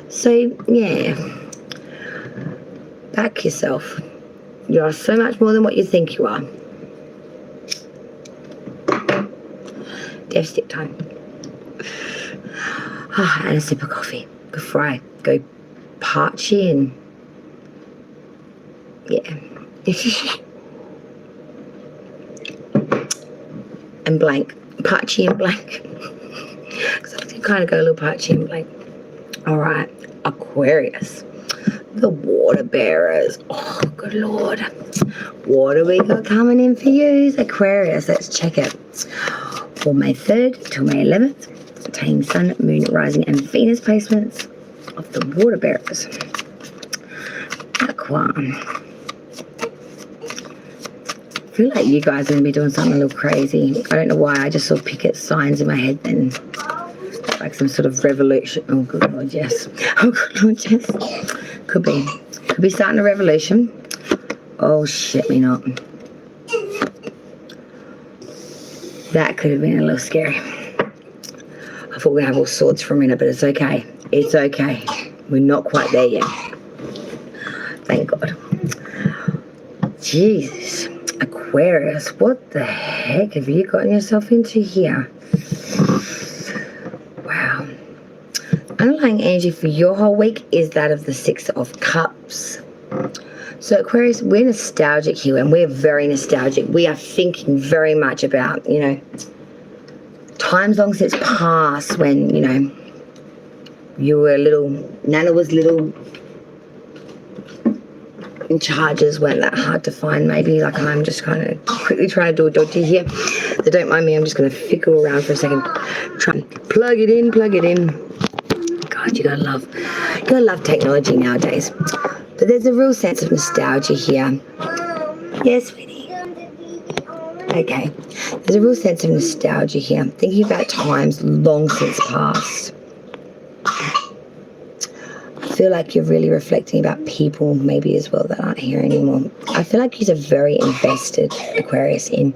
So yeah, back yourself. You are so much more than what you think you are. Death stick time. And a sip of coffee before I go parchy and yeah. And blank. Parchy and blank. Because I do kind of go a little parchy and blank. Alright, Aquarius. The water bearers. Oh, good Lord. What do we got coming in for you, Aquarius? Let's check it. For May 3rd till May 11th. Containing Sun, Moon, Rising and Venus placements of the water bearers. Aqua. I feel like you guys are going to be doing something a little crazy. I don't know why, I just saw picket signs in my head then. Like some sort of revolution. Oh, good Lord, yes. Oh, good Lord, yes. Could be. Could be starting a revolution. Oh, shit me not. That could have been a little scary. I thought we were going to have all swords for a minute, but it's okay. It's okay. We're not quite there yet. Thank God. Jesus. Aquarius, what the heck have you gotten yourself into here? Wow. Underlying energy for your whole week is that of the 6 of Cups. So Aquarius, we're nostalgic here, and we're very nostalgic. We are thinking very much about, you know, times long since past when, you know, you were little, Nana was little, and charges weren't that hard to find. Maybe like I'm just kind of quickly trying to do a dodgy here. So don't mind me, I'm just going to fickle around for a second. Try and plug it in. God, you gotta love technology nowadays. But there's a real sense of nostalgia here. Yes, sweetie. Okay. There's a real sense of nostalgia here. I'm thinking about times long since past. I feel like you're really reflecting about people maybe as well that aren't here anymore. I feel like you're very invested, Aquarius, in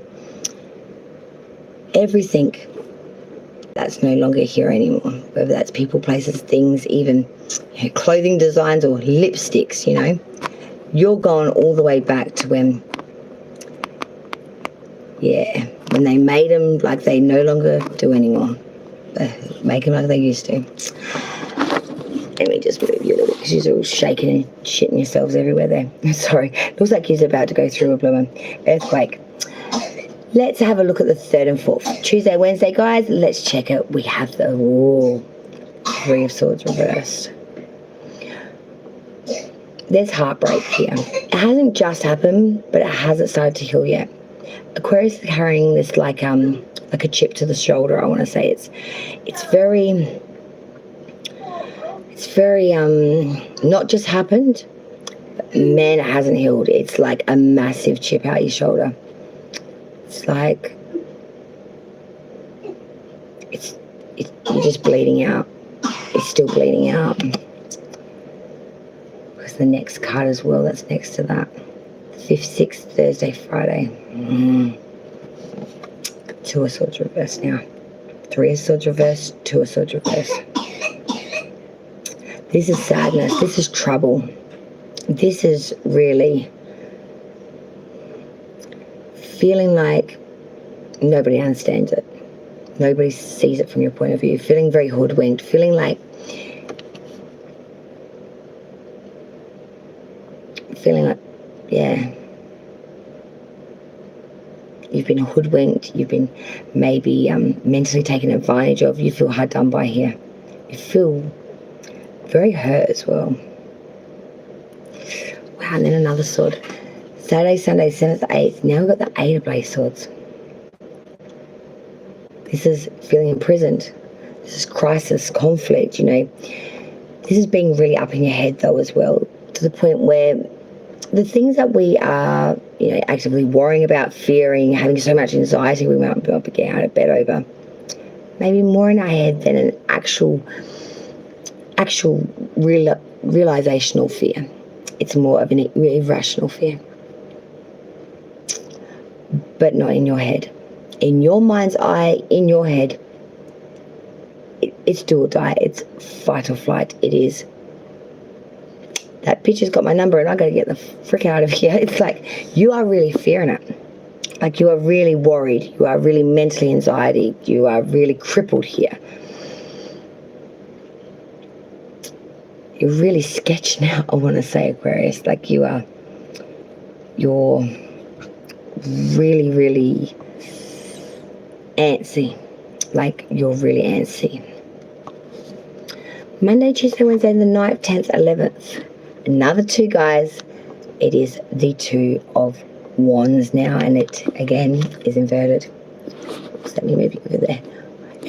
everything that's no longer here anymore. Whether that's people, places, things, even, you know, clothing designs or lipsticks, you know. You're gone all the way back to when, yeah, when they made them like they no longer do anymore. Make them like they used to. Let me just move you a little because you're all shaking and shitting yourselves everywhere there. Sorry, looks like you're about to go through a blooming earthquake. Let's have a look at the 3rd and 4th. Tuesday, Wednesday, guys, let's check it. We have the 3 of Swords reversed. There's heartbreak here. It hasn't just happened, but it hasn't started to heal yet. Aquarius is carrying this like a chip to the shoulder. I want to say it's very not just happened, but man, it hasn't healed. It's like a massive chip out your shoulder. It's like you're just bleeding out. It's still bleeding out. Because the next card as well that's next to that. 5th, 6th, Thursday, Friday. 2 of Swords reversed now. 3 of Swords reversed, 2 of Swords reversed. This is sadness. This is trouble. This is really feeling like nobody understands it. Nobody sees it from your point of view. Feeling very hoodwinked. Feeling like yeah, you've been hoodwinked. You've been maybe mentally taken advantage of. You feel hard done by here. You feel very hurt as well. Wow, and then another sword. Saturday, Sunday, 7th, 8th. Now we've got the 8 of Blade Swords. This is feeling imprisoned. This is crisis, conflict, you know. This is being really up in your head though as well, to the point where the things that we are, you know, actively worrying about, fearing, having so much anxiety we might be able to get out of bed over, maybe more in our head than an actual realizational fear. It's more of an irrational fear. But not in your head. In your mind's eye, in your head, it's do or die. It's fight or flight. It is. That picture's got my number and I got to get the frick out of here. It's like you are really fearing it. Like you are really worried. You are really mentally anxiety. You are really crippled here. You're really sketched now, I want to say, Aquarius. Like you're really, really antsy. Like you're really antsy. Monday, Tuesday, Wednesday, the 9th, 10th, 11th. Another 2, guys. It is the 2 of Wands now, and it again is inverted. Just let me move you over there.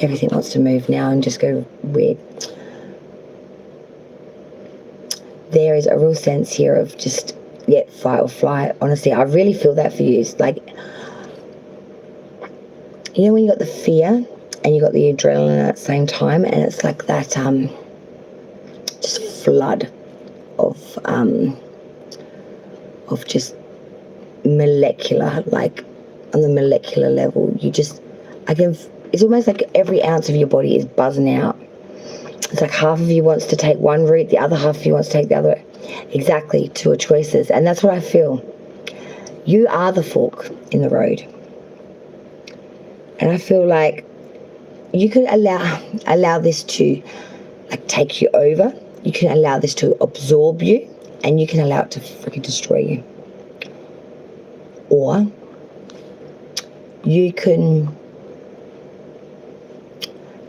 Everything wants to move now and just go weird. There is a real sense here of just, yeah, fight or flight. Honestly, I really feel that for you. It's like, you know when you got the fear and you got the adrenaline at the same time, and it's like that just flood of just molecular, like on the molecular level, it's almost like every ounce of your body is buzzing out. It's like half of you wants to take one route, the other half of you wants to take the other. Exactly, 2 choices. And that's what I feel. You are the fork in the road. And I feel like you could allow this to like take you over. You can allow this to absorb you and you can allow it to freaking destroy you. Or you can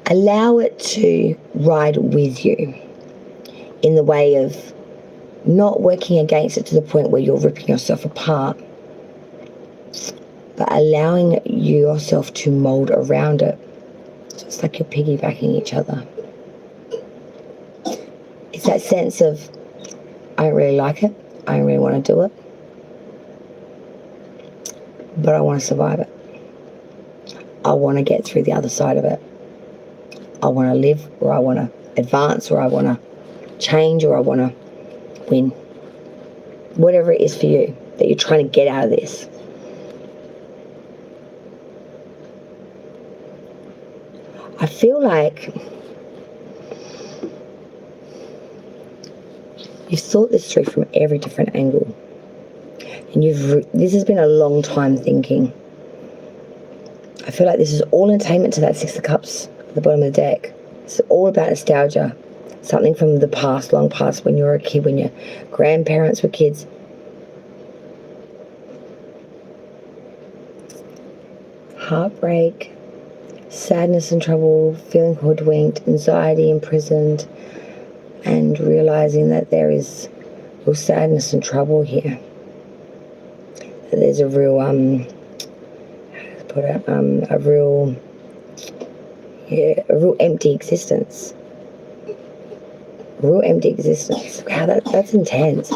allow it to ride with you in the way of not working against it to the point where you're ripping yourself apart, but allowing yourself to mold around it. So it's like you're piggybacking each other. It's that sense of, I don't really like it, I don't really want to do it, but I want to survive it. I want to get through the other side of it. I want to live, or I want to advance, or I want to change, or I want to win. Whatever it is for you that you're trying to get out of this. I feel like you've thought this through from every different angle. And this has been a long time thinking. I feel like this is all entertainment to that Six of Cups at the bottom of the deck. It's all about nostalgia. Something from the past, long past, when you were a kid, when your grandparents were kids. Heartbreak, sadness and trouble, feeling hoodwinked, anxiety, imprisoned, and realizing that there is real sadness and trouble here. That there's a real, a real empty existence. Real empty existence. Wow, that's intense.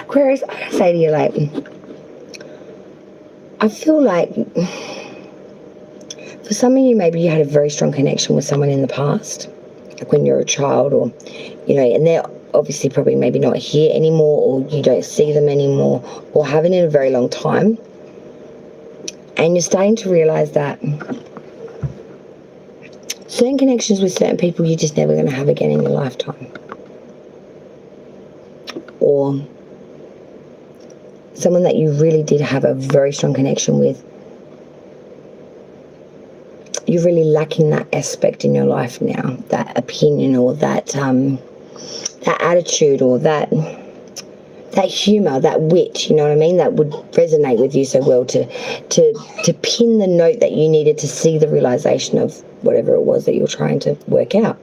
Aquarius, I gotta say to you, like, I feel like for some of you, maybe you had a very strong connection with someone in the past, like when you were a child, or, you know, and they're obviously probably maybe not here anymore, or you don't see them anymore, or haven't in a very long time. And you're starting to realize that certain connections with certain people you're just never going to have again in your lifetime. Or someone that you really did have a very strong connection with, you're really lacking that aspect in your life now, that opinion, or that attitude, or that humor, that wit, you know what I mean, that would resonate with you so well to pin the note that you needed to see the realization of whatever it was that you're trying to work out.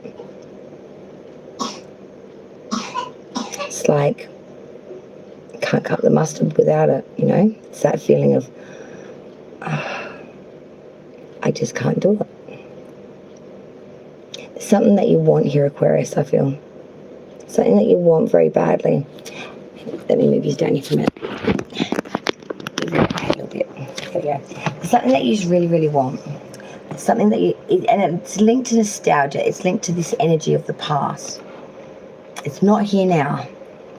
It's like, can't cut the mustard without it, you know? It's that feeling of, I just can't do it. There's something that you want here, Aquarius, I feel. Something that you want very badly. Let me move you down here for a minute. Move your head a little bit. There we go. There's something that you really, really want. It's something that and it's linked to nostalgia. It's linked to this energy of the past. It's not here now,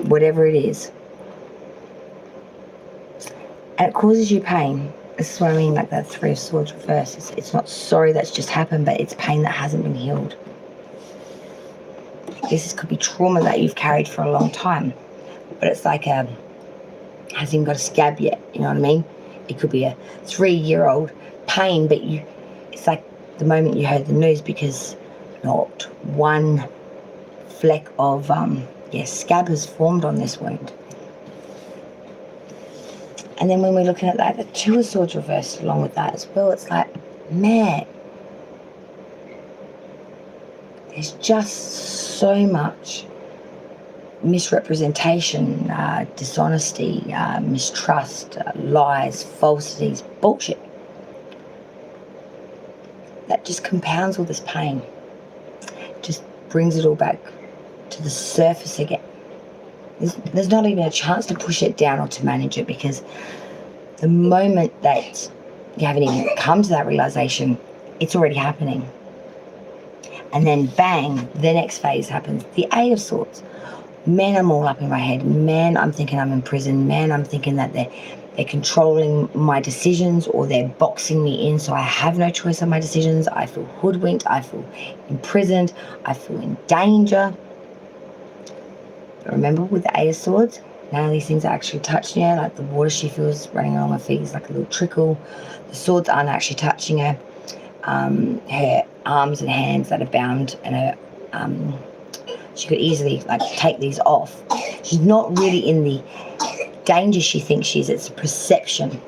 whatever it is. And it causes you pain. This is what I mean, like that Three of Swords reverse. It's not sorry that's just happened, but it's pain that hasn't been healed. This could be trauma that you've carried for a long time, but it's like hasn't even got a scab yet, you know what I mean? It could be a 3-year-old pain, but it's like the moment you heard the news, because not one fleck of scab has formed on this wound. And then when we're looking at that, the Two of Swords reversed along with that as well. It's like, man, there's just so much misrepresentation, dishonesty, mistrust, lies, falsities, bullshit. That just compounds all this pain. Just brings it all back to the surface again. There's not even a chance to push it down or to manage it, because the moment that you haven't even come to that realization, it's already happening. And then bang, the next phase happens. The Eight of Swords. Man, I'm all up in my head. Man, I'm thinking I'm in prison. Man, I'm thinking that they're controlling my decisions, or they're boxing me in so I have no choice on my decisions. I feel hoodwinked. I feel imprisoned. I feel in danger. But remember, with the Eight of Swords, none of these things are actually touching her. Like the water she feels running along her feet is like a little trickle. The swords aren't actually touching her. Her arms and hands that are bound, and her she could easily like take these off, She's not really in the danger she thinks she is. It's a perception.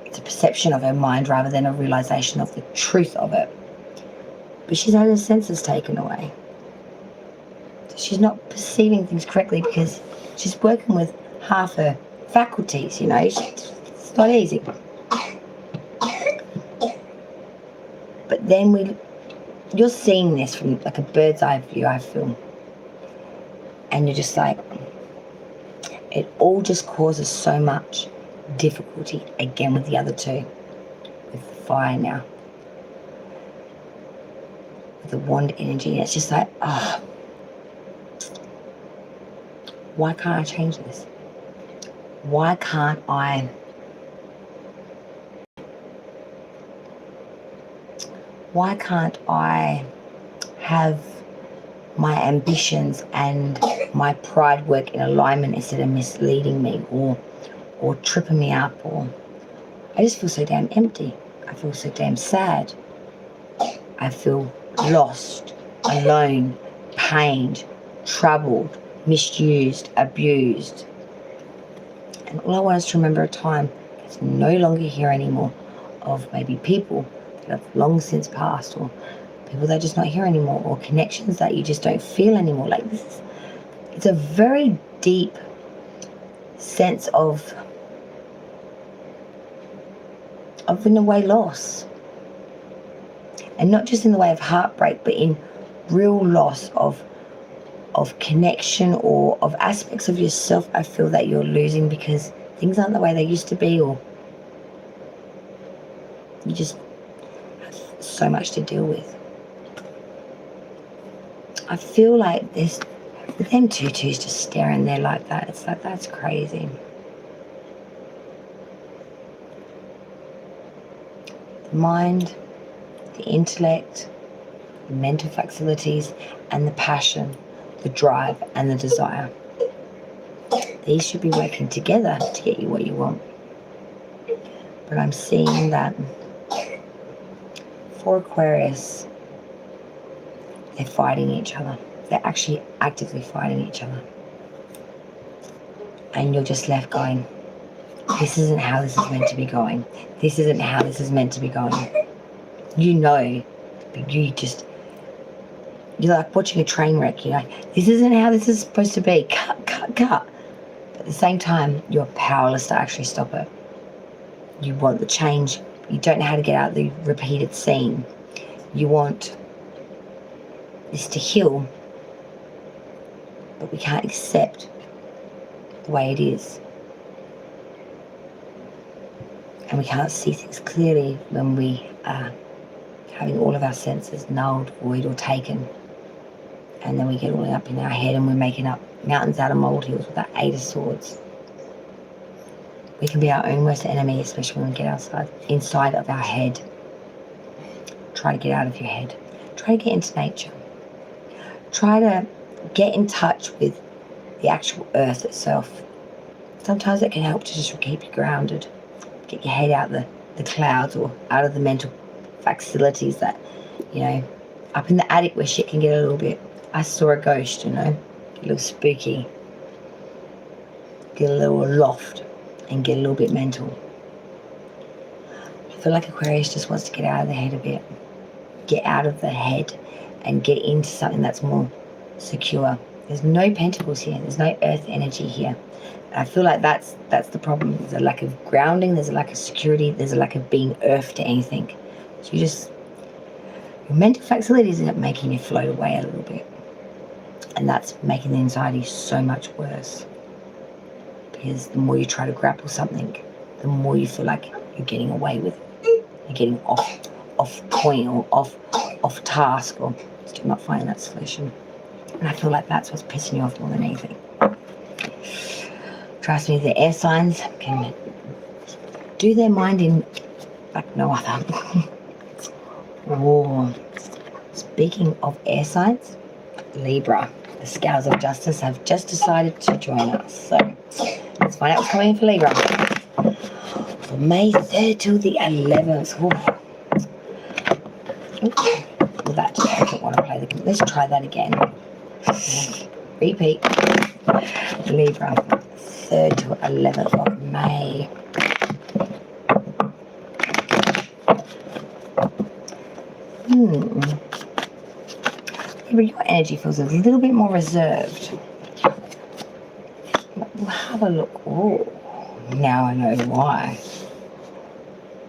It's a perception of her mind rather than a realization of the truth of it. But she's had her senses taken away. So she's not perceiving things correctly because she's working with half her faculties, you know. It's not easy. But then you're seeing this from like a bird's eye view, I feel. And you're just like, it all just causes so much difficulty again with the other two. With the fire now. With the wand energy. It's just like, oh, why can't I change this? Why can't I have my ambitions and my pride work in alignment instead of misleading me or tripping me up? Or I just feel so damn empty. I feel so damn sad. I feel lost, alone, pained, troubled, misused, abused. And all I want is to remember a time that's no longer here anymore, of maybe people that have long since passed, or people that are just not here anymore, or connections that you just don't feel anymore. Like this, it's a very deep sense of in a way loss. And not just in the way of heartbreak, but in real loss of connection or of aspects of yourself. I feel that you're losing because things aren't the way they used to be, or you just have so much to deal with. I feel like this, with them tutus just staring there like that, it's like, that's crazy. The mind, the intellect, the mental facilities, and the passion, the drive and the desire. These should be working together to get you what you want. But I'm seeing that for Aquarius, they're fighting each other. They're actually actively fighting each other. And you're just left going, this isn't how this is meant to be going. This isn't how this is meant to be going. You know, but you're like watching a train wreck. You're like, this isn't how this is supposed to be. Cut, cut, cut. But at the same time, you're powerless to actually stop it. You want the change. You don't know how to get out of the repeated scene. You want this to heal, but we can't accept the way it is. And we can't see things clearly when we are having all of our senses nulled, void, or taken. And then we get all up in our head and we're making up mountains out of molehills with that 8 of Swords. We can be our own worst enemy, especially when we get inside of our head. Try to get out of your head. Try to get into nature. Try to get in touch with the actual earth itself. Sometimes it can help to just keep you grounded. Get your head out the clouds or out of the mental facilities that, you know, up in the attic where shit can get a little bit. I saw a ghost, you know, get a little spooky, get a little loft and get a little bit mental. I feel like Aquarius just wants to get out of the head a bit, get out of the head and get into something that's more secure. There's no pentacles here, there's no earth energy here. I feel like that's the problem. There's a lack of grounding, there's a lack of security, there's a lack of being earth to anything. So your mental facilities end up making you float away a little bit. And that's making the anxiety so much worse. Because the more you try to grapple something, the more you feel like you're getting away with it. You're getting off point or off task, or still not finding that solution. And I feel like that's what's pissing you off more than anything. Trust me, the air signs can do their mind in like no other. Oh, speaking of air signs, Libra, the scales of justice have just decided to join us. So let's find out what's coming in for Libra. From May 3rd till the 11th. Well, that just doesn't want to play the game. Let's try that again. repeat. Libra, 3rd to 11th of May. Libra, your energy feels a little bit more reserved. We'll have a look. Oh, now I know why.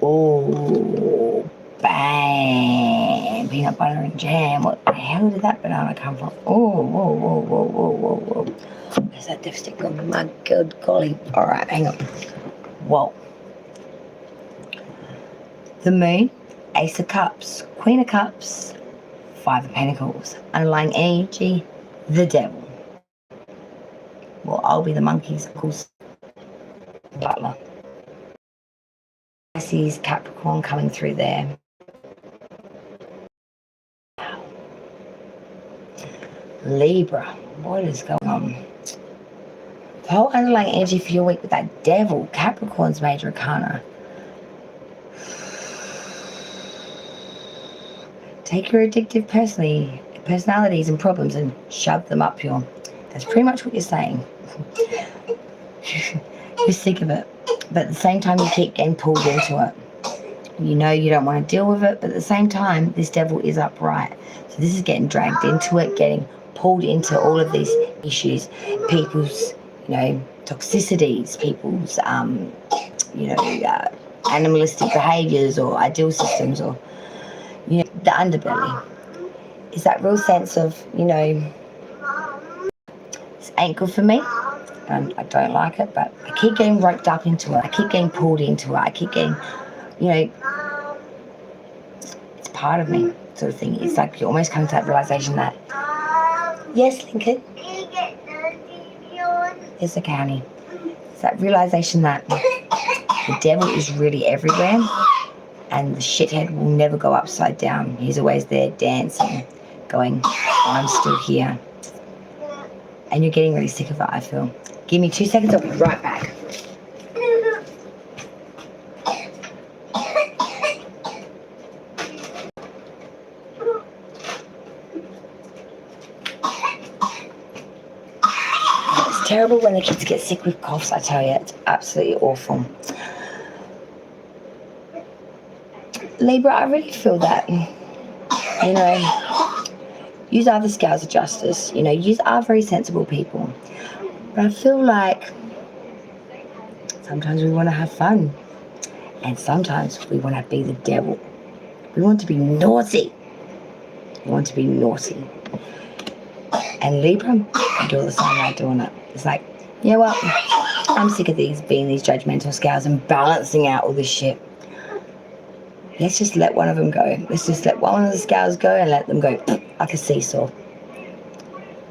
Oh, bang! Peanut butter and jam. What the hell did that banana come from? Oh, whoa, whoa, whoa, whoa, whoa, whoa. Where's that dipstick? Oh my good golly. All right, hang on. Whoa. The moon, Ace of Cups, Queen of Cups, 5 of Pentacles. Underlying energy, the devil. Well, I'll be the monkey's, of course, butler. Pisces, Capricorn coming through there. Libra, what is going on? The whole underlying energy for your week with that devil, Capricorn's major arcana. Take your addictive personalities and problems and shove them up your... That's pretty much what you're saying. You're sick of it. But at the same time, you keep getting pulled into it. You know you don't want to deal with it, but at the same time, this devil is upright. So this is getting dragged into it, getting pulled into all of these issues. People's, toxicities, people's, animalistic behaviors or ideal systems or, the underbelly. Is that real sense of, this ain't good for me. I don't like it, but I keep getting roped up into it. I keep getting pulled into it. I keep getting, it's part of me sort of thing. It's like you almost come to that realization that, yes, Lincoln. It's okay, honey. It's that realization that the devil is really everywhere and the shithead will never go upside down. He's always there dancing, going, I'm still here. And you're getting really sick of it, I feel. Give me 2 seconds, I'll be right back. It's terrible when the kids get sick with coughs, I tell you. It's absolutely awful. Libra, I really feel that, yous are the scales of justice. Yous are very sensible people. But I feel like sometimes we want to have fun. And sometimes we want to be the devil. We want to be naughty. And Libra, you're the same way doing it. It's like, you know what? I'm sick of being these judgmental scales and balancing out all this shit. Let's just let one of them go. Let's just let one of the scales go and let them go like a seesaw.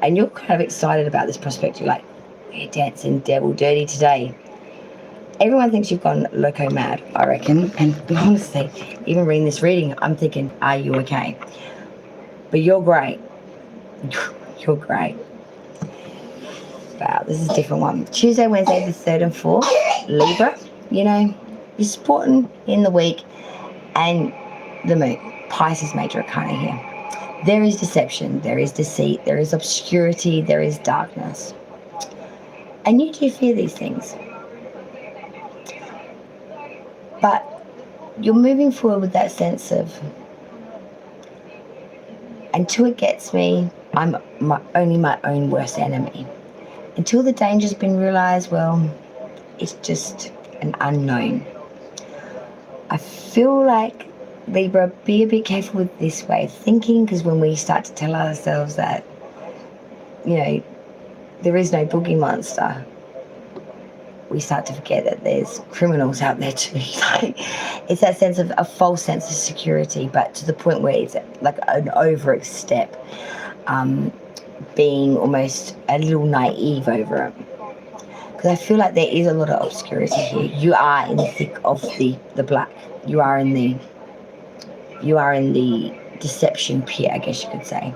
And you're kind of excited about this prospect. You're like, you're dancing devil dirty today. Everyone thinks you've gone loco mad, I reckon. And honestly, even reading this reading, I'm thinking, are you okay? But you're great. You're great. Wow, this is a different one. Tuesday, Wednesday, the 3rd and 4th. Libra, you're supporting in the week. And the moon, Pisces major arcana here. There is deception, there is deceit, there is obscurity, there is darkness. And you do fear these things. But you're moving forward with that sense of, until it gets me, I'm only my own worst enemy. Until the danger's been realized, well, it's just an unknown. I feel like, Libra, be a bit careful with this way of thinking, because when we start to tell ourselves that, there is no boogie monster, we start to forget that there's criminals out there too. It's that sense of a false sense of security, but to the point where it's like an overstep, being almost a little naive over it. Because I feel like there is a lot of obscurity here. You are in the thick of the black. You are in the deception pit, I guess you could say.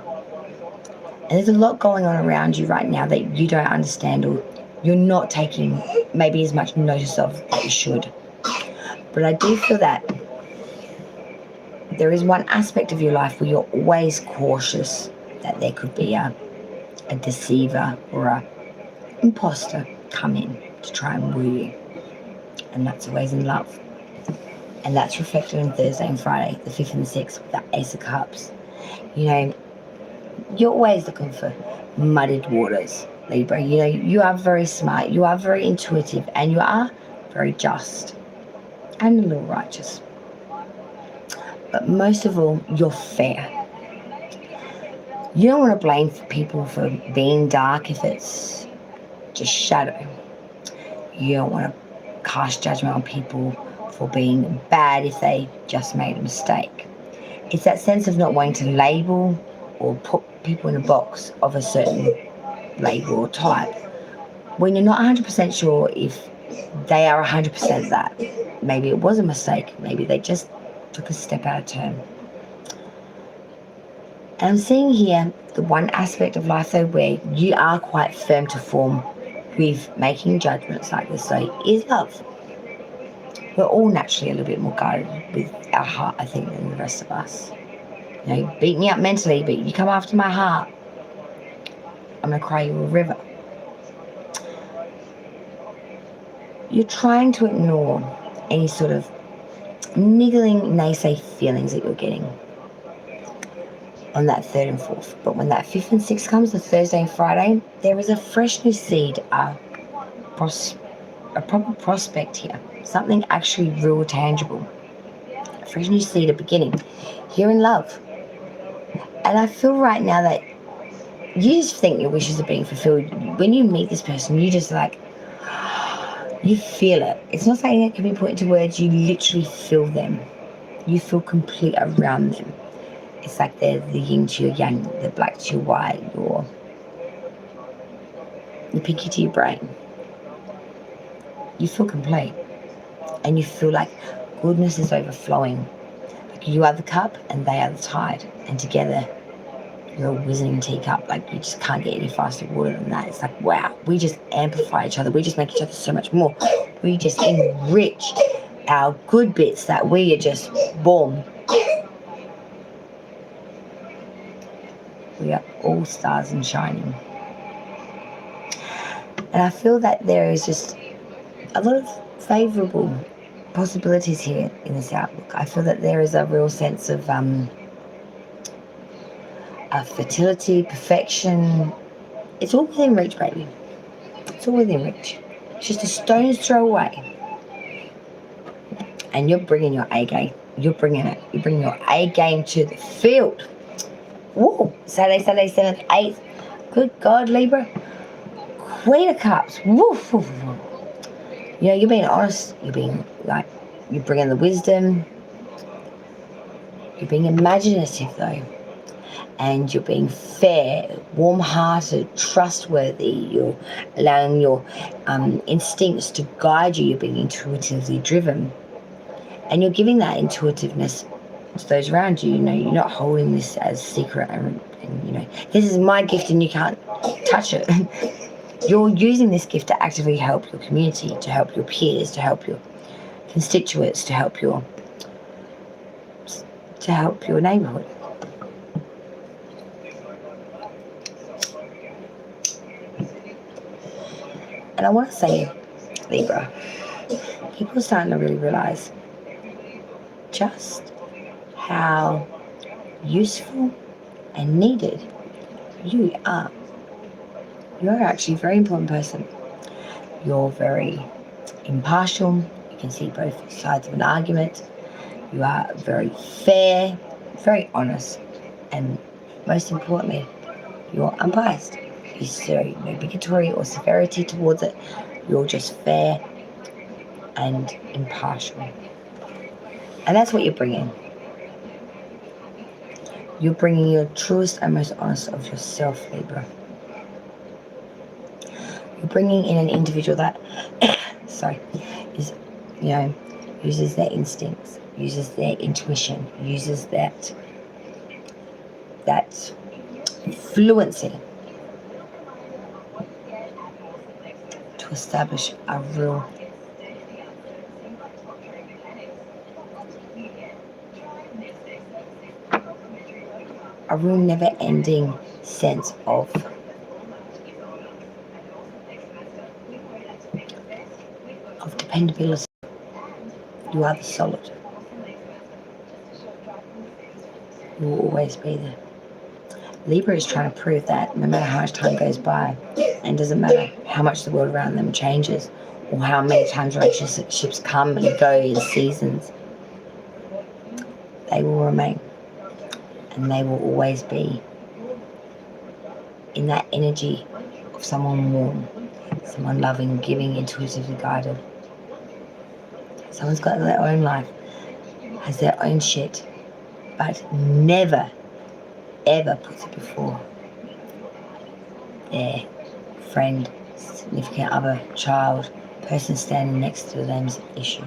And there's a lot going on around you right now that you don't understand, or you're not taking maybe as much notice of that you should. But I do feel that there is one aspect of your life where you're always cautious that there could be a a deceiver or a imposter come in to try and woo you. And that's always in love. And that's reflected on Thursday and Friday, the 5th and the 6th, with the Ace of Cups. You know, you're always looking for muddied waters, Libra. You know, you are very smart, you are very intuitive, and you are very just and a little righteous. But most of all, you're fair. You don't want to blame people for being dark if it's just shadow. You don't want to cast judgment on people for being bad if they just made a mistake. It's that sense of not wanting to label or put people in a box of a certain label or type when you're not 100% sure if they are 100% that. Maybe it was a mistake. Maybe they just took a step out of turn. And I'm seeing here the one aspect of life though where you are quite firm to form with making judgments like this though is love. We're all naturally a little bit more guarded with our heart, I think, than the rest of us. You know, beat me up mentally, but you come after my heart, I'm going to cry you a river. You're trying to ignore any sort of niggling, naysay feelings that you're getting on that 3rd and 4th. But when that 5th and 6th comes, the Thursday and Friday, there is a fresh new seed, a proper prospect here. Something actually real tangible. A fresh new seed, a beginning. You're in love. And I feel right now that you just think your wishes are being fulfilled. When you meet this person, you just like, you feel it. It's not something that can be put into words. You literally feel them. You feel complete around them. It's like they're the yin to your yang, the black to your white, your pinky to your brain. You feel complete. And you feel like goodness is overflowing. Like you are the cup and they are the tide. And together, you're a whizzing teacup. Like you just can't get any faster water than that. It's like, wow, we just amplify each other. We just make each other so much more. We just enrich our good bits that we are just born. We are all stars and shining. And I feel that there is just a lot of favourable possibilities here in this outlook. I feel that there is a real sense of fertility, perfection. It's all within reach, baby. It's all within reach. It's just a stone's throw away. And you're bringing your A game. You're bringing it. You're bringing your A game to the field. Woo! Saturday, 7th, 8th. Good God, Libra. Queen of Cups. Woo! You know, you're being honest. You're being like, you're bringing the wisdom. You're being imaginative, though. And you're being fair, warm-hearted, trustworthy. You're allowing your instincts to guide you. You're being intuitively driven. And you're giving that intuitiveness to those around you. You know, you're not holding this as secret and you know, this is my gift and you can't touch it. You're using this gift to actively help your community, to help your peers, to help your constituents, to help your neighborhood. And I want to say, Libra, people are starting to really realize just how useful and needed you are. You're actually a very important person. You're very impartial. You can see both sides of an argument. You are very fair, very honest, and most importantly, you're unbiased. You show no bigotry or severity towards it. You're just fair and impartial. And that's what you're bringing. You're bringing your truest and most honest of yourself, Libra. You're bringing in an individual that, is, you know, uses their instincts, uses their intuition, uses that fluency to establish a real never-ending sense of dependability. You are the solid. You will always be there. Libra is trying to prove that no matter how much time goes by, and doesn't matter how much the world around them changes, or how many times relationships come and go in seasons, they will remain. And they will always be in that energy of someone warm, someone loving, giving, intuitively guided. Someone's got their own life, has their own shit, but never, ever puts it before their friend, significant other, child, person standing next to them's issue.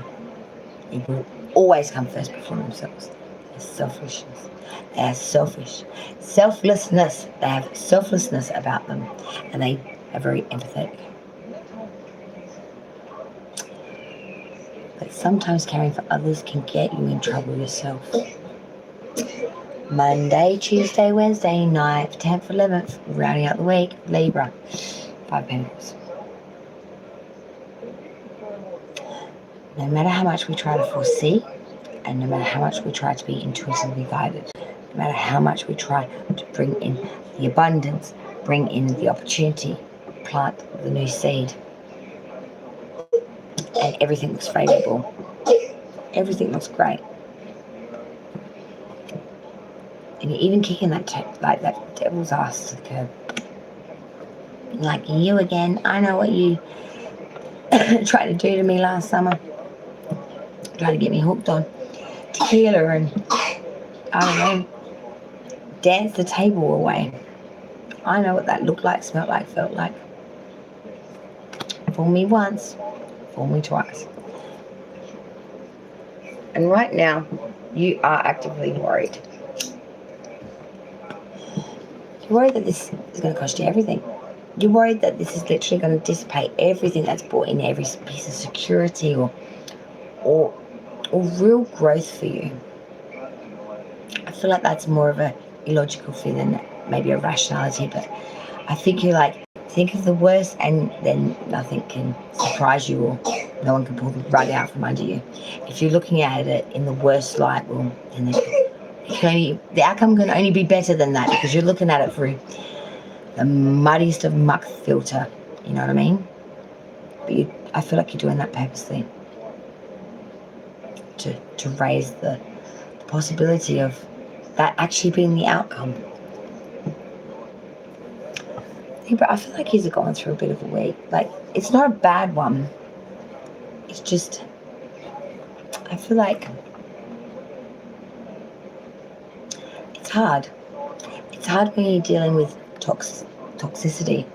It will always come first before themselves. It's selfishness. They are selfish. Selflessness. They have selflessness about them, and they are very empathetic. But sometimes caring for others can get you in trouble yourself. Monday, Tuesday, Wednesday, 9th, 10th, 11th, rounding out the week, Libra, 5 Pentacles. No matter how much we try to foresee, and no matter how much we try to be intuitively guided, no matter how much we try to bring in the abundance, bring in the opportunity, plant the new seed, and everything looks favourable. Everything looks great. And you're even kicking that devil's ass to the curb. Like, you again, I know what you tried to do to me last summer. Trying to get me hooked on tequila and, I don't know, dance the table away. I know what that looked like, smelled like, felt like. Fool me once, fool me twice. And right now, you are actively worried. You're worried that this is going to cost you everything. You're worried that this is literally going to dissipate everything that's brought in, every piece of security or real growth for you. I feel like that's more of a illogical fear than maybe a rationality, but I think you're like, think of the worst and then nothing can surprise you, or no one can pull the rug out from under you. If you're looking at it in the worst light, well, then the outcome can only be better than that, because you're looking at it through the muddiest of muck filter, you know what I mean? But I feel like you're doing that purposely, to raise the possibility of that actually being the outcome. But I feel like he's going through a bit of a week. Like, it's not a bad one. It's just, I feel like it's hard. It's hard when you're dealing with toxicity.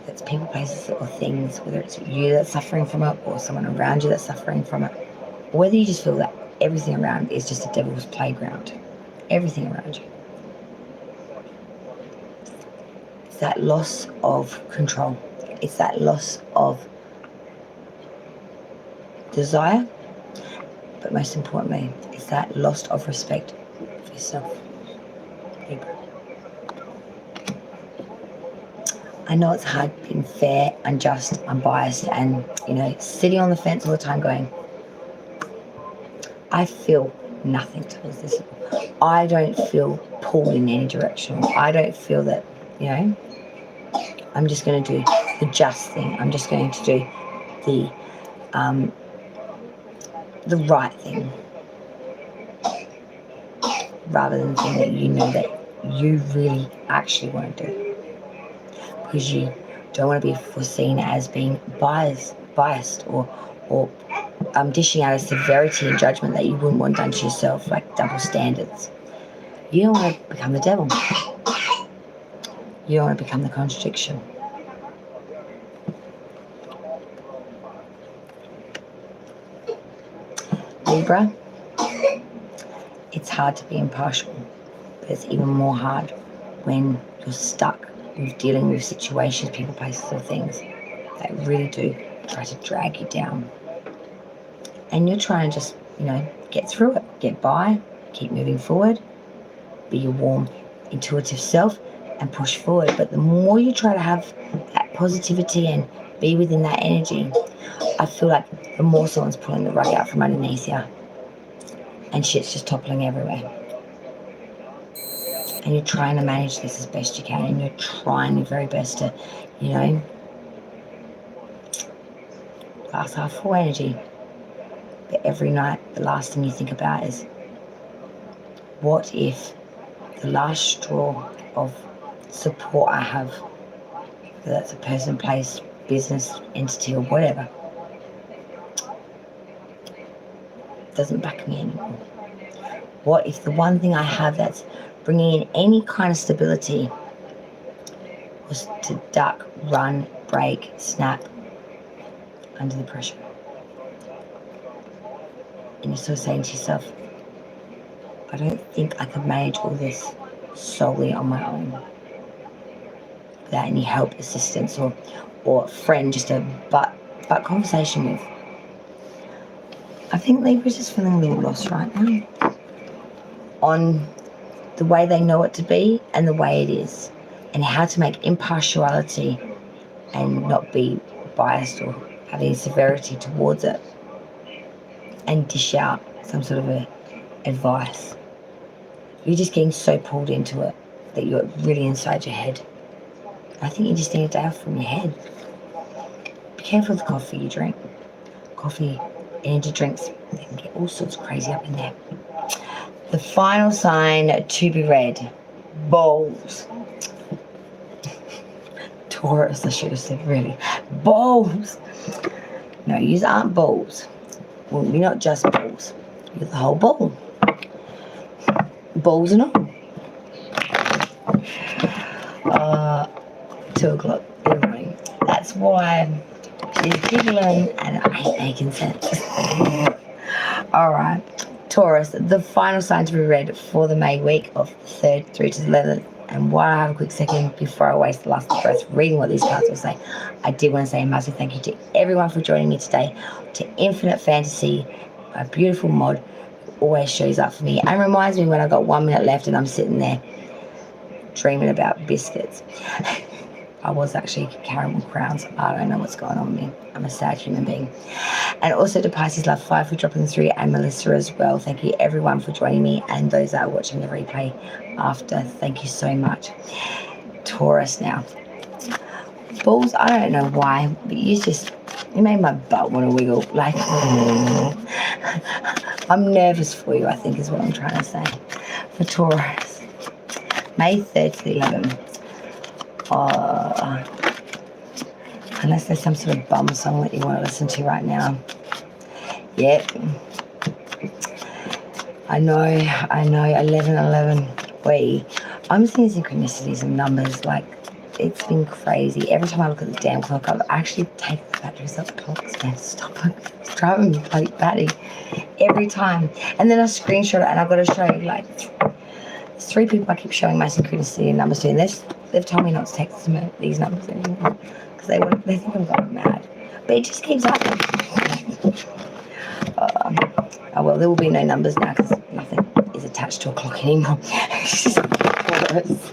It's people, places, or things, whether it's you that's suffering from it or someone around you that's suffering from it, or whether you just feel that everything around is just a devil's playground. Everything around you. It's that loss of control. It's that loss of desire. But most importantly, it's that loss of respect for yourself. Libra. I know it's hard being fair, unjust, unbiased, and, sitting on the fence all the time going, I feel nothing towards this. I don't feel pulled in any direction. I don't feel that, I'm just going to do the just thing. I'm just going to do the right thing, rather than the thing that you know that you really actually want to do, because you don't want to be foreseen as being biased or dishing out a severity and judgment that you wouldn't want done to yourself, like double standards. You don't want to become the devil. You don't want to become the contradiction. Libra, it's hard to be impartial, but it's even more hard when you're stuck with dealing with situations, people, places, or things that really do try to drag you down. And you're trying to just, get through it, get by, keep moving forward, be your warm, intuitive self, and push forward. But the more you try to have that positivity and be within that energy, I feel like the more someone's pulling the rug out from underneath you and shit's just toppling everywhere. And you're trying to manage this as best you can, and you're trying your very best to, you know, glass half full energy. But every night, the last thing you think about is, what if the last straw of support I have, whether that's a person, place, business, entity, or whatever, doesn't back me anymore? What if the one thing I have that's bringing in any kind of stability was to duck, run, break, snap under the pressure? And you're sort of saying to yourself, I don't think I could manage all this solely on my own without any help, assistance, or a friend, just a butt conversation with. I think Libra's just feeling a little lost right now on the way they know it to be and the way it is, and how to make impartiality and not be biased or have any severity towards it, and dish out some sort of advice. You're just getting so pulled into it that you're really inside your head. I think you just need a day off from your head. Be careful of the coffee you drink. Coffee, energy drinks, they can get all sorts of crazy up in there. The final sign to be read, Bulls. Taurus, I should have said, really. Bulls. No, you aren't bulls. Well, you're not just bulls. You're the whole bull. Balls and all. 2 o'clock in the morning. That's why she's giggling and I ain't making sense. Alright, Taurus, the final sign to be read for the May week of the 3rd through to the 11th. And while I have a quick second before I waste the last breath reading what these cards will say, I did want to say a massive thank you to everyone for joining me today, to Infinite Fantasy, a beautiful mod who always shows up for me and reminds me when I've got 1 minute left and I'm sitting there dreaming about biscuits. I was actually caramel crowns. I don't know what's going on with me. I'm a sad human being. And also to Pisces Love 5 for dropping through, and Melissa as well. Thank you everyone for joining me, and those that are watching the replay after. Thank you so much. Taurus now. Bulls, I don't know why, but you made my butt want to wiggle. Like, I'm nervous for you, I think is what I'm trying to say. For Taurus. May 3rd to the 11th. Unless there's some sort of bum song that you want to listen to right now. Yep. I know, 11. I'm seeing synchronicities and numbers, like, it's been crazy. Every time I look at the damn clock, I've actually taken the batteries off the clock. Stop it. It's driving me bloody batty. Every time. And then I screenshot it and I've got to show you, like, there's 3 people I keep showing my synchronicity numbers to, and they've told me not to text them these numbers anymore because they think I'm going mad. But it just keeps happening. Oh well, there will be no numbers now because nothing is attached to a clock anymore. It's just Taurus.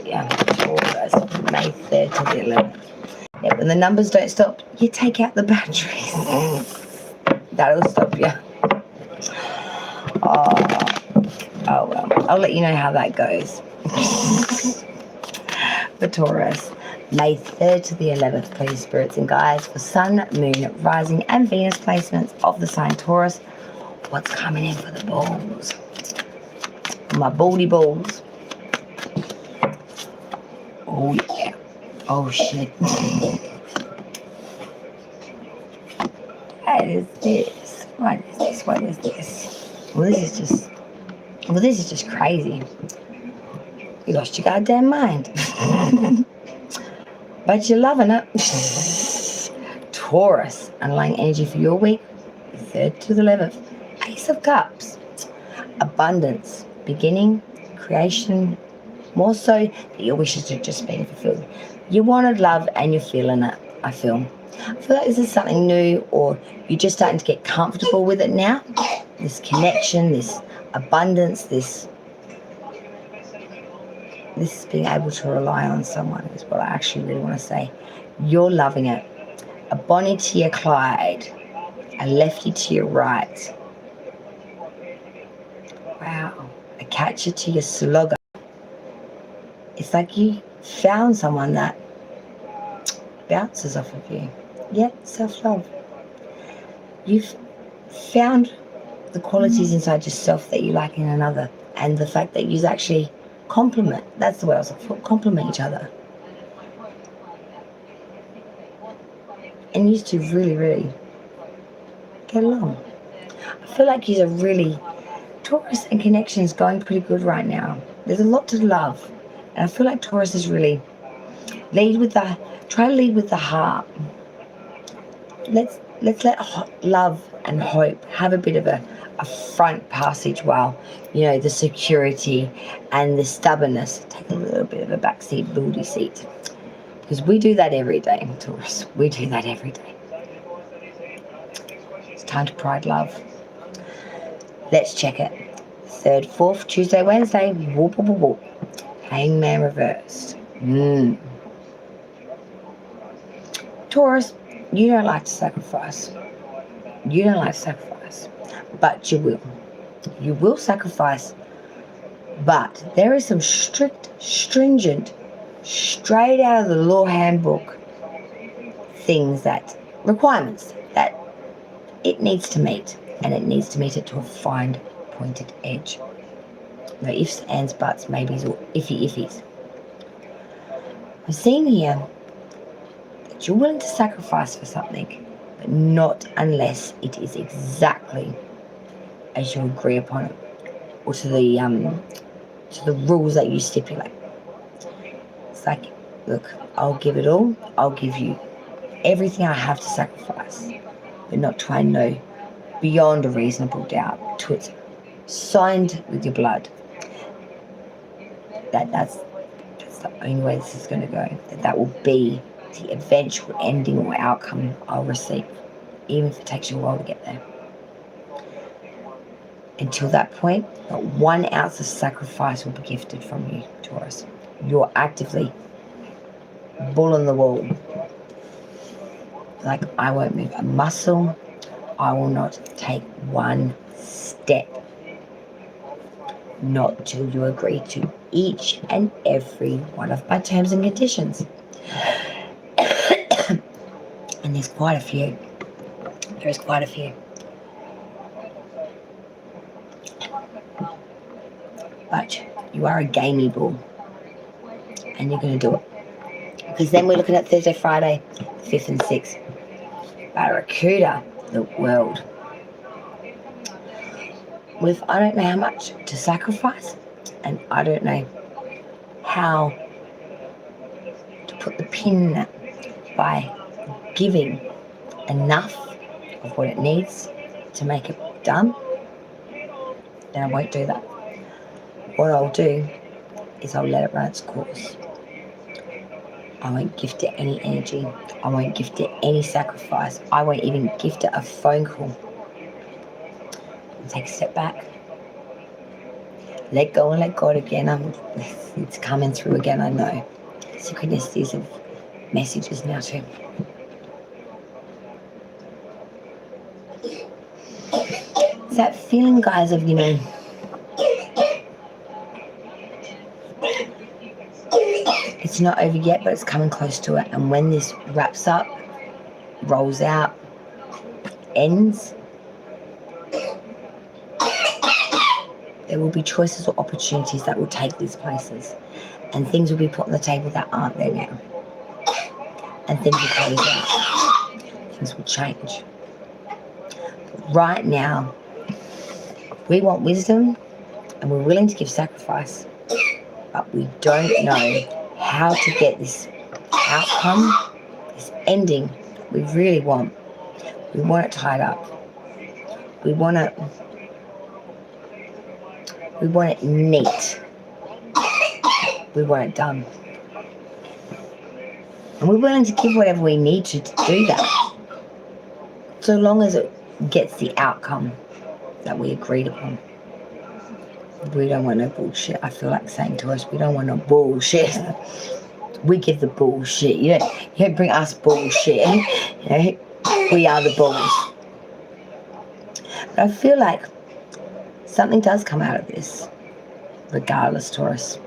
Yeah, Taurus. May 3rd to the 11th. Yeah, when the numbers don't stop, you take out the batteries. That'll stop you. Oh well, I'll let you know how that goes. For Taurus, May 3rd to the 11th, please, spirits and guides, for Sun, Moon, Rising and Venus placements of the sign Taurus. What's coming in for the balls? My baldy balls. Oh yeah. Oh shit. What is this? What is this? Well, this is just crazy. You lost your goddamn mind. But you're loving it. Taurus, underlying energy for your week, 3rd to the 11th. Ace of Cups. Abundance, beginning, creation, more so that your wishes are just being fulfilled. You wanted love and you're feeling it, I feel. I feel like this is something new, or you're just starting to get comfortable with it now. This connection, this abundance, this This is being able to rely on someone is what I actually really want to say. You're loving it. A Bonnie to your Clyde. A lefty to your right. Wow. A catcher to your slugger. It's like you found someone that bounces off of you. Yeah, self-love. You've found the qualities inside yourself that you like in another, and the fact that you actually compliment. That's the way I was like, compliment each other. And used to really, really get along. I feel like you're really Taurus and connections going pretty good right now. There's a lot to love, and I feel like Taurus is really try to lead with the heart. Let's let love and hope have a bit of a front passage, while the security and the stubbornness take a little bit of a backseat booty seat, because we do that every day, Taurus. We do that every day. It's time to pride love. Let's check it. 3rd, 4th, Tuesday, Wednesday. Whoop, whoop, whoop, whoop. Hangman reversed. Taurus, you don't like to sacrifice. You don't like to sacrifice, but you will. You will sacrifice, but there is some strict, stringent, straight out of the law handbook requirements that it needs to meet, and it needs to meet it to a fine, pointed edge. No ifs, ands, buts, maybes, or iffies. I'm seeing here that you're willing to sacrifice for something, but not unless it is exactly as you agree upon it, or to the rules that you stipulate. It's like, look, I'll give it all. I'll give you everything I have to sacrifice, but not try and know beyond a reasonable doubt to it's signed with your blood. That's the only way this is going to go. That will be the eventual ending or outcome I'll receive, even if it takes you a while to get there. Until that point, not 1 ounce of sacrifice will be gifted from you, Taurus. You're actively bull on the wall. Like, I won't move a muscle. I will not take one step. Not till you agree to each and every one of my terms and conditions. And there's quite a few. There is quite a few. But you are a gamey bull, and you're going to do it. Because then we're looking at Thursday, Friday, 5th and 6th. Barracuda, the world. Well, if I don't know how much to sacrifice, and I don't know how to put the pin in it by giving enough of what it needs to make it done, then I won't do that. What I'll do is I'll let it run its course. I won't gift it any energy. I won't gift it any sacrifice. I won't even gift it a phone call. Take a step back. Let go and let God again. It's coming through again, I know. Synchronicities of messages now too. It's that feeling, guys, of, it's not over yet, but it's coming close to it. And when this wraps up, rolls out, ends, there will be choices or opportunities that will take these places. And things will be put on the table that aren't there now. And things will close out. Things will change. But right now, we want wisdom, and we're willing to give sacrifice. But we don't know how to get this outcome, this ending that we really want. We want it tied up. We want it neat. We want it done. And we're willing to give whatever we need to do that, so long as it gets the outcome that we agreed upon. We don't want no bullshit. I feel like saying to us, we don't want no bullshit. We give the bullshit. You don't bring us bullshit. You know, we are the bulls. But I feel like something does come out of this, regardless, Taurus.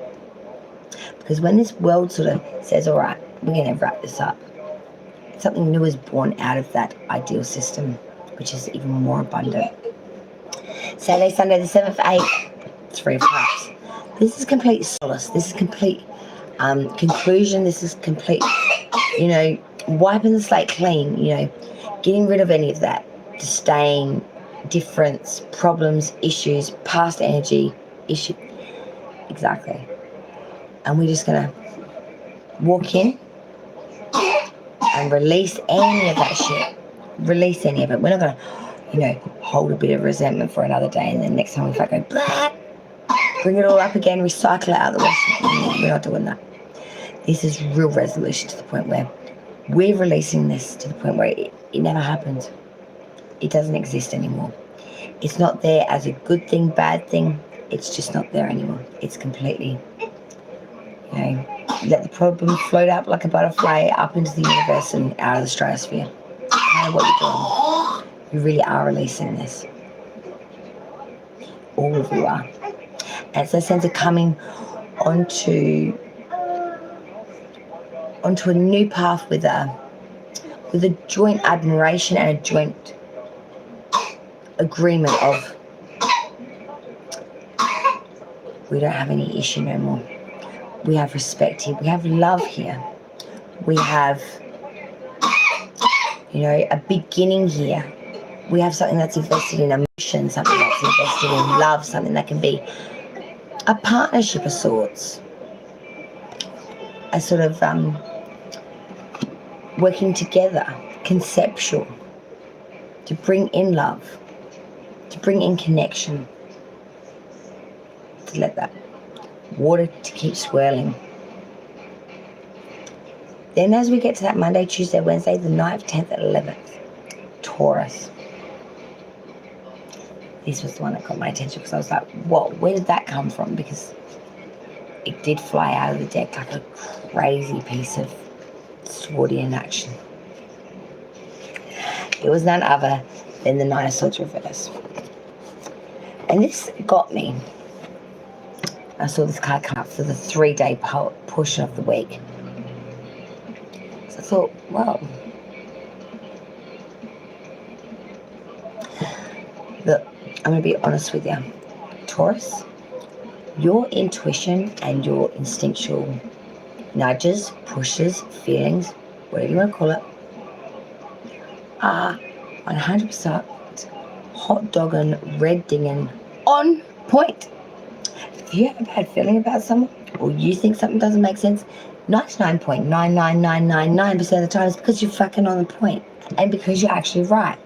Because when this world sort of says, all right, we're going to wrap this up, something new is born out of that ideal system, which is even more abundant. Saturday, Sunday, the 7th, 8th, 3 of Cups. This is complete solace. This is complete conclusion. This is complete, wiping the slate clean, getting rid of any of that disdain, difference, problems, issues, past energy, issue. Exactly. And we're just going to walk in and release any of that shit. Release any of it. We're not going to, hold a bit of resentment for another day, and then next time we go, blah, bring it all up again, recycle it out of the wash. We're not doing that. This is real resolution to the point where we're releasing this to the point where it never happened. It doesn't exist anymore. It's not there as a good thing, bad thing. It's just not there anymore. It's completely, let the problem float up like a butterfly up into the universe and out of the stratosphere. Kind of what you're doing. You really are releasing this. All of you are. And it's a sense of coming onto a new path with a joint admiration and a joint agreement of we don't have any issue no more. We have respect here. We have love here. We have, a beginning here. We have something that's invested in emotion, something that's invested in love, something that can be a partnership of sorts. A sort of working together, conceptual, to bring in love, to bring in connection, to let that water to keep swirling. Then as we get to that Monday, Tuesday, Wednesday, the 9th, 10th, and 11th, Taurus. This was the one that got my attention because I was like, whoa, where did that come from? Because it did fly out of the deck like a crazy piece of Swordian action. It was none other than the Nine of Swords reverse. And this got me. I saw this card come up for the 3-day portion of the week. So I thought, wow. Look, I'm going to be honest with you. Taurus, your intuition and your instinctual nudges, pushes, feelings, whatever you want to call it, are 100% hot dogging, red dinging, on point. If you have a bad feeling about someone, or you think something doesn't make sense, 99.99999% of the time it's because you're fucking on the point, and because you're actually right.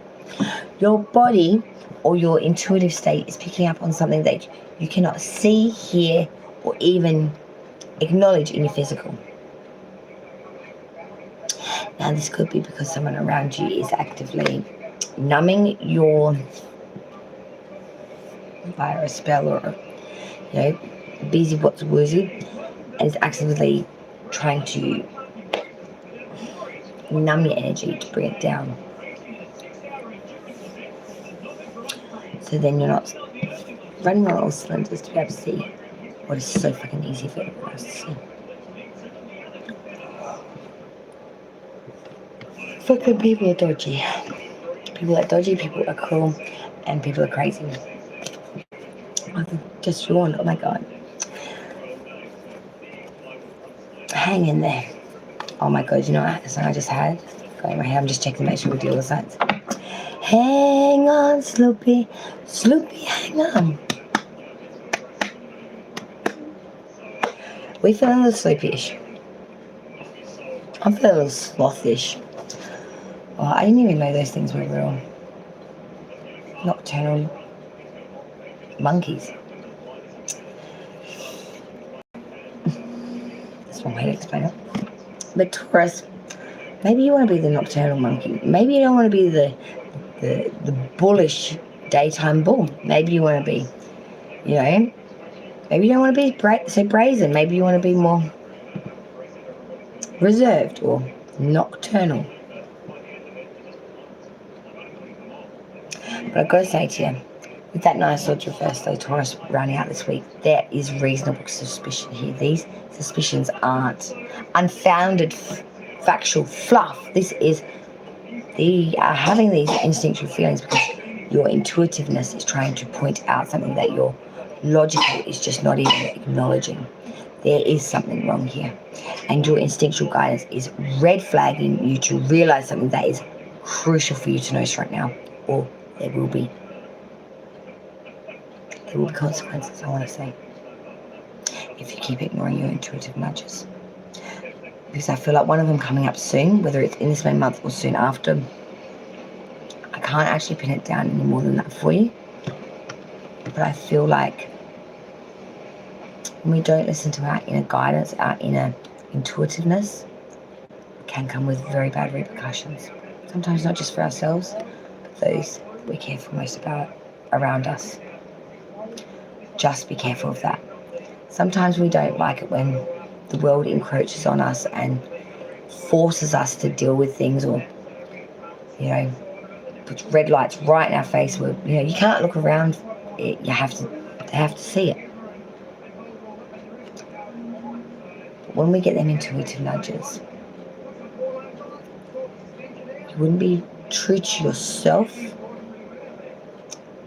Your body or your intuitive state is picking up on something that you cannot see, hear, or even acknowledge in your physical. Now this could be because someone around you is actively numbing your via a spell or busy what's woozy, and is actively trying to numb your energy to bring it down. So then you're not running on all cylinders to be able to see what is so fucking easy for everyone else to see. Fucking people are dodgy. People are dodgy, people are cruel, and people are crazy. I've just yawned, oh my god. Hang in there. Oh my god, you know what song I just had? Got in my head, I'm just checking to make sure we do all the signs. Hang on, Sloopy. Sloopy, hang on. We feeling a little sleepy-ish. I'm feeling a little slothish. Oh, I didn't even know those things were real. Nocturnal monkeys. That's one way to explain it. But Taurus, maybe you want to be the nocturnal monkey. Maybe you don't want to be the bullish daytime bull. Maybe you want to be, Maybe you don't want to be so brazen. Maybe you want to be more reserved or nocturnal. But I've got to say to you, with that nice Lord reverse, though, Taurus rounding out this week, there is reasonable suspicion here. These suspicions aren't unfounded, factual fluff. This is having these instinctual feelings because your intuitiveness is trying to point out something that your logical is just not even acknowledging. There is something wrong here. And your instinctual guidance is red flagging you to realize something that is crucial for you to notice right now, or there will be consequences, I want to say, if you keep ignoring your intuitive nudges. Because I feel like one of them coming up soon, whether it's in this May month or soon after. I can't actually pin it down any more than that for you. But I feel like when we don't listen to our inner guidance, our inner intuitiveness, it can come with very bad repercussions. Sometimes not just for ourselves, but those we care for most about around us. Just be careful of that. Sometimes we don't like it when the world encroaches on us and forces us to deal with things, or, puts red lights right in our face where, you can't look around it. They have to see it. But when we get them intuitive nudges, you wouldn't be true to yourself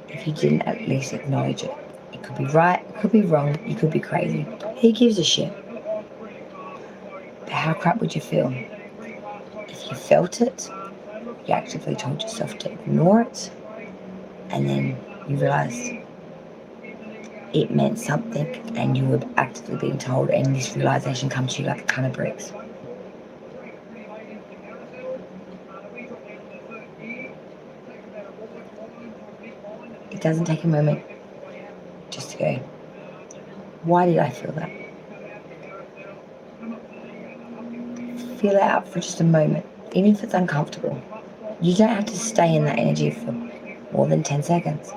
if you didn't at least acknowledge it. It could be right, it could be wrong, you could be crazy. Who gives a shit? But how crap would you feel if you felt it, you actively told yourself to ignore it, and then you realised it meant something and you were actively being told, and this realisation comes to you like a ton of bricks? It doesn't take a moment just to go, why did I feel that? Feel it out for just a moment, even if it's uncomfortable. You don't have to stay in that energy for more than 10 seconds.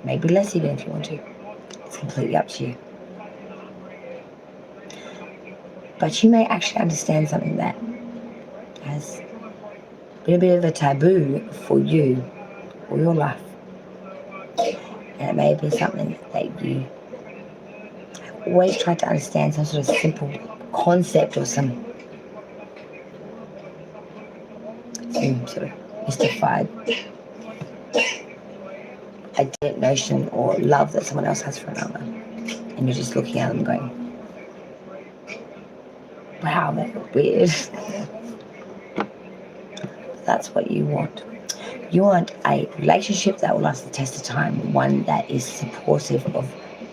Maybe less even if you want to. It's completely up to you. But you may actually understand something that has been a bit of a taboo for you or your life. And it may have been something that you have always tried to understand, some sort of simple concept or some sort of mystified idea, notion, or love that someone else has for another. And you're just looking at them going, wow, that's weird. That's what you want. You want a relationship that will last the test of time, one that is supportive of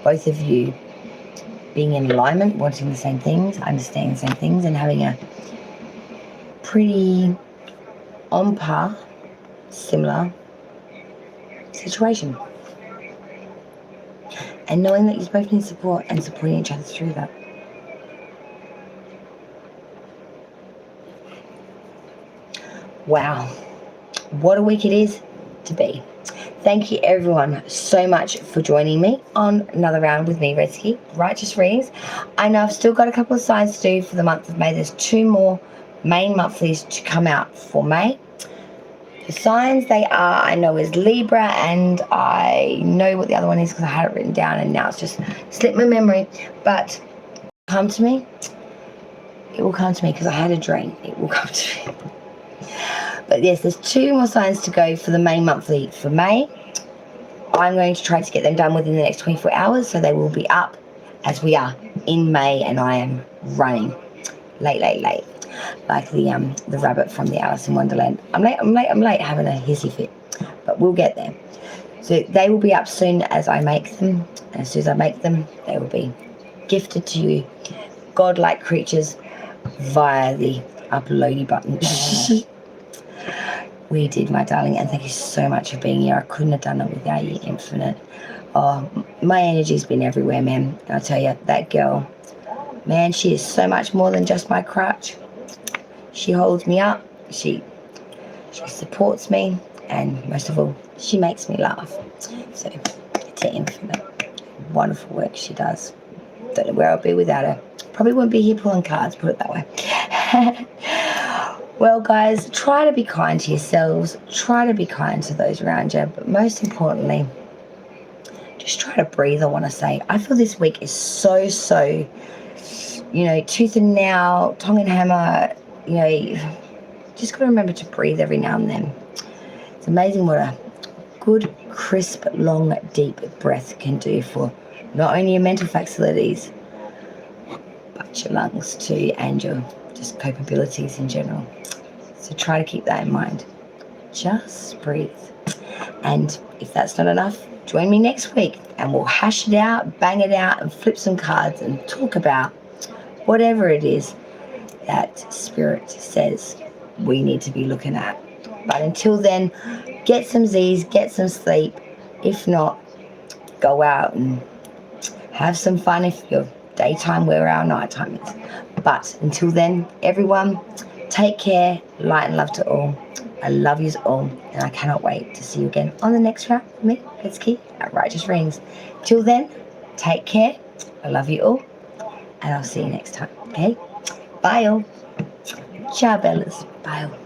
both of you being in alignment, wanting the same things, understanding the same things, and having a pretty on par, similar situation. And knowing that you both need support and supporting each other through that. Wow, what a week it is to be. Thank you everyone so much for joining me on another round with me, Redsky Righteous Readings. I know I've still got a couple of signs to do for the month of May. There's 2 more main monthlies to come out for May. The signs they are, I know, is Libra, and I know what the other one is because I had it written down and now it's just slipped my memory. But come to me. It will come to me because I had a dream. It will come to me. But yes, there's 2 more signs to go for the main monthly for May. I'm going to try to get them done within the next 24 hours, so they will be up as we are in May, and I am running late, like the rabbit from the Alice in Wonderland. I'm late having a hissy fit, but we'll get there. So they will be up soon as I make them, and as soon as I make them, they will be gifted to you, godlike creatures, via the uploady button. We did, my darling, and thank you so much for being here. I couldn't have done it without you, Infinite. Oh, my energy's been everywhere, man. I'll tell you, that girl, man, she is so much more than just my crutch. She holds me up, she supports me, and most of all, she makes me laugh. So, to Infinite, wonderful work she does. Don't know where I'll be without her. Probably wouldn't be here pulling cards, put it that way. Well, guys, try to be kind to yourselves. Try to be kind to those around you. But most importantly, just try to breathe, I want to say. I feel this week is so, tooth and nail, tongue and hammer, just got to remember to breathe every now and then. It's amazing what a good, crisp, long, deep breath can do for not only your mental facilities, but your lungs too, and your just capabilities in general. So try to keep that in mind. Just breathe. And if that's not enough, join me next week and we'll hash it out, bang it out, and flip some cards and talk about whatever it is that Spirit says we need to be looking at. But until then, get some Z's, get some sleep. If not, go out and have some fun if you're daytime where our nighttime is. But until then, everyone, take care, light and love to all. I love you all, and I cannot wait to see you again on the next round with me, Petsky, at Righteous Rings. Till then, take care. I love you all, and I'll see you next time, okay? Bye all. Ciao, Bellas. Bye all.